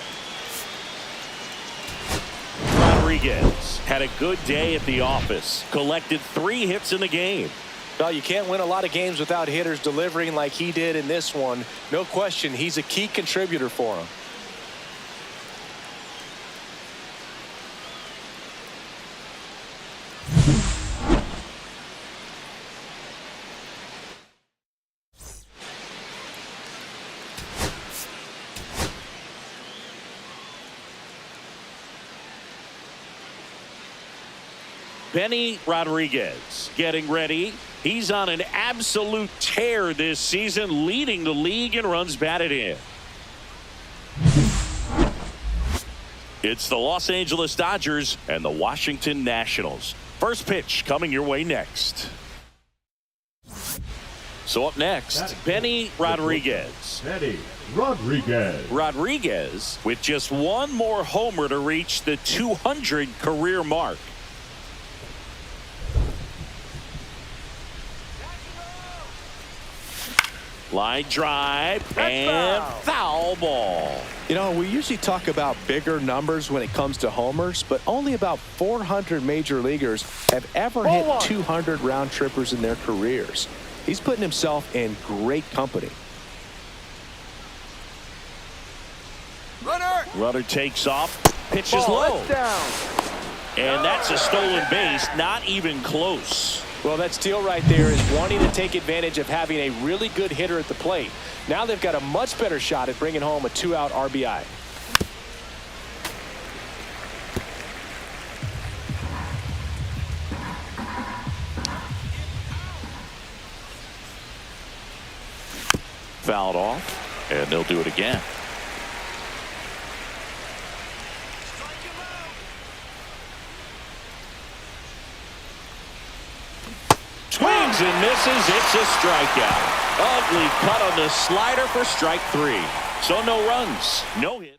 Rodriguez had a good day at the office. Collected 3 hits in the game. Well, you can't win a lot of games without hitters delivering like he did in this one. No question, he's a key contributor for him. Benny Rodriguez getting ready. He's on an absolute tear this season, leading the league in runs batted in. It's the Los Angeles Dodgers and the Washington Nationals. First pitch coming your way next. So up next, Benny Rodriguez. Benny Rodriguez. Rodriguez with just 1 more homer to reach the 200 career mark. Line drive and foul ball. You know, we usually talk about bigger numbers when it comes to homers, but only about 400 major leaguers have ever hit 200 round trippers in their careers. He's putting himself in great company. Runner takes off, pitches low. And that's a stolen base, not even close. Well, that steal right there is wanting to take advantage of having a really good hitter at the plate. Now they've got a much better shot at bringing home a 2-out RBI. fouled off, and they'll do it again. Swings and misses. It's a strikeout. Ugly cut on the slider for strike 3. So no runs, no hits.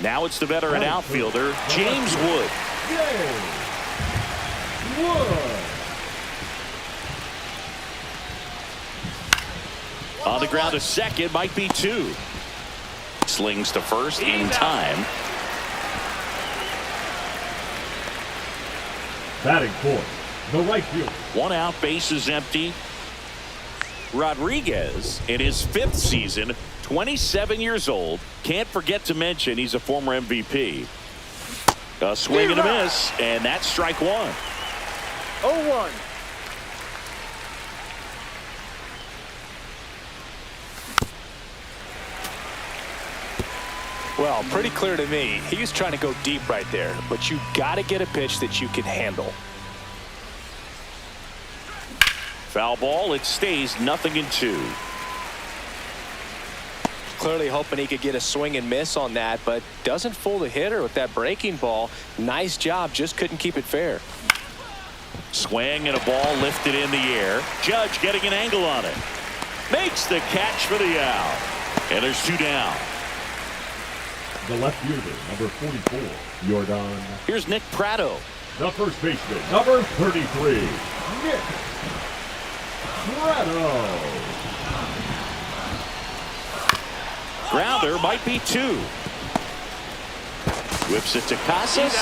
Now it's the veteran outfielder, James Wood. On the ground to second, might be 2. Slings to first in time. Batting fourth, the right fielder. 1 out, base is empty. Rodriguez, in his 5th season, 27 years old. Can't forget to mention he's a former MVP. A swing and a miss, and that's strike 1. 0-1. Well, pretty clear to me. He was trying to go deep right there, but you got to get a pitch that you can handle. Foul ball. It stays 0-2. Clearly hoping he could get a swing and miss on that, but doesn't fool the hitter with that breaking ball. Nice job, just couldn't keep it fair. Swing and a ball lifted in the air. Judge getting an angle on it. Makes the catch for the out. And there's 2 down. The left fielder, number 44, Jordan. Here's Nick Pratto. The first baseman, number 33, Nick Pratto. Grounder might be 2. Whips it to Casas,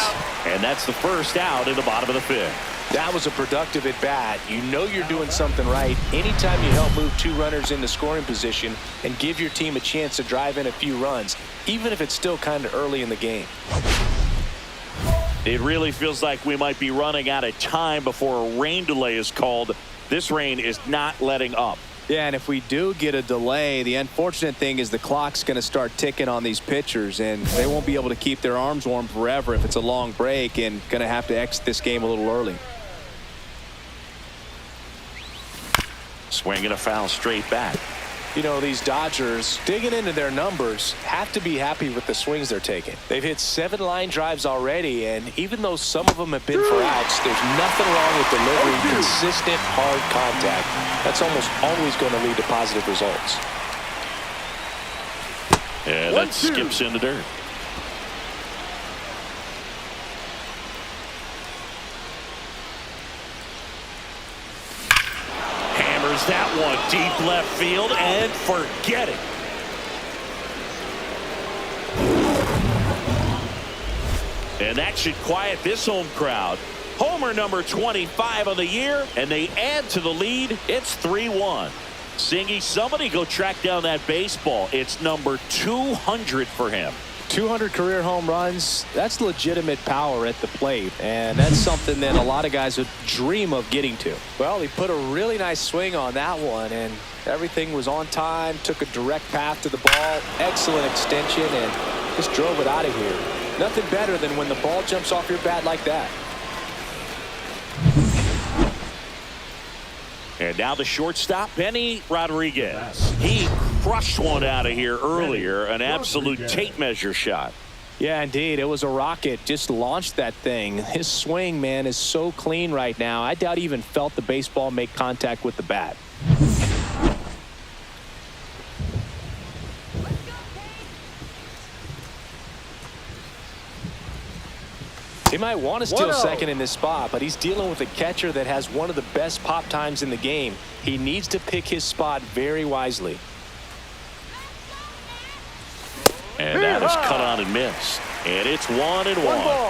and that's the first out in the bottom of the 5th. That was a productive at bat. You know you're doing something right anytime you help move 2 runners into scoring position and give your team a chance to drive in a few runs, even if it's still kind of early in the game. It really feels like we might be running out of time before a rain delay is called. This rain is not letting up. Yeah, and if we do get a delay, the unfortunate thing is the clock's going to start ticking on these pitchers, and they won't be able to keep their arms warm forever if it's a long break, and going to have to exit this game a little early. Swing and a foul straight back. You know, these Dodgers, digging into their numbers, have to be happy with the swings they're taking. They've hit 7 line drives already, and even though some of them have been for outs, there's nothing wrong with delivering consistent, hard contact. That's almost always going to lead to positive results. And that skips in the dirt. That one deep left field, and forget it. And that should quiet this home crowd. Homer number 25 of the year, and they add to the lead. It's 3-1. Singy, somebody go track down that baseball. It's number 200 for him. 200 career home runs, that's legitimate power at the plate, and that's something that a lot of guys would dream of getting to. Well, he put a really nice swing on that one, and everything was on time, took a direct path to the ball, excellent extension, and just drove it out of here. Nothing better than when the ball jumps off your bat like that. And now the shortstop, Benny Rodriguez. He crushed one out of here earlier, an absolute tape measure shot. Yeah, indeed. It was a rocket. Just launched that thing. His swing, man, is so clean right now. I doubt he even felt the baseball make contact with the bat. He might want to steal second in this spot, but he's dealing with a catcher that has one of the best pop times in the game. He needs to pick his spot very wisely. And that is cut on and missed. And it's 1-1.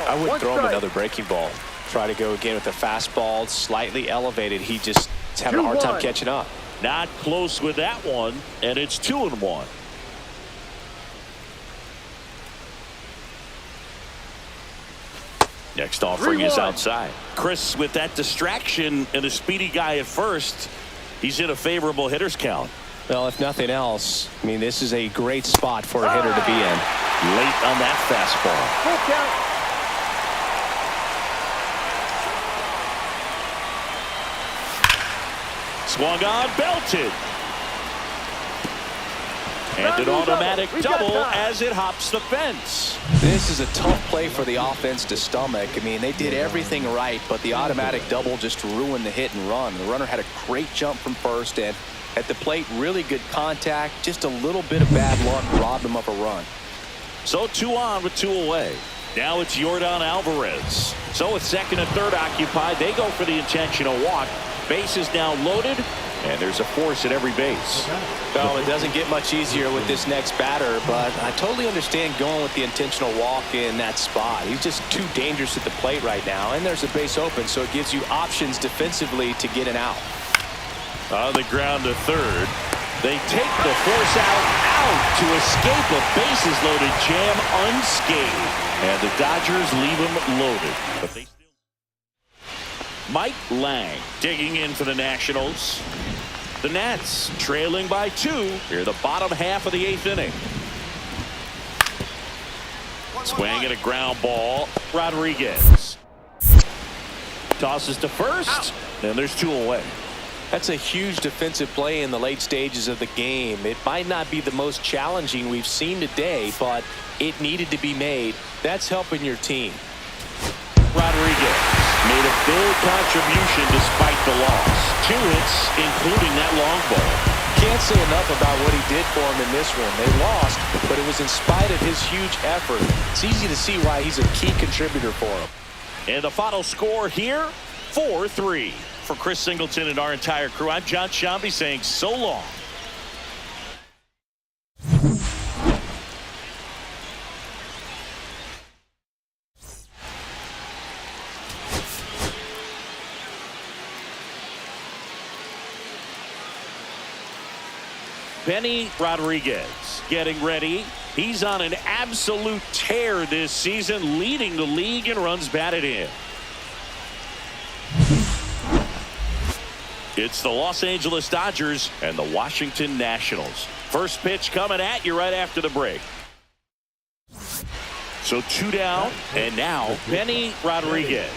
I would throw him another breaking ball. Try to go again with the fastball, slightly elevated. He just is having a hard time catching up. Not close with that one, and it's 2-1. Next offering is outside. Chris, with that distraction and a speedy guy at first, he's in a favorable hitter's count. Well, if nothing else, I mean, this is a great spot for a hitter to be in. Late on that fastball. Full count. Swung on, belted. And an automatic double as it hops the fence. This is a tough play for the offense to stomach. I mean, they did everything right, but the automatic double just ruined the hit and run. The runner had a great jump from first, and at the plate, really good contact. Just a little bit of bad luck robbed them of a run. So 2 on with 2 away. Now it's Yordan Alvarez. So with second and third occupied, they go for the intentional walk. Base is now loaded, and there's a force at every base. Well, it doesn't get much easier with this next batter, but I totally understand going with the intentional walk in that spot. He's just too dangerous at the plate right now, and there's a base open, so it gives you options defensively to get an out. On the ground to third. They take the force out to escape a bases-loaded jam unscathed. And the Dodgers leave him loaded. But they still... Mike Lang digging in for the Nationals. The Nats trailing by 2 here the bottom half of the 8th inning. Swing at a ground ball. Rodriguez tosses to first, and there's 2 away. That's a huge defensive play in the late stages of the game. It might not be the most challenging we've seen today, but it needed to be made. That's helping your team. Rodriguez made a big contribution despite the loss. 2 hits, including that long ball. Can't say enough about what he did for him in this one. They lost, but it was in spite of his huge effort. It's easy to see why he's a key contributor for him. And the final score here, 4-3. For Chris Singleton and our entire crew, I'm John Shambi saying so long. Benny Rodriguez getting ready. He's on an absolute tear this season, leading the league in runs batted in. It's the Los Angeles Dodgers and the Washington Nationals. First pitch coming at you right after the break. So 2 down, and now Benny Rodriguez.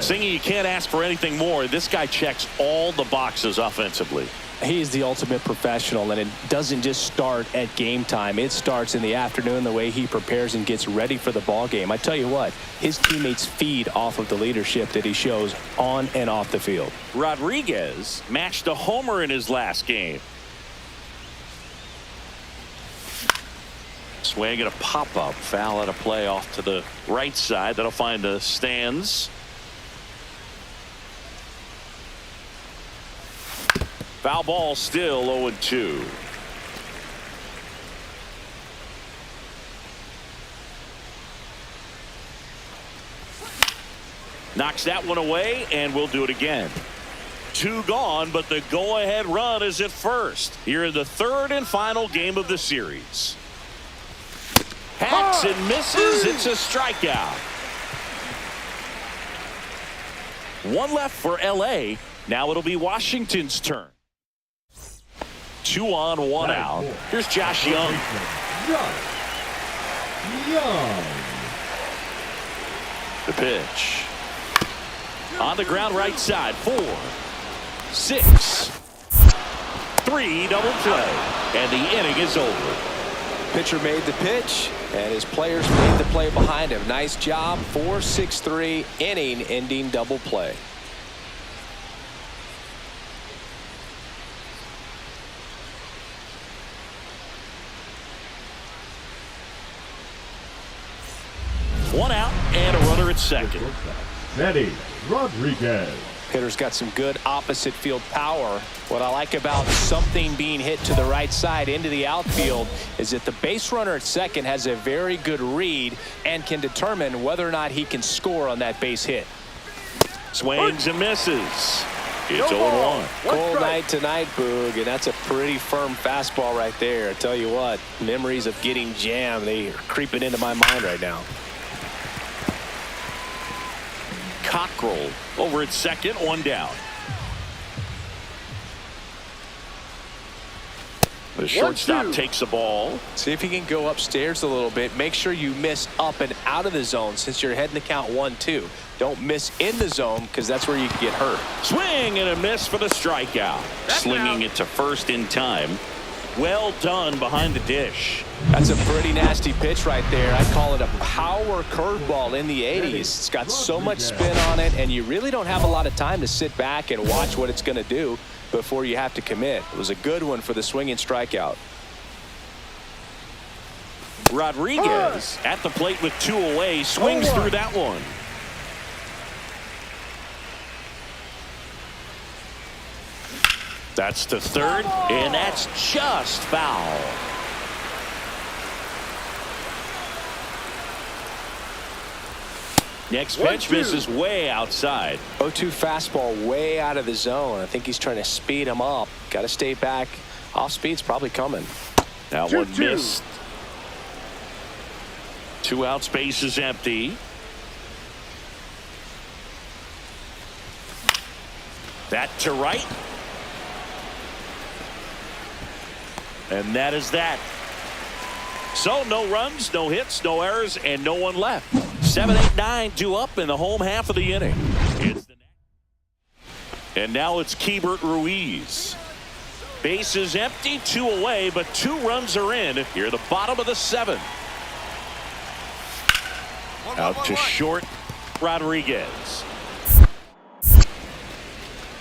Singing, you can't ask for anything more. This guy checks all the boxes offensively. He is the ultimate professional, and it doesn't just start at game time. It starts in the afternoon, the way he prepares and gets ready for the ball game. I tell you what, his teammates feed off of the leadership that he shows on and off the field. Rodriguez matched a homer in his last game. Swing at a pop-up, foul at a play off to the right side. That'll find the stands. Foul ball, still 0-2. Knocks that one away, and we'll do it again. 2 gone, but the go-ahead run is at first. Here in the third and final game of the series. Hacks and misses. It's a strikeout. 1 left for LA. Now it'll be Washington's turn. 2 on, 1 out. Here's Josh Young. The pitch. On the ground right side. 4, 6, 3, double play. And the inning is over. Pitcher made the pitch, and his players made the play behind him. Nice job. 4-6-3, inning-ending double play. One out and a runner at second. Benny Rodriguez. Hitter's got some good opposite field power. What I like about something being hit to the right side into the outfield is that the base runner at second has a very good read and can determine whether or not he can score on that base hit. Swings and misses. It's 0-1. Cold night tonight, Boog, and that's a pretty firm fastball right there. I tell you what, memories of getting jammed, they are creeping into my mind right now. Cockrell over at second, 1 down. The shortstop takes the ball. See if he can go upstairs a little bit. Make sure you miss up and out of the zone since you're heading to count 1-2. Don't miss in the zone because that's where you can get hurt. Swing and a miss for the strikeout. Slinging it to first in time. Well done behind the dish. That's a pretty nasty pitch right there. I'd call it a power curveball in the 80s. It's got so much spin on it, and you really don't have a lot of time to sit back and watch what it's going to do before you have to commit. It was a good one for the swinging strikeout. Rodriguez at the plate with 2 away, swings through that one. That's to third, and that's just foul. Next pitch misses way outside. 0-2 fastball way out of the zone. I think he's trying to speed him up. Got to stay back. Off speed's probably coming. That one missed. 2 outs, base is empty. That to right. And that is that. So no runs, no hits, no errors, and no one left. 7, 8, 9 due up in the home half of the inning. And now it's Keibert Ruiz. Base is empty, 2 away, but 2 runs are in. Here at the bottom of the 7th. Out to short, Rodriguez.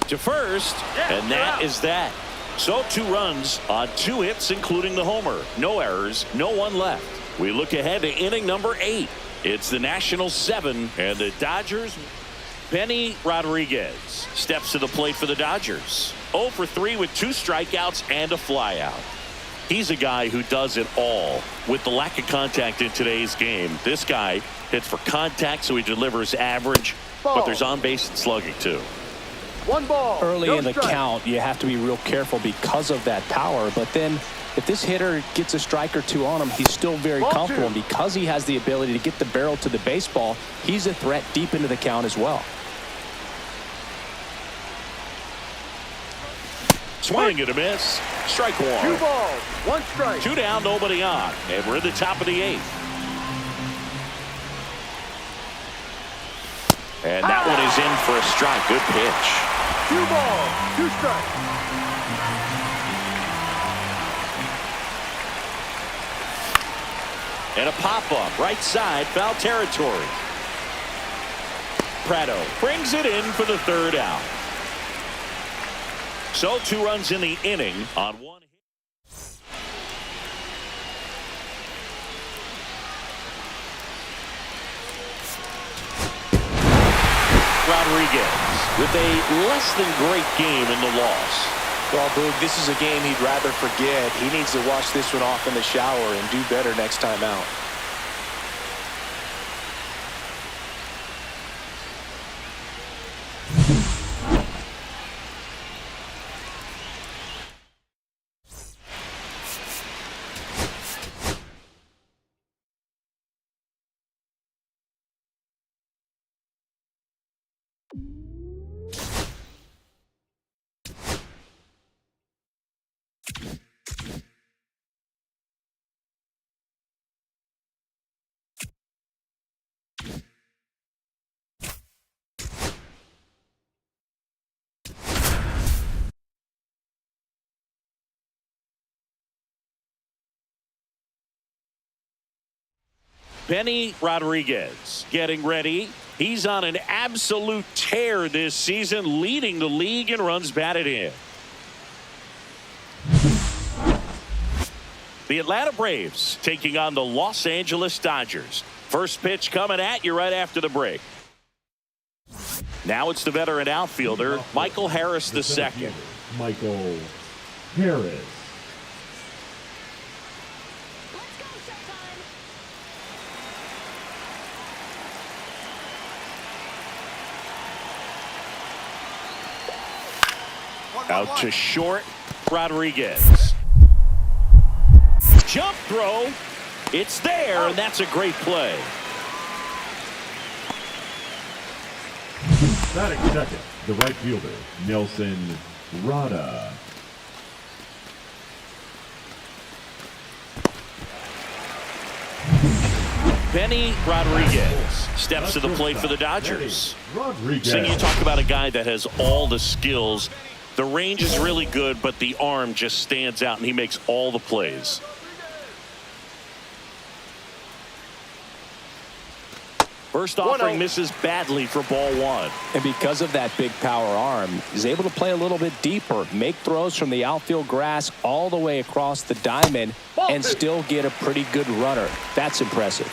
To first, and that is that. So 2 runs on 2 hits, including the homer. No errors, no one left. We look ahead to inning number 8. It's the Nationals 7, and the Dodgers. Benny Rodriguez steps to the plate for the Dodgers. 0 for 3 with 2 strikeouts and a flyout. He's a guy who does it all. With the lack of contact in today's game, this guy hits for contact, so he delivers average, but there's on-base and slugging too. 1 ball. Early in the count, you have to be real careful because of that power. But then if this hitter gets a strike or 2 on him, he's still very comfortable. And because he has the ability to get the barrel to the baseball, he's a threat deep into the count as well. Swing and a miss. Strike 1. 2 balls, 1 strike. 2 down, nobody on. And we're at the top of the 8th. And that one is in for a strike. Good pitch. 2 balls, 2 strikes. And a pop-up, right side, foul territory. Prado brings it in for the 3rd out. So 2 runs in the inning on 1 hit. Rodriguez with a less than great game in the loss. Well, Boog, this is a game he'd rather forget. He needs to wash this one off in the shower and do better next time out. Benny Rodriguez getting ready. He's on an absolute tear this season, leading the league in runs batted in. The Atlanta Braves taking on the Los Angeles Dodgers. First pitch coming at you right after the break. Now it's the veteran outfielder, Michael Harris II. Michael Harris. Out to short, Rodriguez. Jump throw. It's there, and that's a great play. Batting second, the right fielder, Nelson Rada. Benny Rodriguez steps to the plate for the Dodgers. Rodriguez. So you talk about a guy that has all the skills. The range is really good, but the arm just stands out, and he makes all the plays. First offering misses badly for ball one. And because of that big power arm, he's able to play a little bit deeper, make throws from the outfield grass all the way across the diamond, and still get a pretty good runner. That's impressive.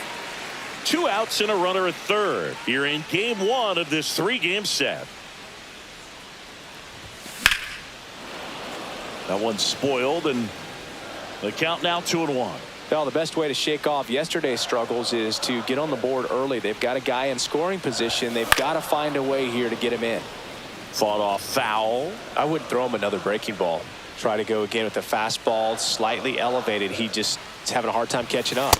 2 outs and a runner at third. Here in game 1 of this 3-game set. That one's spoiled, and the count now 2-1. Well, the best way to shake off yesterday's struggles is to get on the board early. They've got a guy in scoring position. They've got to find a way here to get him in. Fought off foul. I wouldn't throw him another breaking ball. Try to go again with the fastball, slightly elevated. He just is having a hard time catching up.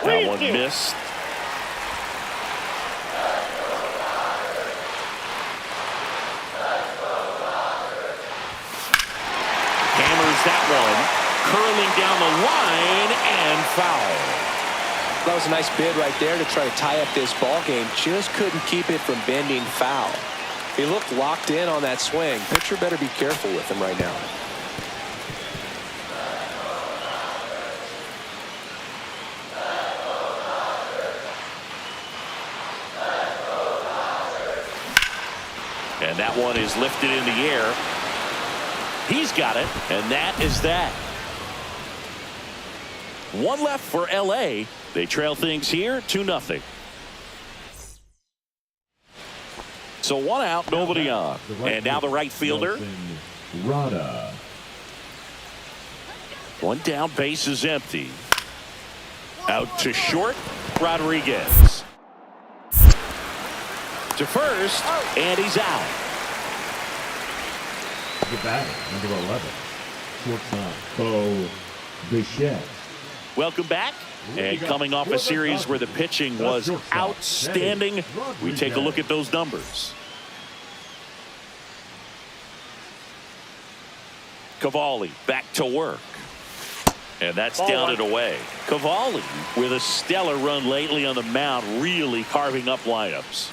That one missed. Hammers that one. Curling down the line and foul. That was a nice bid right there to try to tie up this ball game. Just couldn't keep it from bending foul. He looked locked in on that swing. Pitcher better be careful with him right now. And that one is lifted in the air. He's got it, and that is that. One left for L.A. They trail things here 2-0. So 1 out, nobody on. And now the right fielder. Rada. 1 down, base is empty. Out to short, Rodriguez. To first, and he's out. The batter, number 11. Shortstop, Bo Bichette. Welcome back. And coming off a series where the pitching was outstanding, we take a look at those numbers. Cavalli back to work. And that's down and away. Cavalli with a stellar run lately on the mound, really carving up lineups.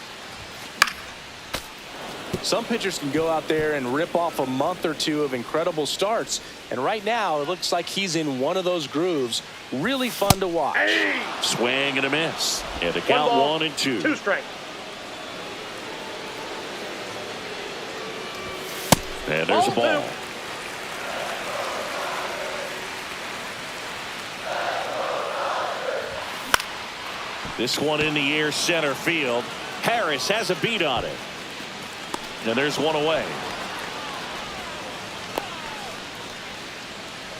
Some pitchers can go out there and rip off a month or 2 of incredible starts. And right now, it looks like he's in one of those grooves. Really fun to watch. Swing and a miss. And the count 1-2. 2 strikes. And there's a ball. This one in the air, center field. Harris has a beat on it. And there's one away.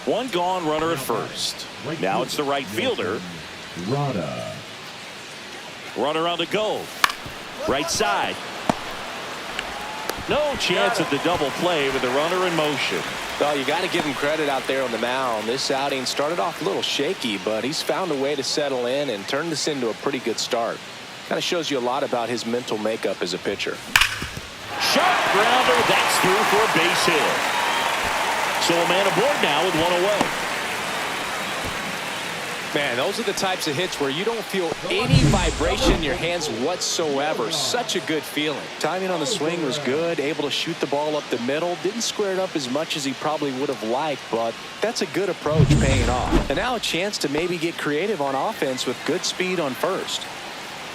1 gone, runner at first. Now it's the right fielder. Rada. Runner on the go. Right side. No chance at the double play with the runner in motion. Well, you got to give him credit out there on the mound. This outing started off a little shaky, but he's found a way to settle in and turn this into a pretty good start. Kind of shows you a lot about his mental makeup as a pitcher. Sharp grounder, that's through for a base hit. So a man aboard now with 1 away. Man, those are the types of hits where you don't feel any vibration in your hands whatsoever. Such a good feeling. Timing on the swing was good, able to shoot the ball up the middle. Didn't square it up as much as he probably would have liked, but that's a good approach paying off. And now a chance to maybe get creative on offense with good speed on first.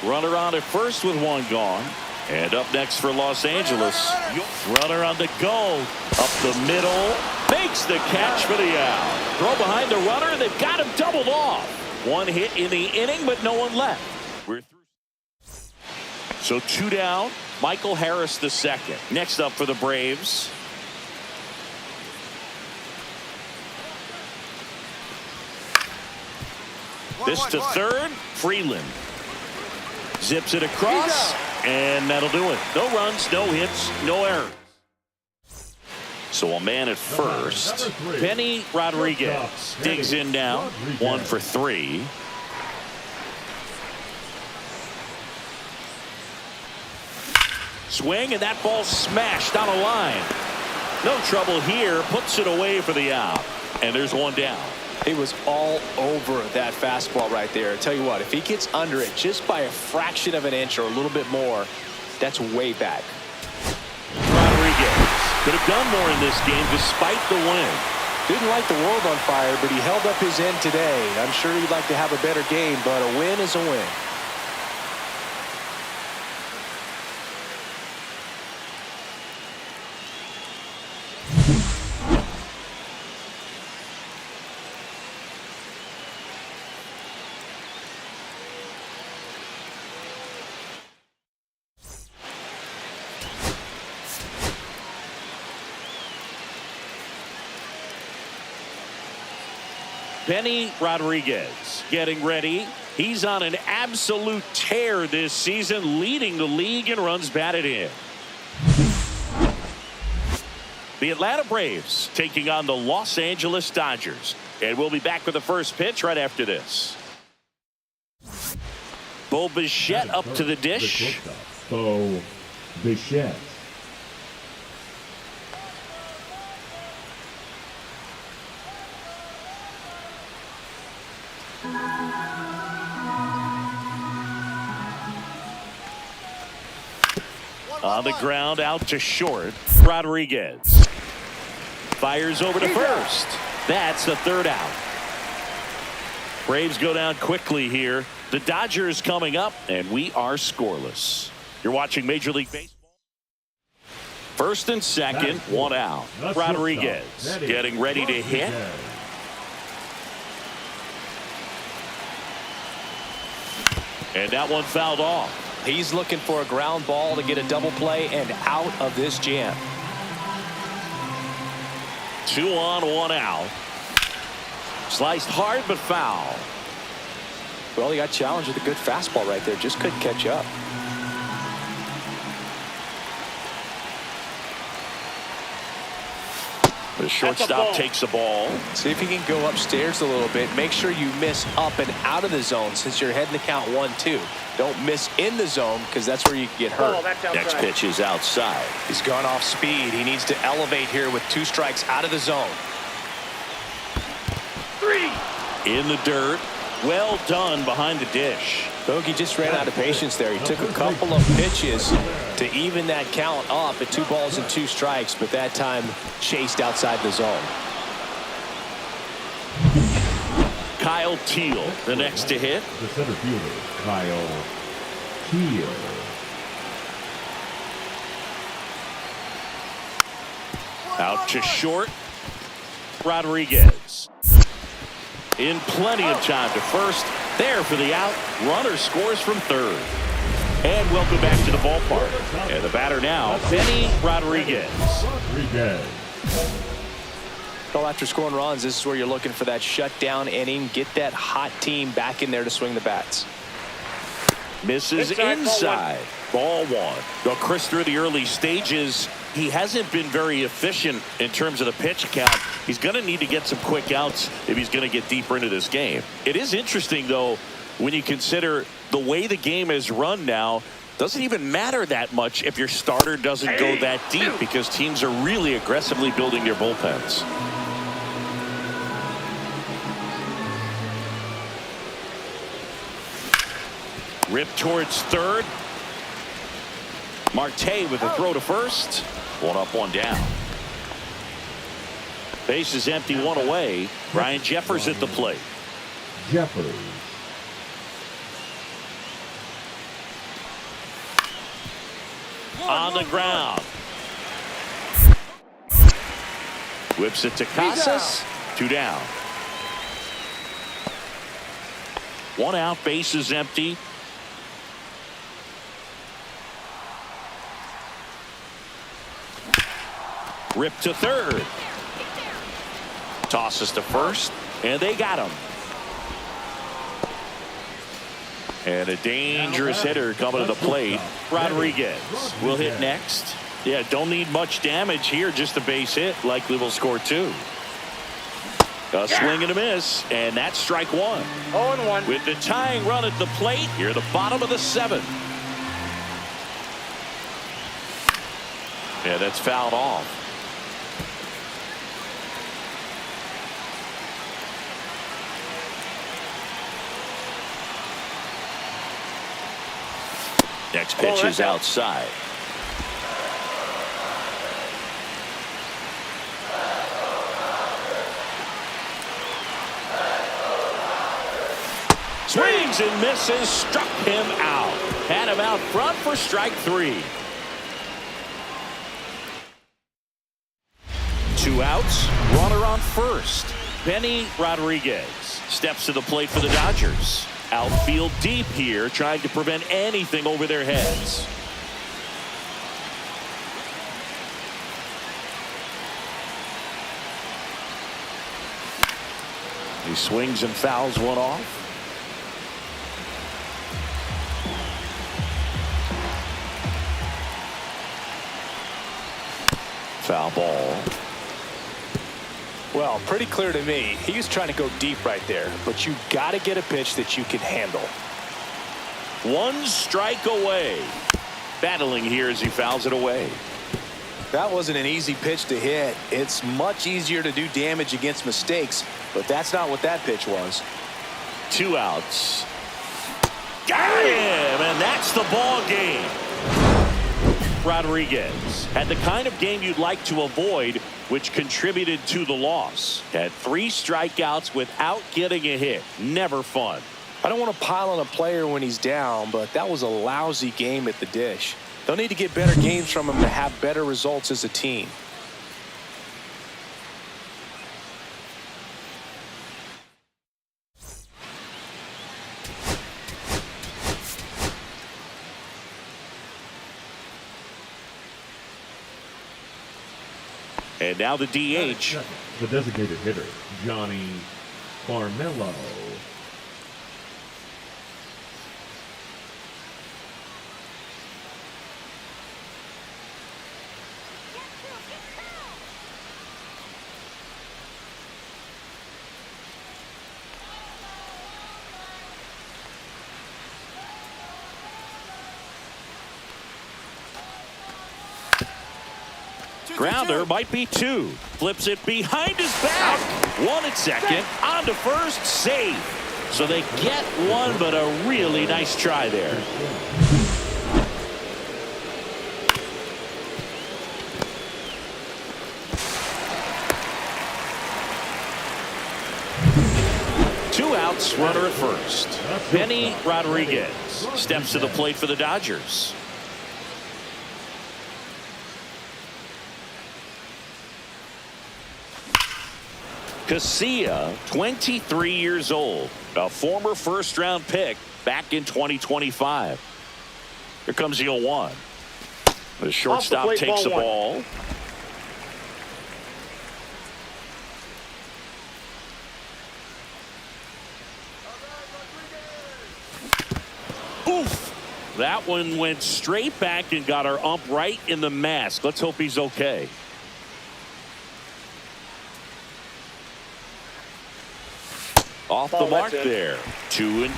Runner on at first with 1 gone. And up next for Los Angeles, runner on the go, up the middle, makes the catch for the out. Throw behind the runner, they've got him doubled off. 1 hit in the inning, but no one left. We're through. So 2 down, Michael Harris the second. Next up for the Braves. This to third, Freeland. Zips it across. And that'll do it. No runs, no hits, no errors. So a man at first. Benny Rodriguez digs in now. 1 for 3. Swing, and that ball smashed on a line. No trouble here. Puts it away for the out. And there's 1 down. He was all over that fastball right there. I tell you what, if he gets under it just by a fraction of an inch or a little bit more, that's way back. Rodriguez Could have done more in this game despite the win. Didn't light the world on fire, but he held up his end today. I'm sure he'd like to have a better game, but a win is a win. Benny Rodriguez getting ready. He's on an absolute tear this season, leading the league in runs batted in. The Atlanta Braves taking on the Los Angeles Dodgers. And we'll be back with the first pitch right after this. Bo Bichette up to the dish. Bo Bichette. On the ground, out to short. Rodriguez fires over to first. That's the third out. Braves go down quickly here. The Dodgers coming up, and we are scoreless. You're watching Major League Baseball. First and second, one out. Rodriguez getting ready to hit. And that one fouled off. He's looking for a ground ball to get a double play and out of this jam. 2 on, 1 out. Sliced hard but foul. Well, he got challenged with a good fastball right there. Just couldn't catch up. The shortstop takes the ball. See if he can go upstairs a little bit. Make sure you miss up and out of the zone since you're heading to count 1-2. Don't miss in the zone because that's where you can get hurt. Next pitch is outside. He's gone off speed. He needs to elevate here with 2 strikes out of the zone. 3 in the dirt. Well done behind the dish. Bogey just ran out of patience there. He took a couple of pitches to even that count up at 2 balls and 2 strikes, but that time chased outside the zone. Kyle Teal, the next to hit. The center fielder, Kyle Teal. Out to short. Rodriguez. In plenty of time to first. There for the out. Runner scores from third. And welcome back to the ballpark. And the batter now, Benny Rodriguez. Well, after scoring runs, this is where you're looking for that shutdown inning. Get that hot team back in there to swing the bats. Misses inside. Ball 1. Well, Chris, through the early stages, he hasn't been very efficient in terms of the pitch count. He's going to need to get some quick outs if he's going to get deeper into this game. It is interesting, though, when you consider the way the game is run now. Doesn't even matter that much if your starter doesn't go that deep because teams are really aggressively building their bullpens. Rip towards third. Marte with a throw to first. 1 up, 1 down. Base is empty, 1 away. Ryan Jeffers at the plate. Jeffers. On the ground. Whips it to Casas. 2 down. 1 out, base is empty. Rip to third. Tosses to first, and they got him. And a dangerous hitter coming to the plate. Rodriguez will hit next. Yeah, don't need much damage here, just a base hit. Likely will score 2. A swing and a miss, and that's strike 1. 0-1. With the tying run at the plate, here the bottom of the 7th. Yeah, that's fouled off. Next pitch is outside. swings and misses, struck him out. Had him out front for strike 3. 2 outs, runner on first. Benny Rodriguez steps to the plate for the Dodgers. Outfield deep here, trying to prevent anything over their heads. He swings and fouls one off. Foul ball. Well, pretty clear to me. He was trying to go deep right there, but you got to get a pitch that you can handle. 1 strike away. Battling here as he fouls it away. That wasn't an easy pitch to hit. It's much easier to do damage against mistakes, but that's not what that pitch was. 2 outs. Got him, and that's the ball game. Rodriguez had the kind of game you'd like to avoid, which contributed to the loss. Had 3 strikeouts without getting a hit. Never fun. I don't want to pile on a player when he's down, but that was a lousy game at the dish. They'll need to get better games from him to have better results as a team. And now the DH. The designated hitter, Johnny Carmelo. Grounder might be 2. Flips it behind his back. 1 at second. On to first. Safe. So they get 1, but a really nice try there. Two outs, runner at first. Benny Rodriguez steps to the plate for the Dodgers. Casilla, 23 years old, a former first-round pick back in 2025. Here comes the 0-1. The shortstop takes the ball. Oof! That one went straight back and got our ump right in the mask. Let's hope he's okay. Off the mark there. 2-2.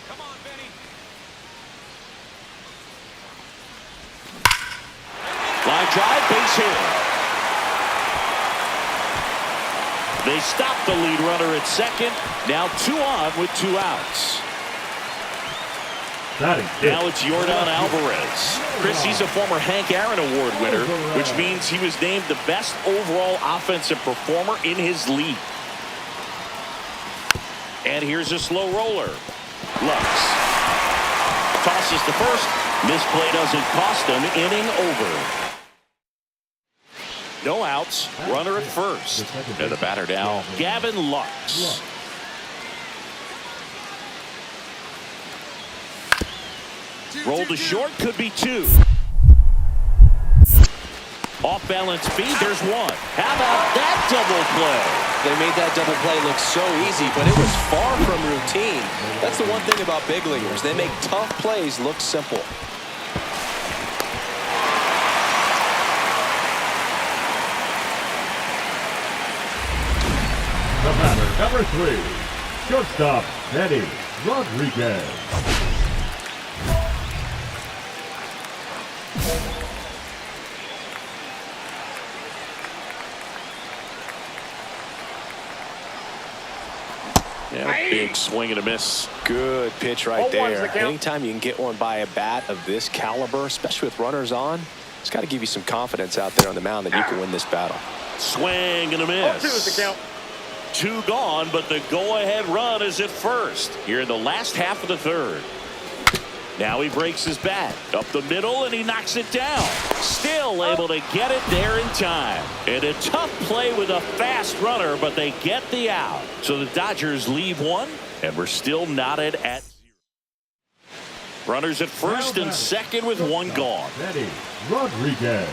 Come on, Benny. Line drive, base hit. They stop the lead runner at second. Now 2 on with 2 outs. Now it's Yordan Alvarez. Chris, he's a former Hank Aaron Award winner, which means he was named the best overall offensive performer in his league. And here's a slow roller. Lux tosses to first. Misplay doesn't cost him. Inning over. No outs, runner at first. And the batter now, Gavin Lux. Roll to short, could be 2. Off balance speed, there's 1. How about that double play? They made that double play look so easy, but it was far from routine. That's the one thing about big leaguers. They make tough plays look simple. The batter, number 3, shortstop, Benny Rodriguez. Yeah, Big swing and a miss. Good pitch right 0-1's the there. count. Anytime you can get one by a bat of this caliber, especially with runners on, it's got to give you some confidence out there on the mound that you can win this battle. Swing and a 0-2 is miss. the count. 2 gone, but the go-ahead run is at first here in the last half of the third. Now he breaks his bat up the middle and he knocks it down. Still able to get it there in time. And a tough play with a fast runner, but they get the out. So the Dodgers leave one, and we're still knotted at 0. Runners at first and second with 1 gone. Eddie Rodriguez.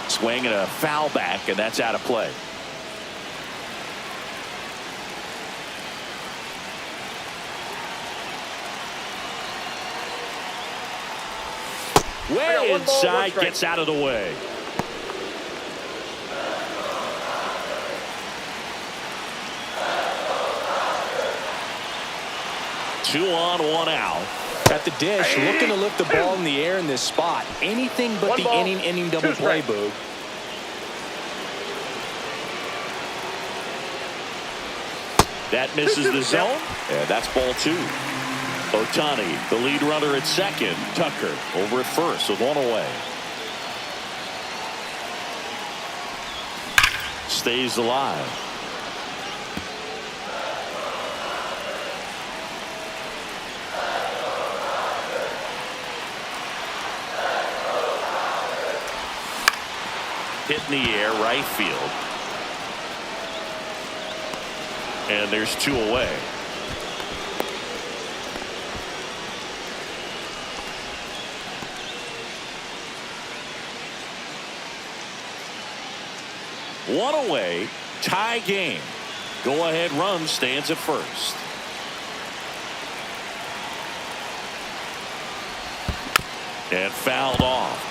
Swing and a foul back, and that's out of play. Way one ball, one inside, strike. gets out of the way. Two on, 1 out. At the dish, looking to lift the ball in the air in this spot. Anything but 1 the ball, inning double 2 play, strikes. Boog. That misses the zone, and that's ball 2. Ohtani, the lead runner at second. Tucker over at first with 1 away. Stays alive. Hit in the air, right field. And there's 2 away. One away, tie game. Go ahead run stands at first. And fouled off.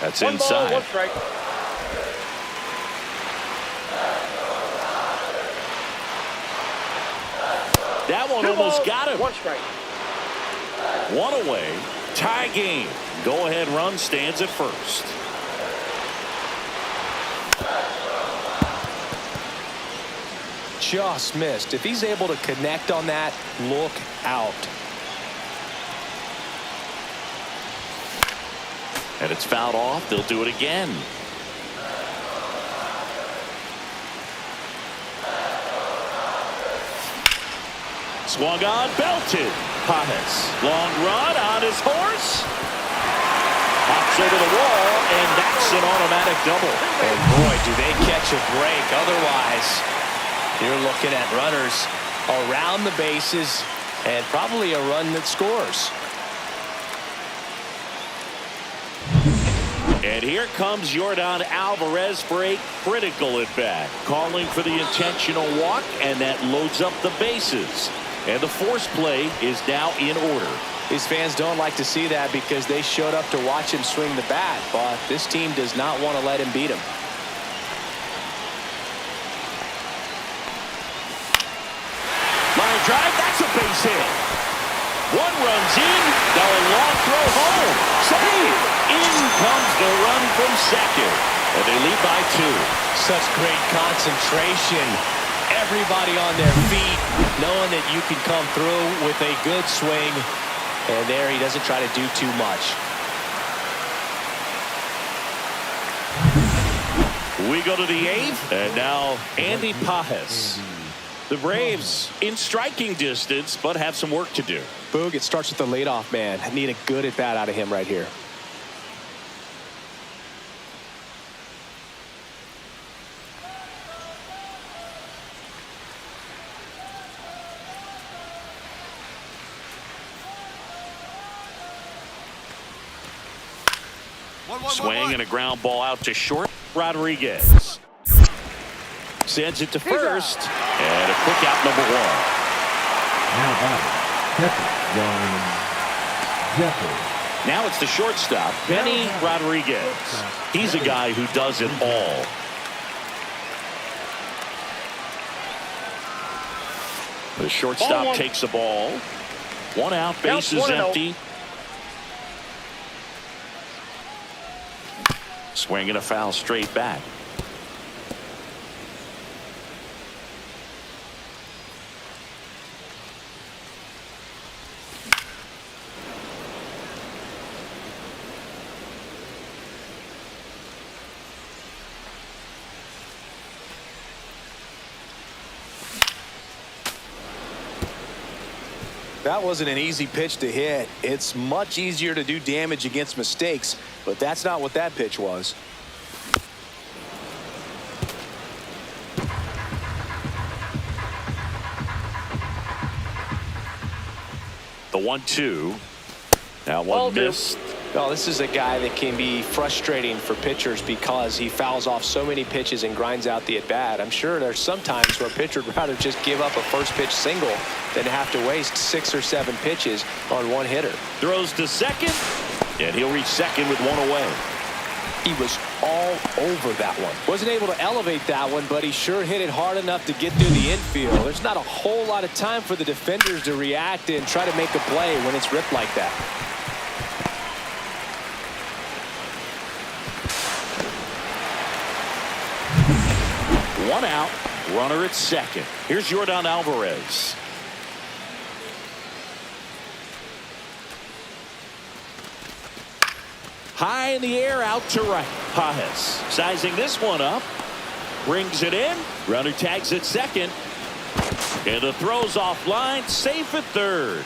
That's 1 inside. ball, 1 strike. That one 2 almost balls, got him. 1 strike. 1 away, tie game. Go ahead run stands at first. Just missed. If he's able to connect on that, look out. And it's fouled off. They'll do it again. Swung on, belted. Pajes. Long run on his horse. Hops over the wall, and that's an automatic double. And boy, do they catch a break. Otherwise, you're looking at runners around the bases and probably a run that scores. And here comes Yordan Alvarez for a critical at bat, calling for the intentional walk, and that loads up the bases. And the force play is now in order. These fans don't like to see that because they showed up to watch him swing the bat, but this team does not want to let him beat him. Line drive, that's a base hit. 1 runs in, now a long throw home. Save! In comes the run from second. And they lead by 2. Such great concentration. Everybody on their feet, knowing that you can come through with a good swing. And there he doesn't try to do too much. We go to the 8th, and now Andy Pajes. The Braves in striking distance, but have some work to do. Boog, it starts with the leadoff man. I need a good at bat out of him right here. Swing and a ground ball out to short. Rodriguez sends it to first, and a quick out number 1. Now batting, catcher, Ryan Jeffers. Now it's the shortstop, Benny Rodriguez. He's a guy who does it all. The shortstop takes the ball. One out, bases empty. Swing and a foul straight back. That wasn't an easy pitch to hit. It's much easier to do damage against mistakes, but that's not what that pitch was. The 1-2. That one missed. Oh, this is a guy that can be frustrating for pitchers because he fouls off so many pitches and grinds out the at-bat. I'm sure there's some times where a pitcher would rather just give up a first pitch single than have to waste 6 or 7 pitches on one hitter. Throws to second, and he'll reach second with one away. He was all over that one. Wasn't able to elevate that one, but he sure hit it hard enough to get through the infield. There's not a whole lot of time for the defenders to react and try to make a play when it's ripped like that. One out, runner at second. Here's Yordan Alvarez. High in the air, out to right. Pajes sizing this one up. Brings it in. Runner tags at second. And the throw's offline. Safe at third.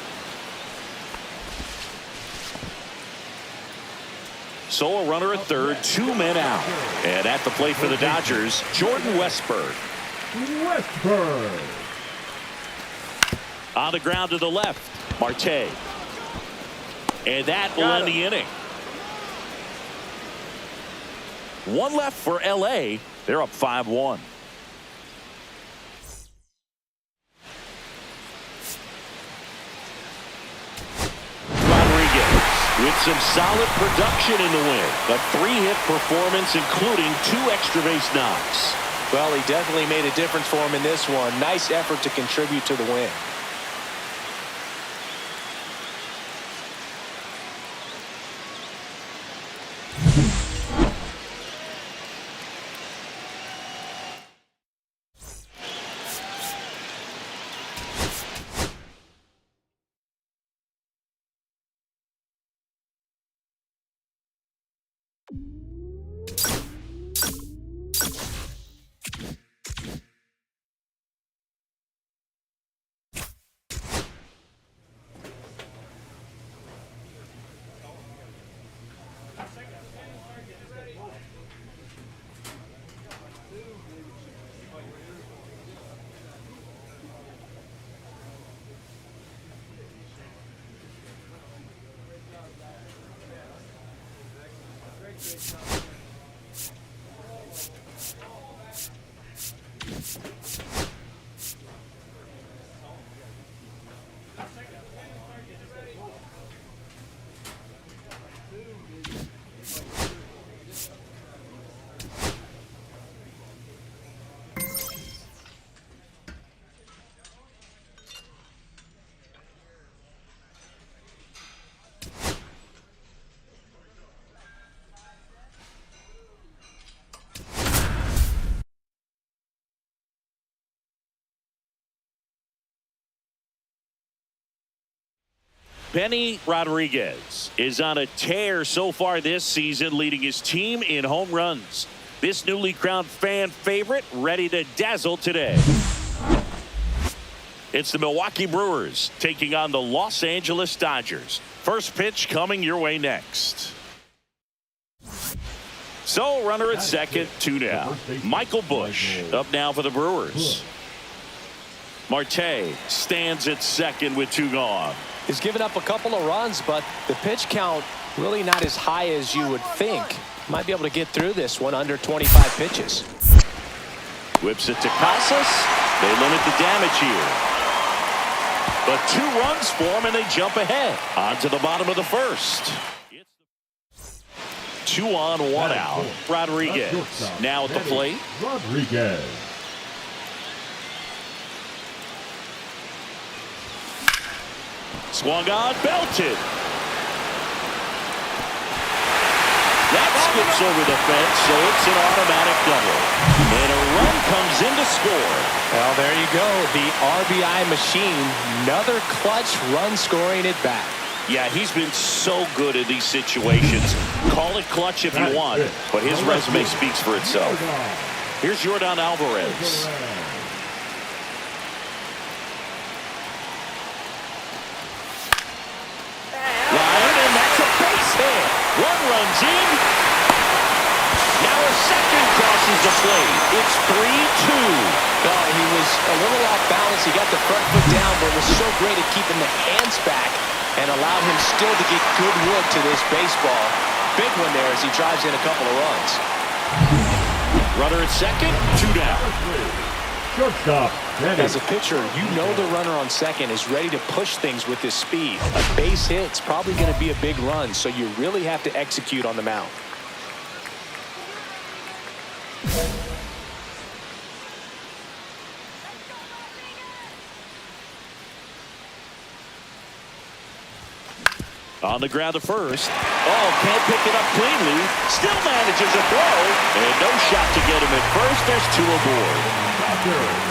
So a runner at third, 2 men out. And at the plate for the Dodgers, Jordan Westburg. On the ground to the left, Marte. And that will end the inning. One left for LA. They're up 5-1. With some solid production in the win. A 3-hit performance, including 2 extra base knocks. Well, he definitely made a difference for him in this one. Nice effort to contribute to the win. Benny Rodriguez is on a tear so far this season, leading his team in home runs. This newly crowned fan favorite ready to dazzle today. It's the Milwaukee Brewers taking on the Los Angeles Dodgers. First pitch coming your way next. So runner at second, 2 down. Michael Busch up now for the Brewers. Marte stands at second with 2 gone. He's given up a couple of runs, but the pitch count really not as high as you would think. Might be able to get through this one under 25 pitches. Whips it to Casas. They limit the damage here. But 2 runs for him, and they jump ahead. On to the bottom of the first. 2 on, 1 out. Rodriguez now at the plate. Rodriguez. Swung on, belted. That skips over the fence, so it's an automatic double. And a run comes in to score. Well, there you go. The RBI machine. Another clutch run scoring at bat. Yeah, he's been so good in these situations. Call it clutch if you want, but his resume speaks for itself. Here's Yordan Alvarez. Line, and that's a base hit. One runs in. Now a second crosses the plate. It's 3-2. Oh, he was a little off balance. He got the front foot down, but was so great at keeping the hands back and allowed him still to get good wood to this baseball. Big one there as he drives in a couple of runs. Runner at second, 2 down. Shortstop, Danny. As a pitcher, you know the runner on second is ready to push things with his speed. A base hit's probably going to be a big run, so you really have to execute on the mound. On the ground to first. Oh, can't pick it up cleanly. Still manages a throw. And no shot to get him at first. There's 2 aboard.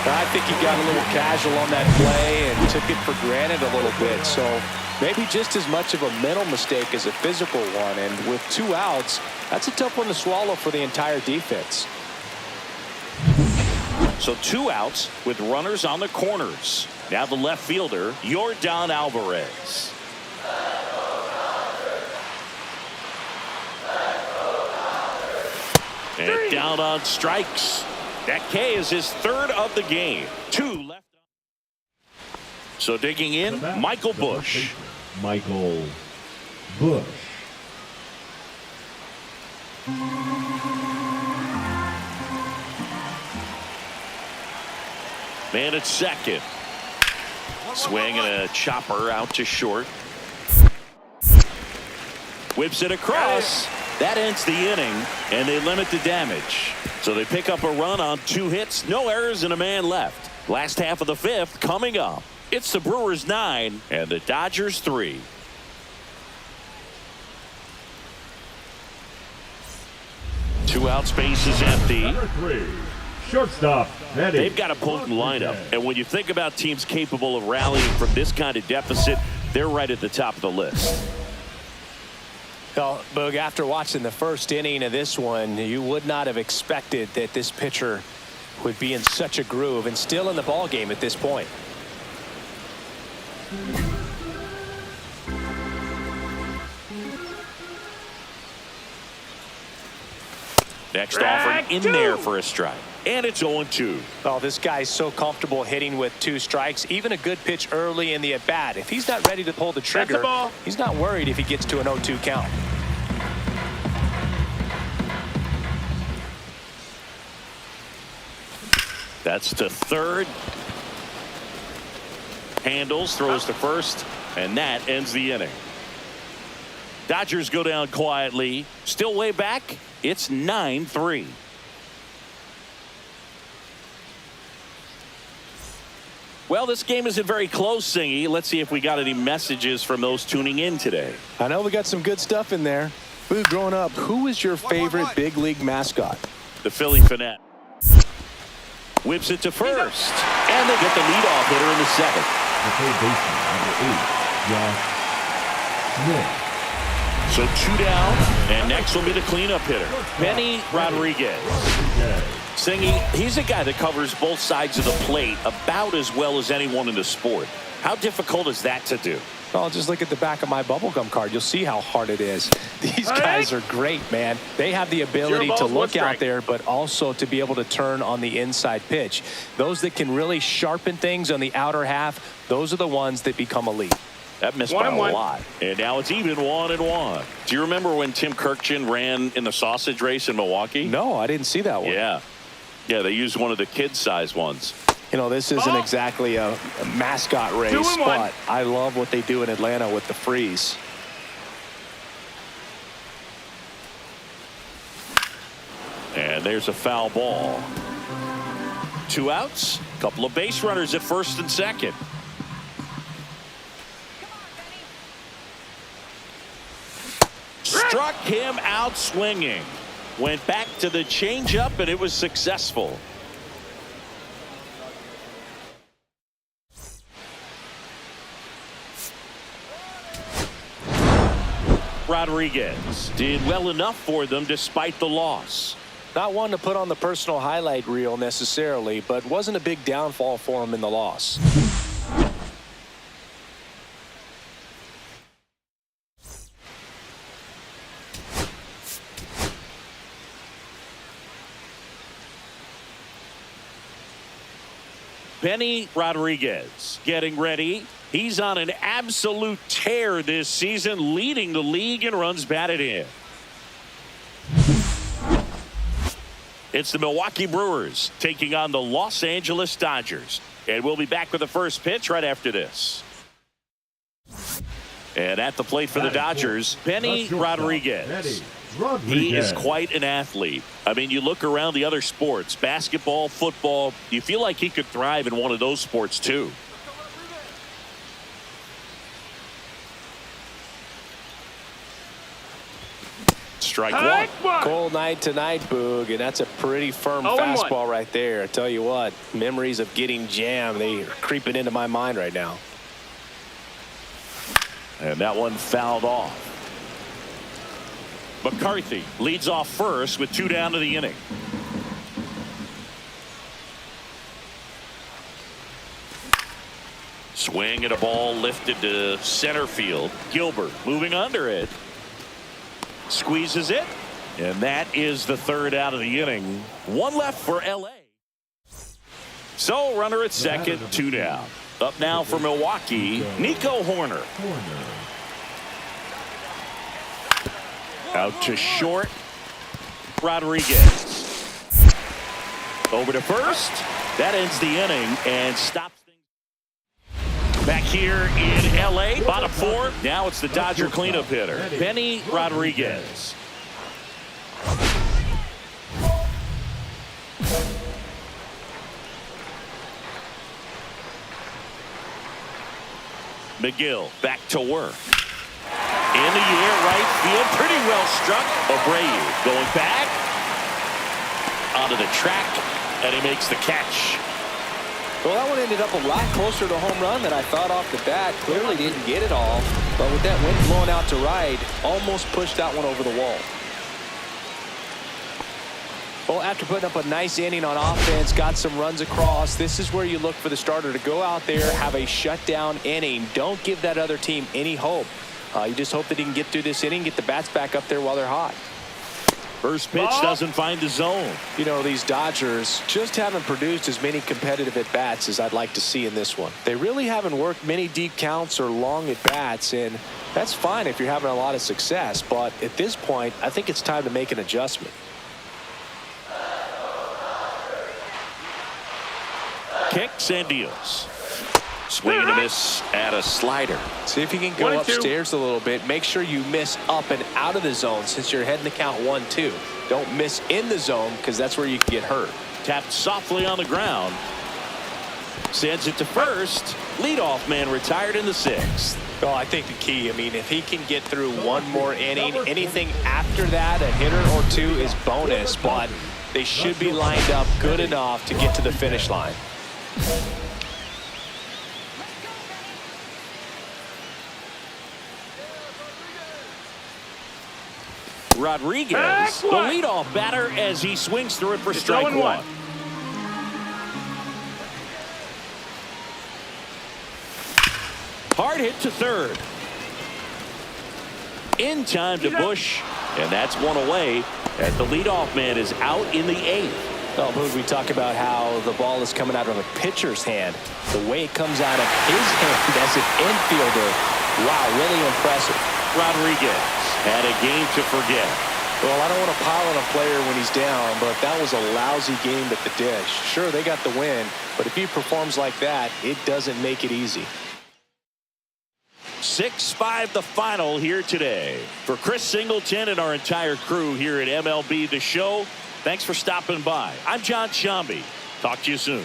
I think he got a little casual on that play and took it for granted a little bit. So maybe just as much of a mental mistake as a physical one. And with 2 outs, that's a tough one to swallow for the entire defense. So 2 outs with runners on the corners. Now the left fielder, Yordan Alvarez. And down on strikes. That K is his 3rd of the game. 2 left. So digging in, Michael Bush. Michael Bush. Man at second. Swing and a chopper out to short. Whips it across. That ends the inning, and they limit the damage. So they pick up a run on 2 hits, no errors, and a man left. Last half of the 5th coming up. It's the Brewers 9 and the Dodgers 3. Two out, space is empty. Number 3, shortstop, Danny. They've got a potent lineup, and when you think about teams capable of rallying from this kind of deficit, they're right at the top of the list. Well, Boog, after watching the first inning of this one, you would not have expected that this pitcher would be in such a groove and still in the ball game at this point. Next offering in there for a strike. And it's 0-2. Oh, this guy's so comfortable hitting with 2 strikes. Even a good pitch early in the at-bat. If he's not ready to pull the trigger, he's not worried if he gets to an 0-2 count. That's to third. Handles, throws to first, and that ends the inning. Dodgers go down quietly. Still way back. It's 9-3. Well, this game isn't very close, Singy. Let's see if we got any messages from those tuning in today. I know we got some good stuff in there. Boog, growing up, who was your favorite big league mascot? The Philly Finette. Whips it to first. And they get the leadoff hitter in the 7th. The third baseman, number 8, Josh Smith. So 2 down, and next will be the cleanup hitter, Benny Rodriguez. Singy, he's a guy that covers both sides of the plate about as well as anyone in the sport. How difficult is that to do? Well, just look at the back of my bubblegum card. You'll see how hard it is. These guys are great, man. They have the ability to look out there, but also to be able to turn on the inside pitch. Those that can really sharpen things on the outer half, those are the ones that become elite. That missed by a lot. And now it's even 1-1. Do you remember when Tim Kirkchin ran in the sausage race in Milwaukee? No, I didn't see that one. Yeah. Yeah, they used one of the kid-sized ones. You know, this isn't exactly a mascot race, but I love what they do in Atlanta with the freeze. And there's a foul ball. 2 outs, couple of base runners at first and second. him out swinging. Went back to the changeup, and it was successful. Rodriguez did well enough for them despite the loss. Not one to put on the personal highlight reel necessarily, but wasn't a big downfall for him in the loss. Benny Rodriguez getting ready. He's on an absolute tear this season, leading the league in runs batted in. It's the Milwaukee Brewers taking on the Los Angeles Dodgers. And we'll be back with the first pitch right after this. And at the plate for the Dodgers, Benny Rodriguez. He is quite an athlete. I mean, you look around the other sports, basketball, football, you feel like he could thrive in one of those sports too. Strike one. Cold night tonight, Boog, and that's a pretty firm fastball right there. I tell you what, memories of getting jammed, they are creeping into my mind right now. And that one fouled off. McCarthy leads off first with 2 down to the inning. Swing and a ball lifted to center field. Gilbert moving under it. Squeezes it. And that is the 3rd out of the inning. 1 left for L.A. So runner at second, 2 down. Up now for Milwaukee, Nico Horner. Out to short. Rodriguez. Over to first. That ends the inning and stops things. Back here in L.A., bottom 4. Now it's the Dodger cleanup hitter, Benny Rodriguez. McGill back to work. In the air, right field, pretty well struck. Abreu going back onto the track, and he makes the catch. Well, that one ended up a lot closer to home run than I thought off the bat. Clearly didn't get it all, but with that wind blowing out to right, almost pushed that one over the wall. Well, after putting up a nice inning on offense, got some runs across, this is where you look for the starter to go out there, have a shutdown inning. Don't give that other team any hope. You just hope that he can get through this inning, get the bats back up there while they're hot. First pitch doesn't find the zone. You know, these Dodgers just haven't produced as many competitive at-bats as I'd like to see in this one. They really haven't worked many deep counts or long at-bats, and that's fine if you're having a lot of success. But at this point, I think it's time to make an adjustment. Kicks and deals. Swing and a miss at a slider. See if you can go upstairs a little bit. Make sure you miss up and out of the zone since you're heading to count 1-2. Don't miss in the zone because that's where you can get hurt. Tapped softly on the ground. Sends it to first. Leadoff man retired in the 6th. Well, I think the key, I mean, if he can get through one more inning, anything after that, a hitter or 2 is bonus, but they should be lined up good enough to get to the finish line. Rodriguez, the leadoff batter, as he swings through it for strike 1. Hard hit to third. In time to Bush, and that's one away as the leadoff man is out in the 8th. Well, Boog, we talk about how the ball is coming out of a pitcher's hand. The way it comes out of his hand as an infielder, wow, really impressive. Rodriguez had a game to forget. Well, I don't want to pile on a player when he's down, but that was a lousy game at the dish. Sure, they got the win, but if he performs like that, it doesn't make it easy. 6-5 the final here today. For Chris Singleton and our entire crew here at MLB The Show, thanks for stopping by. I'm John Shambi. Talk to you soon.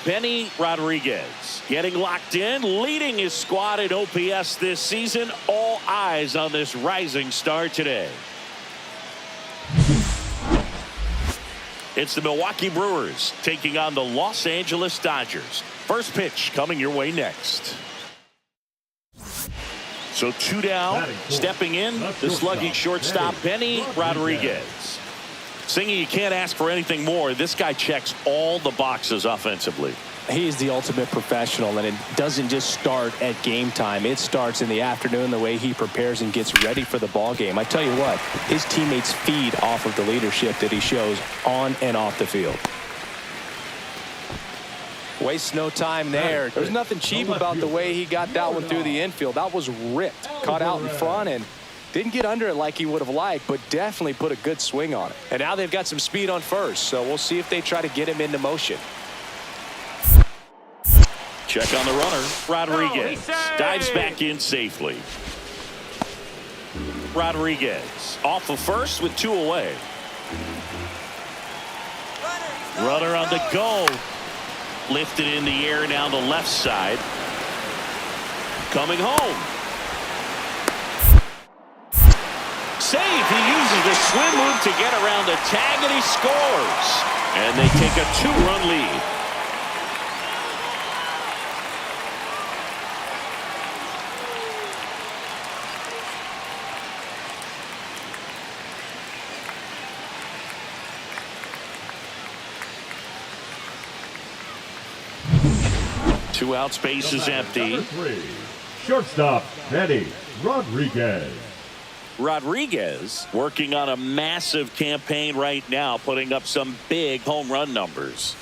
Benny Rodriguez getting locked in, leading his squad at OPS this season. All eyes on this rising star today. It's the Milwaukee Brewers taking on the Los Angeles Dodgers. First pitch coming your way next. So 2 down, stepping in, the slugging shortstop, Benny Rodriguez. Singy, you can't ask for anything more. This guy checks all the boxes offensively. He's the ultimate professional, and it doesn't just start at game time. It starts in the afternoon, the way he prepares and gets ready for the ball game. I tell you what, his teammates feed off of the leadership that he shows on and off the field. Wastes no time there. There's nothing cheap about the way he got that one through the infield. That was ripped, caught out in front, and didn't get under it like he would have liked, but definitely put a good swing on it. And now they've got some speed on first, so we'll see if they try to get him into motion. Check on the runner. Rodriguez dives back in safely. Rodriguez off of first with 2 away. Runner on the go. Lifted in the air down the left side. Coming home. Save. He uses the swim move to get around the tag, and he scores. And they take a 2-run lead. Two out, space is empty. Number 3, shortstop, Benny Rodriguez. Rodriguez working on a massive campaign right now, putting up some big home run numbers.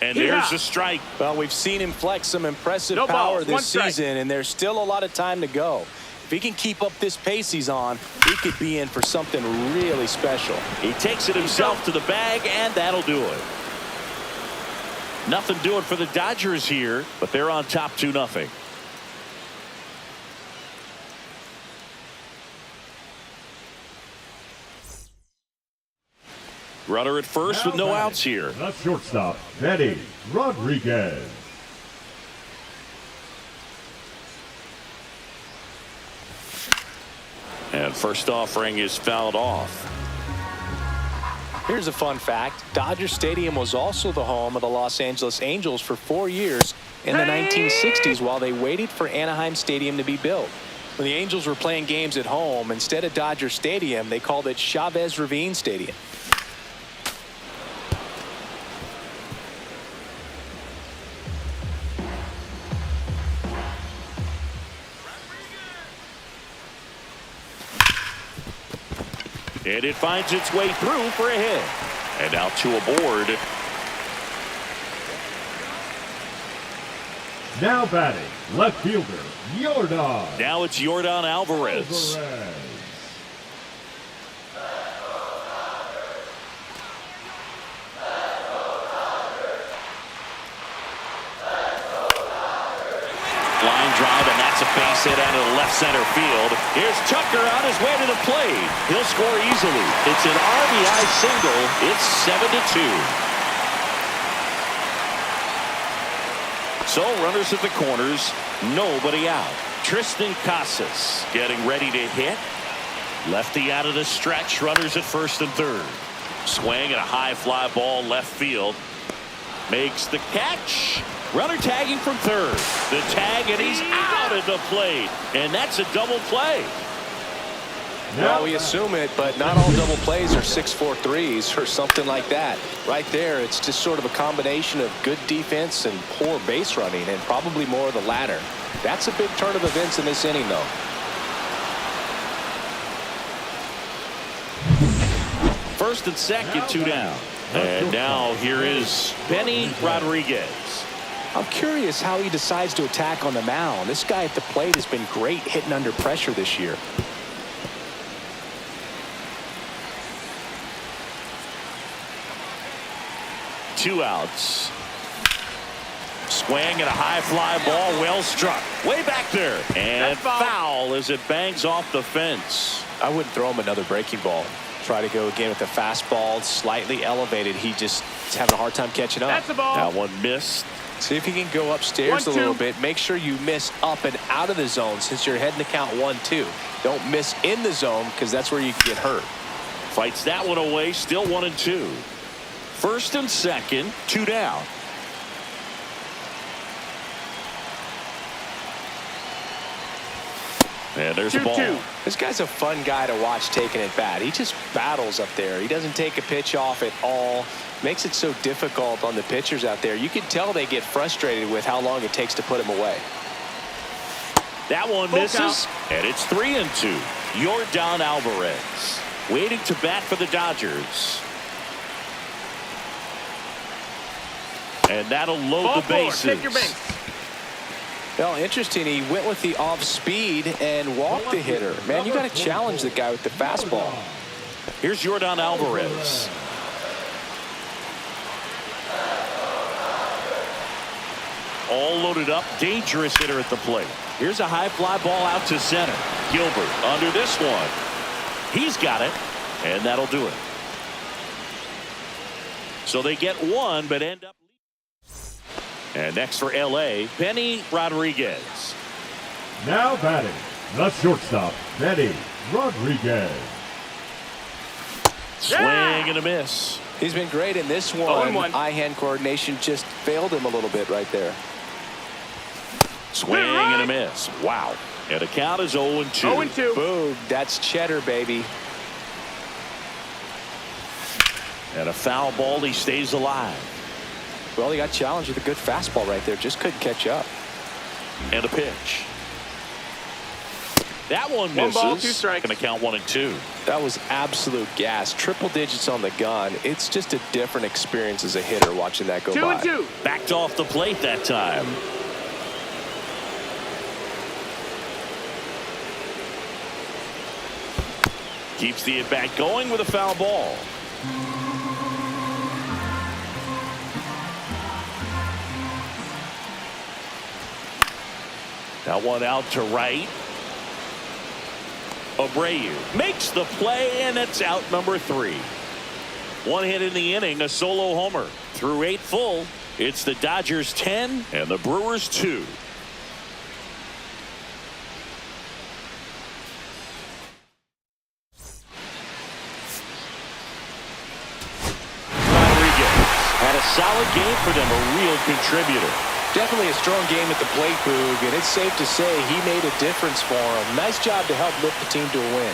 And there's a strike. Well, we've seen him flex some impressive power this season, and there's still a lot of time to go. If he can keep up this pace he's on, he could be in for something really special. He takes it himself to the bag, and that'll do it. Nothing doing for the Dodgers here, but they're on top 2-0. Runner at first with no outs here. The shortstop, Benny Rodriguez. And first offering is fouled off. Here's a fun fact. Dodger Stadium was also the home of the Los Angeles Angels for 4 years in the 1960s while they waited for Anaheim Stadium to be built. When the Angels were playing games at home, instead of Dodger Stadium, they called it Chavez Ravine Stadium. And it finds its way through for a hit. And now 2 aboard. Now batting, left fielder, Yordan. Now it's Yordan Alvarez. Line drive, and that's a base hit out of the left center field. Here's Tucker on his way to the plate. He'll score easily. It's an RBI single. It's 7-2. So runners at the corners, nobody out. Tristan Casas getting ready to hit. Lefty out of the stretch. Runners at first and third. Swing and a high fly ball left field. Makes the catch. Runner tagging from third. The tag, and he's out at the plate. And that's a double play. Well, we assume it, but not all double plays are 6-4 threes or something like that. Right there, it's just sort of a combination of good defense and poor base running, and probably more of the latter. That's a big turn of events in this inning, though. First and second, 2 down. And now here is Benny Rodriguez. I'm curious how he decides to attack on the mound. This guy at the plate has been great hitting under pressure this year. Two outs. Swing and a high fly ball, well struck. Way back there. And foul as it bangs off the fence. I wouldn't throw him another breaking ball. Try to go again with the fastball, slightly elevated. He just is having a hard time catching up. That's the ball. That one missed. See if you can go upstairs 1-2. a little bit. Make sure you miss up and out of the zone since you're heading to count 1-2. Don't miss in the zone because that's where you can get hurt. Fights that one away. Still 1-2. First and second, 2 down. And there's the ball. 2-2. This guy's a fun guy to watch taking it bat. He just battles up there. He doesn't take a pitch off at all. Makes it so difficult on the pitchers out there. You can tell they get frustrated with how long it takes to put him away. That one Full misses, count. and it's 3-2. Yordan Alvarez waiting to bat for the Dodgers. And that'll load Ball the four. bases. Take your base. Well, interesting. He went with the off speed and walked the hitter. Man, you got to challenge the guy with the fastball. Here's Yordan Alvarez. All loaded up, dangerous hitter at the plate. Here's a high fly ball out to center. Gilbert under this one. He's got it, and that'll do it. So they get one, but end up. And next for L.A., Benny Rodriguez. Now batting, the shortstop, Benny Rodriguez. Swing and a miss. He's been great in this one. 0-1. Eye-hand coordination just failed him a little bit right there. Swing and a miss. Wow. And the count is 0-2. 0-2. Boom. That's cheddar, baby. And a foul ball, he stays alive. Well, he got challenged with a good fastball right there. Just couldn't catch up. And a pitch. That one One misses. ball, 2 strikes. Going to count 1 and 2. That was absolute gas. Triple digits on the gun. It's just a different experience as a hitter watching that go by. 2-2. Backed off the plate that time. Keeps the at-bat going with a foul ball. That one out to right. Abreu makes the play, and it's out number 3. One hit in the inning, a solo homer. Through 8 full, it's the Dodgers 10 and the Brewers 2. Rodriguez had a solid game for them, a real contributor. Definitely a strong game at the plate, Boog, and it's safe to say he made a difference for him. Nice job to help lift the team to a win.